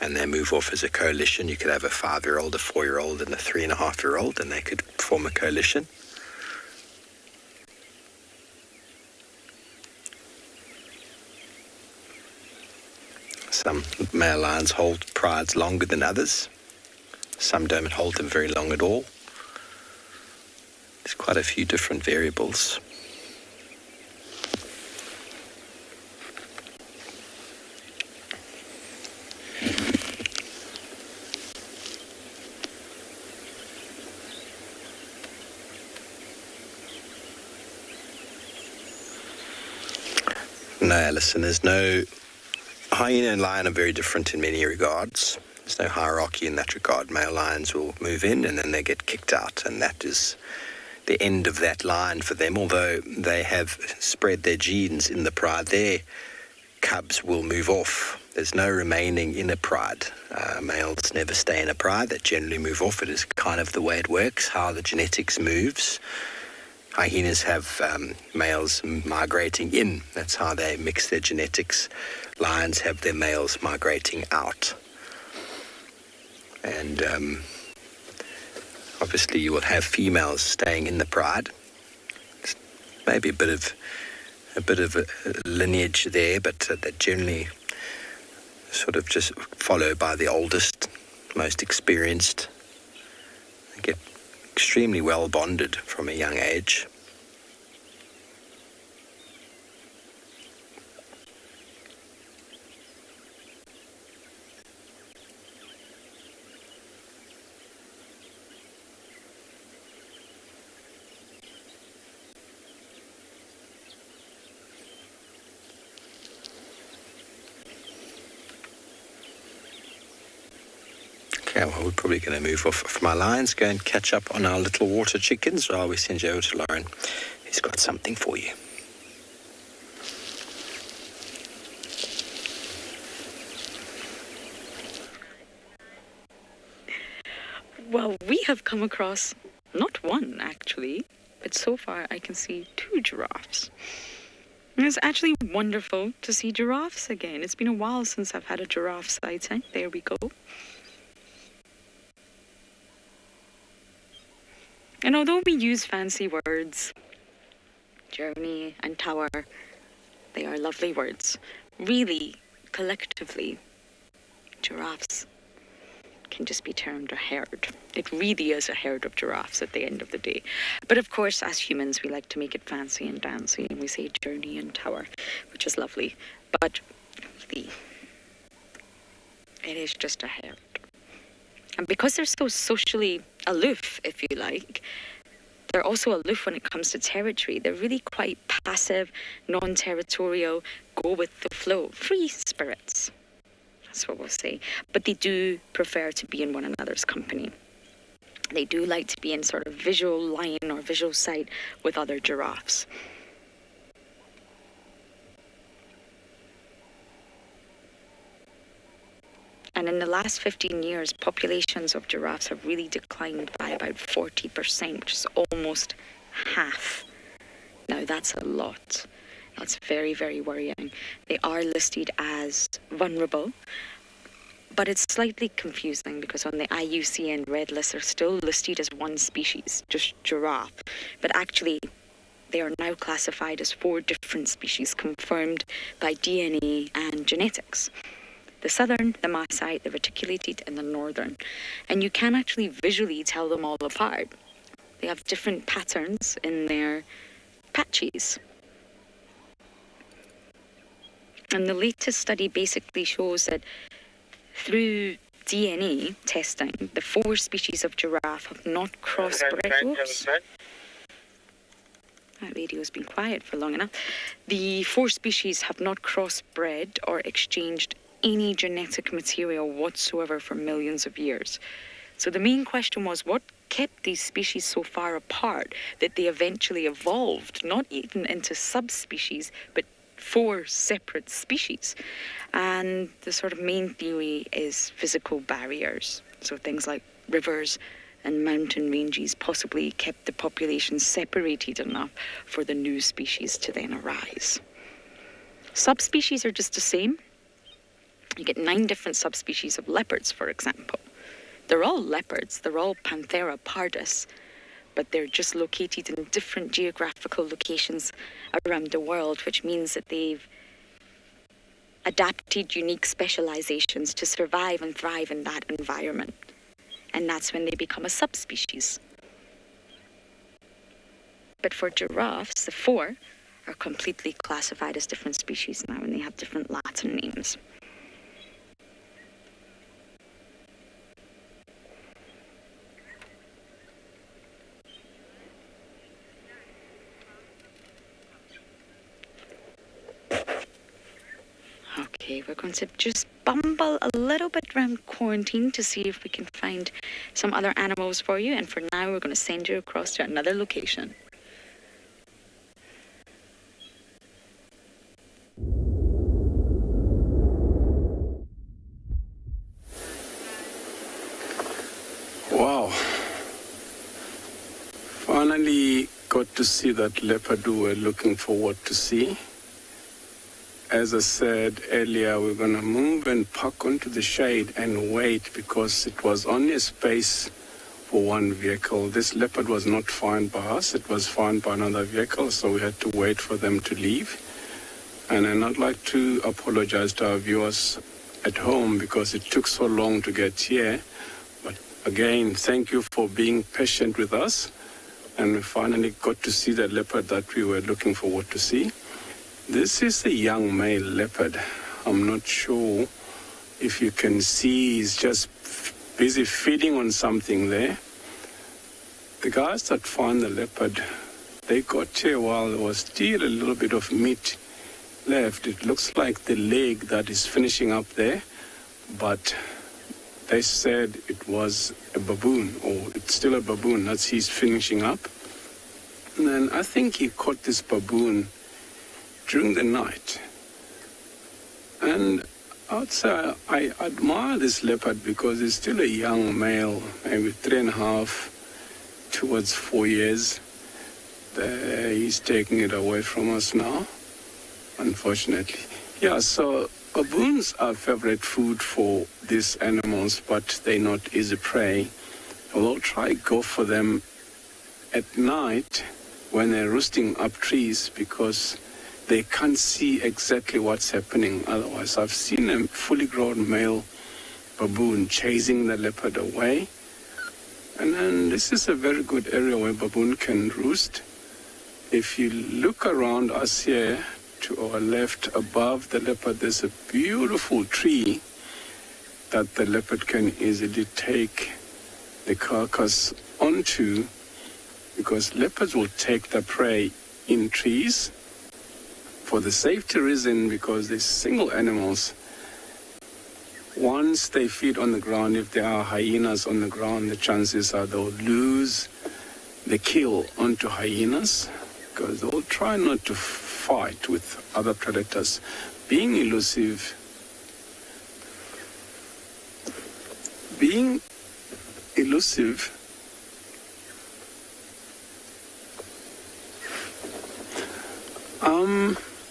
and they move off as a coalition. You could have a 5-year-old, a 4-year-old, and a 3.5-year-old, and they could form a coalition. Some male lions hold prides longer than others. Some don't hold them very long at all. There's quite a few different variables. No, Alison, there's no... Hyena and lion are very different in many regards. There's no hierarchy in that regard. Male lions will move in and then they get kicked out, and that is the end of that line for them. Although they have spread their genes in the pride, their cubs will move off. There's no remaining in a pride. Males never stay in a pride. They generally move off. It is kind of the way it works, how the genetics moves. Hyenas have males migrating in. That's how they mix their genetics. Lions have their males migrating out. And obviously you will have females staying in the pride. It's maybe a bit of a lineage there, but that generally sort of just followed by the oldest, most experienced. They get extremely well bonded from a young age. Okay, well, we're probably going to move off from our lions, go and catch up on our little water chickens while we send you over to Lauren. He's got something for you. Well, we have come across not one, actually, but so far I can see 2 giraffes. And it's actually wonderful to see giraffes again. It's been a while since I've had a giraffe sighting. There we go. And although we use fancy words, journey and tower, they are lovely words. Really, collectively, giraffes can just be termed a herd. It really is a herd of giraffes at the end of the day. But of course, as humans, we like to make it fancy and dancy, and we say journey and tower, which is lovely. But really, it is just a herd. And because they're so socially aloof, if you like, they're also aloof when it comes to territory. They're really quite passive, non-territorial, go with the flow, free spirits. That's what we'll say. But they do prefer to be in one another's company. They do like to be in sort of visual line or visual sight with other giraffes. And in the last 15 years, populations of giraffes have really declined by about 40%, which is almost half. Now, that's a lot. That's very, very worrying. They are listed as vulnerable, but it's slightly confusing because on the IUCN Red List, they're still listed as one species, just giraffe. But actually, they are now classified as 4 different species confirmed by DNA and genetics. The southern, the Maasai, the reticulated, and the northern. And you can actually visually tell them all apart. They have different patterns in their patches. And the latest study basically shows that through DNA testing, the 4 species of giraffe have not crossbred. Oops. That radio's been quiet for long enough. The 4 species have not crossbred or exchanged any genetic material whatsoever for millions of years. So the main question was, what kept these species so far apart that they eventually evolved, not even into subspecies, but 4 separate species? And the sort of main theory is physical barriers. So things like rivers and mountain ranges possibly kept the population separated enough for the new species to then arise. Subspecies are just the same. You get 9 different subspecies of leopards, for example. They're all leopards, they're all Panthera pardus, but they're just located in different geographical locations around the world, which means that they've adapted unique specializations to survive and thrive in that environment. And that's when they become a subspecies. But for giraffes, the 4 are completely classified as different species now, and they have different Latin names. Okay, we're going to just bumble a little bit around quarantine to see if we can find some other animals for you. And for now, we're going to send you across to another location. Wow. Finally got to see that leopard we were looking forward to see. As I said earlier, we're going to move and park onto the shade and wait because it was only a space for one vehicle. This leopard was not found by us. It was found by another vehicle, so we had to wait for them to leave. And I'd like to apologize to our viewers at home because it took so long to get here. But again, thank you for being patient with us. And we finally got to see the leopard that we were looking forward to see. This is a young male leopard. I'm not sure if you can see, he's just busy feeding on something there. The guys that found the leopard, they got here while there was still a little bit of meat left. It looks like the leg that is finishing up there, but they said it was a baboon, or it's still a baboon. That's he's finishing up. And then I think he caught this baboon during the night. And I would say I admire this leopard because he's still a young male, maybe 3.5 towards 4 years. He's taking it away from us now, unfortunately. Yeah, so baboons are favorite food for these animals, but they're not easy prey. We'll try go for them at night when they're roosting up trees because they can't see exactly what's happening otherwise. I've seen a fully grown male baboon chasing the leopard away. And then this is a very good area where baboon can roost. If you look around us here, to our left above the leopard, there's a beautiful tree that the leopard can easily take the carcass onto, because leopards will take the prey in trees for the safety reason, because they're single animals. Once they feed on the ground, if there are hyenas on the ground, the chances are they'll lose the kill onto hyenas, because they'll try not to fight with other predators. Being elusive,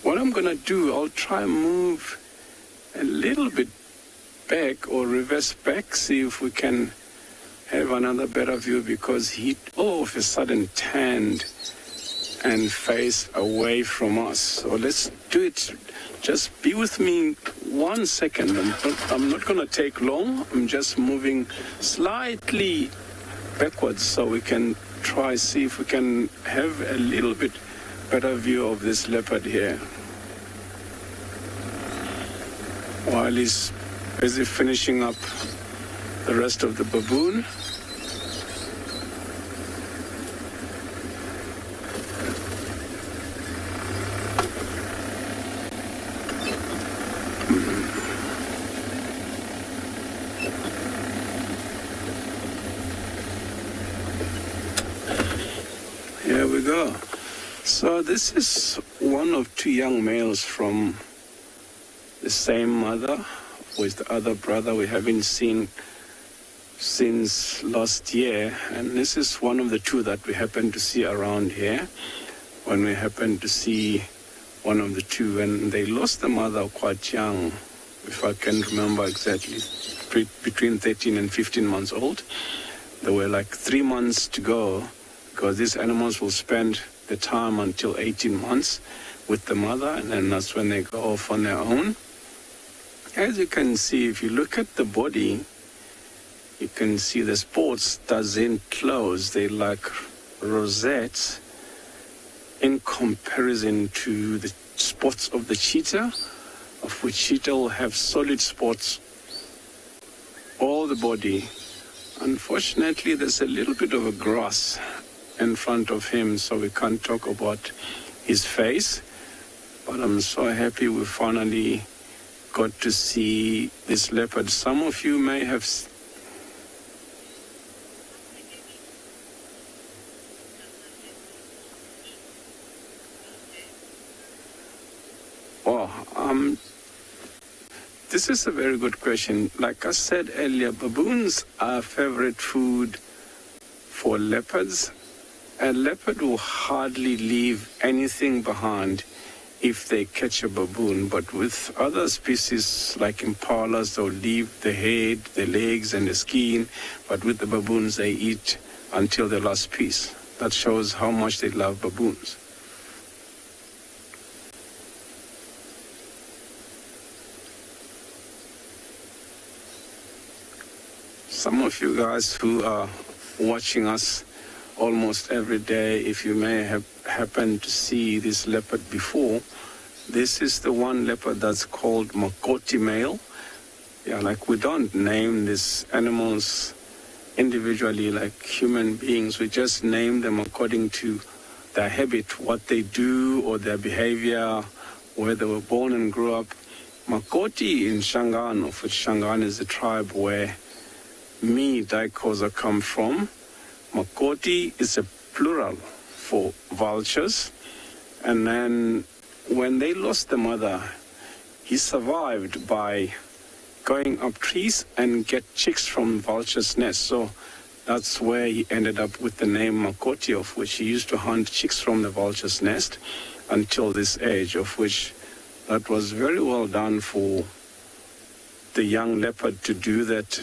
what I'm gonna do, I'll try and move a little bit back or reverse back, see if we can have another better view, because he all of a sudden turned and faced away from us. So let's do it. Just be with me 1 second. I'm not going to take long. I'm just moving slightly backwards so we can try see if we can have a little bit better view of this leopard here. While he's busy finishing up the rest of the baboon. Here we go. So this is one of two young males from the same mother with the other brother we haven't seen since last year, and this is one of the two that we happen to see around here when we happen to see one of the two, and they lost the mother quite young, if I can remember exactly, between 13 and 15 months old. They were like 3 months to go, because these animals will spend the time until 18 months with the mother, and then that's when they go off on their own. As you can see, if you look at the body, you can see the spots doesn't close. They're like rosettes in comparison to the spots of the cheetah, of which cheetah will have solid spots all the body. Unfortunately, there's a little bit of a grass in front of him, so we can't talk about his face. But I'm so happy we finally got to see this leopard. Some of you may have this is a very good question. Like I said earlier, baboons are favorite food for leopards. A leopard will hardly leave anything behind if they catch a baboon, but with other species like impalas, they'll leave the head, the legs, and the skin, but with the baboons, they eat until the last piece. That shows how much they love baboons. Some of you guys who are watching us almost every day, if you may have happened to see this leopard before, this is the one leopard that's called Makoti male. Yeah, like we don't name these animals individually like human beings. We just name them according to their habit, what they do or their behavior, where they were born and grew up. Makoti in Shangaan, of which Shangaan is the tribe where me, Daikoza, come from. Makoti is a plural for vultures. And then when they lost the mother, he survived by going up trees and get chicks from vultures' nests. So That's where he ended up with the name Makoti, of which he used to hunt chicks from the vulture's nest until this age, of which that was very well done for the young leopard to do that,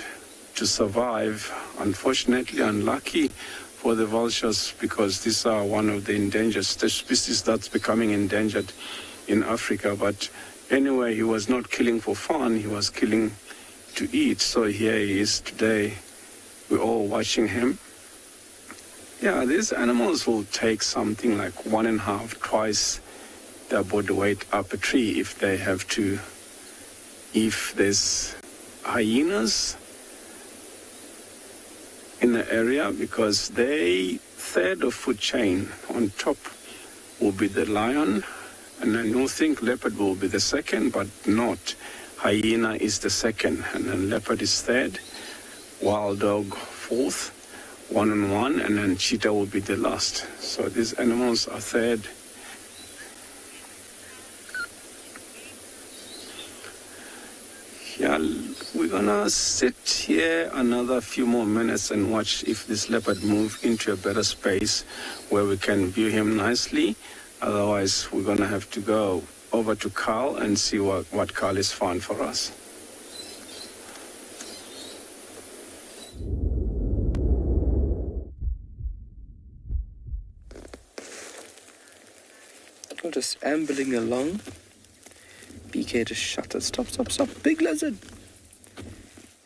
to survive. Unfortunately, unlucky for the vultures, because these are one of the endangered species that's becoming endangered in Africa. But anyway, he was not killing for fun, he was killing to eat. So here he is today. We're all watching him. Yeah, these animals will take something like 1.5 twice their body weight up a tree if they have to. If there's hyenas in the area, because they third of food chain, on top will be the lion, and I don't think leopard will be the second, but not. Hyena is the second, and then leopard is third, wild dog fourth, 1 on 1, and then cheetah will be the last. So these animals are third. Yeah, we're gonna sit here another few more minutes and watch if this leopard move into a better space where we can view him nicely. Otherwise, we're gonna have to go over to Carl and see what Carl has found for us. We're just ambling along. BK just shut it. Stop. Big lizard.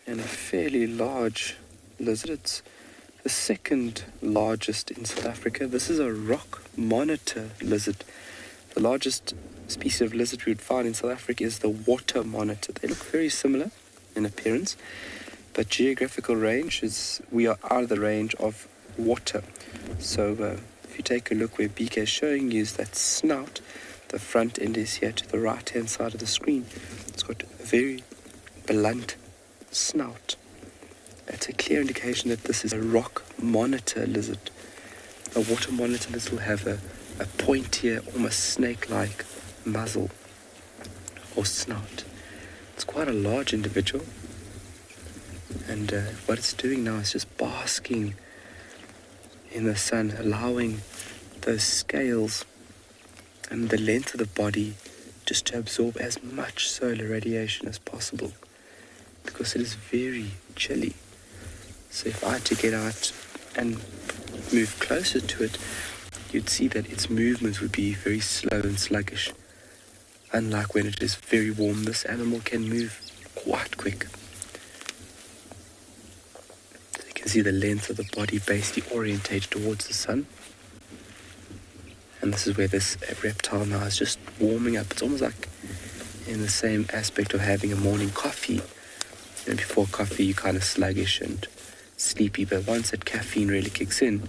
And a fairly large lizard. It's the second largest in South Africa. This is a rock monitor lizard. The largest species of lizard we would find in South Africa is the water monitor. They look very similar in appearance, but geographical range is, we are out of the range of water. So if you take a look where BK is showing you is that snout, the front end is here to the right hand side of the screen. It's got a very blunt snout. That's a clear indication that this is a rock monitor lizard. A water monitor lizard will have a pointier, almost snake-like muzzle or snout. It's quite a large individual, and what it's doing now is just basking in the sun, allowing those scales and the length of the body just to absorb as much solar radiation as possible, because it is very chilly. So if I had to get out and move closer to it, you'd see that its movements would be very slow and sluggish. Unlike when it is very warm, this animal can move quite quick. So you can see the length of the body basically orientated towards the sun. And this is where this reptile now is just warming up. It's almost like in the same aspect of having a morning coffee. And before coffee, you're kind of sluggish and sleepy, but once that caffeine really kicks in,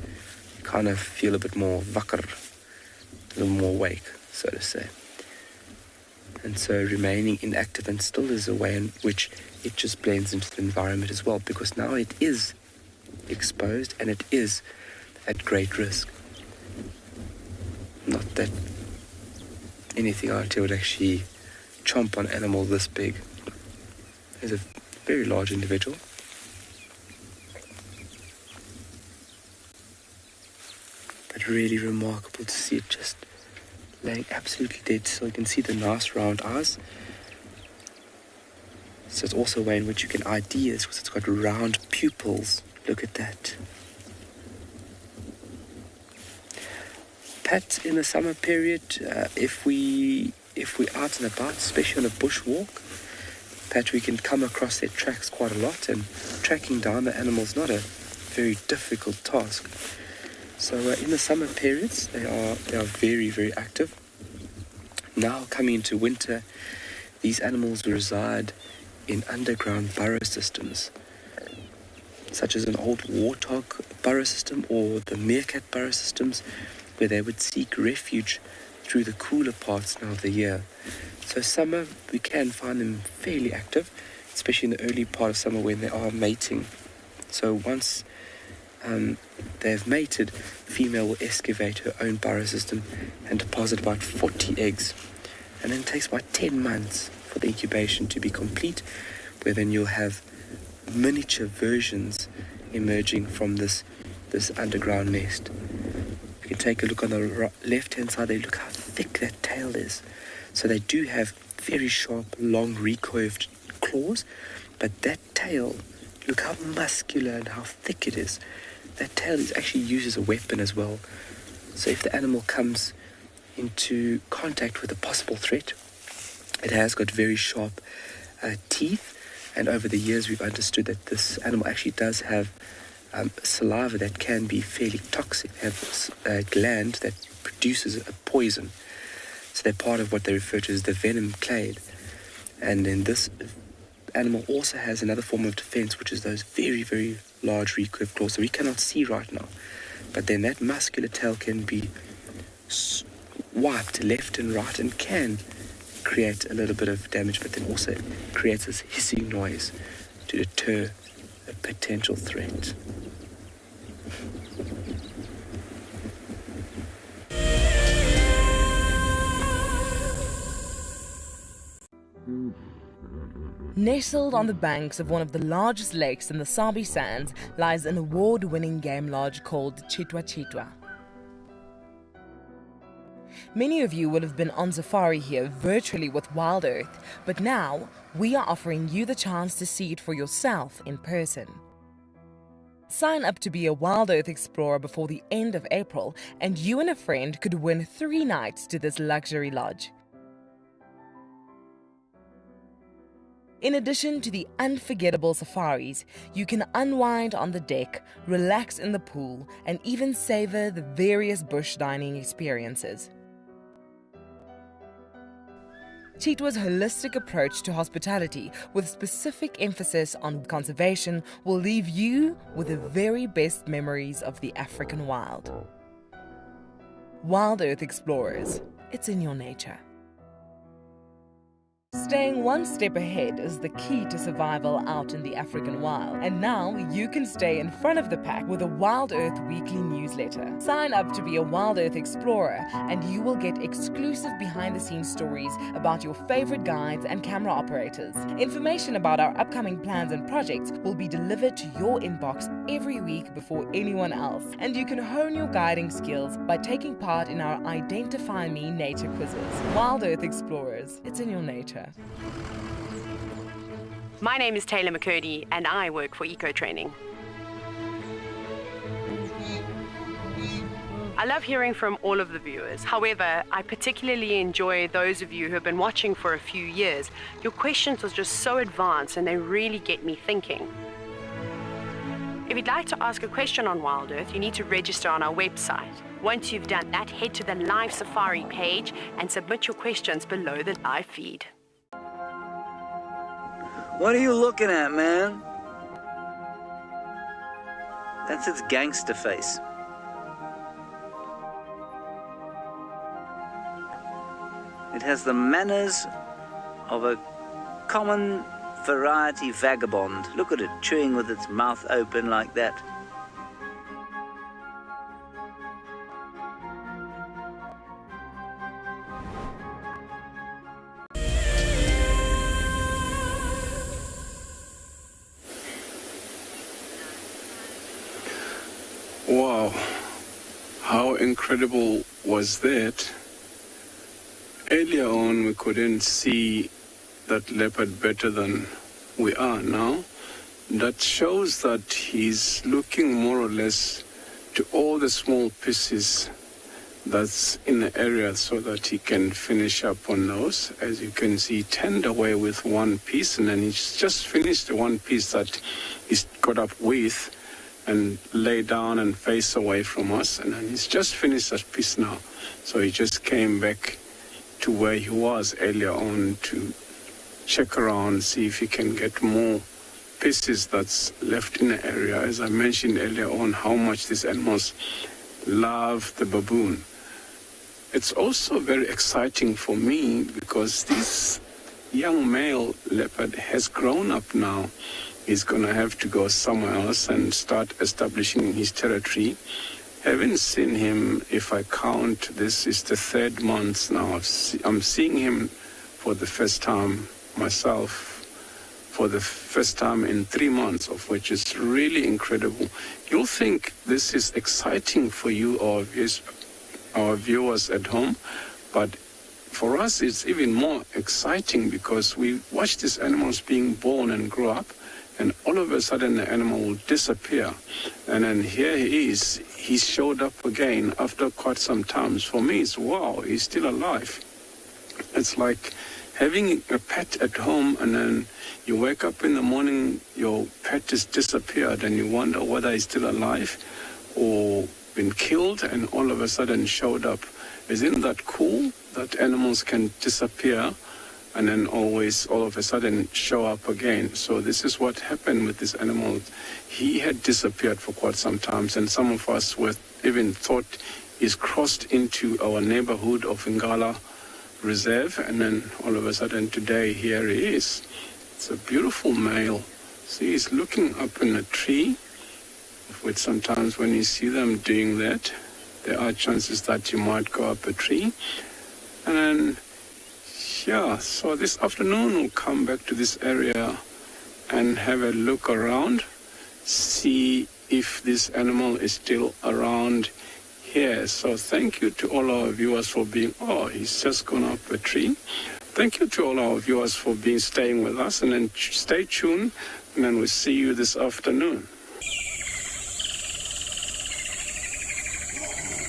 you kind of feel a bit more wakker, a little more awake, so to say. And so remaining inactive and still is a way in which it just blends into the environment as well, because now it is exposed and it is at great risk. Not that anything out here would actually chomp on an animal this big. It's a very large individual. But really remarkable to see it just laying absolutely dead still. You can see the nice round eyes. So it's also a way in which you can ID this, because it's got round pupils. Look at that. Pat, in the summer period, if we're out and about, especially on a bushwalk, Pat, we can come across their tracks quite a lot, and tracking down the animals is not a very difficult task. So in the summer periods, they are very, very active. Now coming into winter, these animals reside in underground burrow systems, such as an old warthog burrow system or the meerkat burrow systems, where they would seek refuge through the cooler parts now of the year. So summer, we can find them fairly active, especially in the early part of summer when they are mating. So once they've mated, the female will excavate her own burrow system and deposit about 40 eggs. And then it takes about 10 months for the incubation to be complete, where then you'll have miniature versions emerging from this underground nest. You can take a look on the left-hand side there. Look how thick that tail is. So they do have very sharp, long, recurved claws, but that tail, look how muscular and how thick it is. That tail is actually used as a weapon as well. So if the animal comes into contact with a possible threat, it has got very sharp teeth, and over the years we've understood that this animal actually does have saliva that can be fairly toxic. They have a gland that produces a poison. So they're part of what they refer to as the venom clade. And then this animal also has another form of defense, which is those very, very large recurved claws. So we cannot see right now. But then that muscular tail can be wiped left and right and can create a little bit of damage, but then also creates this hissing noise to deter a potential threat. Nestled on the banks of one of the largest lakes in the Sabi Sands lies an award-winning game lodge called Tswalu. Many of you will have been on safari here virtually with Wild Earth, but now we are offering you the chance to see it for yourself in person. Sign up to be a Wild Earth Explorer before the end of April, and you and a friend could win 3 nights to this luxury lodge. In addition to the unforgettable safaris, you can unwind on the deck, relax in the pool, and even savor the various bush dining experiences. Tswalu's holistic approach to hospitality, with specific emphasis on conservation, will leave you with the very best memories of the African wild. Wild Earth Explorers, it's in your nature. Staying one step ahead is the key to survival out in the African wild. And now you can stay in front of the pack with a Wild Earth weekly newsletter. Sign up to be a Wild Earth Explorer and you will get exclusive behind-the-scenes stories about your favorite guides and camera operators. Information about our upcoming plans and projects will be delivered to your inbox every week before anyone else. And you can hone your guiding skills by taking part in our Identify Me nature quizzes. Wild Earth Explorers, it's in your nature. My name is Taylor McCurdy and I work for Eco Training. I love hearing from all of the viewers. However, I particularly enjoy those of you who have been watching for a few years. Your questions are just so advanced and they really get me thinking. If you'd like to ask a question on Wild Earth, you need to register on our website. Once you've done that, head to the live safari page and submit your questions below the live feed. What are you looking at, man? That's its gangster face. It has the manners of a common variety vagabond. Look at it, chewing with its mouth open like that. Wow, how incredible was that? Earlier on we couldn't see that leopard better than we are now. That shows that he's looking more or less to all the small pieces that's in the area so that he can finish up on those. As you can see, he turned away with one piece and then he's just finished the one piece that he's got up with and lay down and face away from us, and then he's just finished that piece now. So he just came back to where he was earlier on to check around, see if he can get more pieces that's left in the area. As I mentioned earlier on, how much these animals love the baboon. It's also very exciting for me because this young male leopard has grown up now. He's going to have to go somewhere else and start establishing his territory. Haven't seen him, if I count, this is the 3rd month now. I'm seeing him for the first time myself for the first time in 3 months, of which is really incredible. You'll think this is exciting for you, our viewers at home, but for us it's even more exciting because we watch these animals being born and grow up, and all of a sudden the animal will disappear. And then here he is. He showed up again after quite some time. For me, it's wow, he's still alive. It's like having a pet at home, and then you wake up in the morning, your pet has disappeared, and you wonder whether he's still alive or been killed, and all of a sudden showed up. Isn't that cool that animals can disappear and then always all of a sudden show up again? So this is what happened with this animal. He had disappeared for quite some time, and some of us were even thought he's crossed into our neighborhood of Ngala Reserve, and then all of a sudden today here he is. It's a beautiful male. See, he's looking up in a tree, which sometimes when you see them doing that, there are chances that you might go up a tree. And then yeah, so this afternoon we'll come back to this area and have a look around, see if this animal is still around here. So thank you to all our viewers for being, he's just gone up a tree. Thank you to all our viewers for staying with us, and then stay tuned, and then we'll see you this afternoon.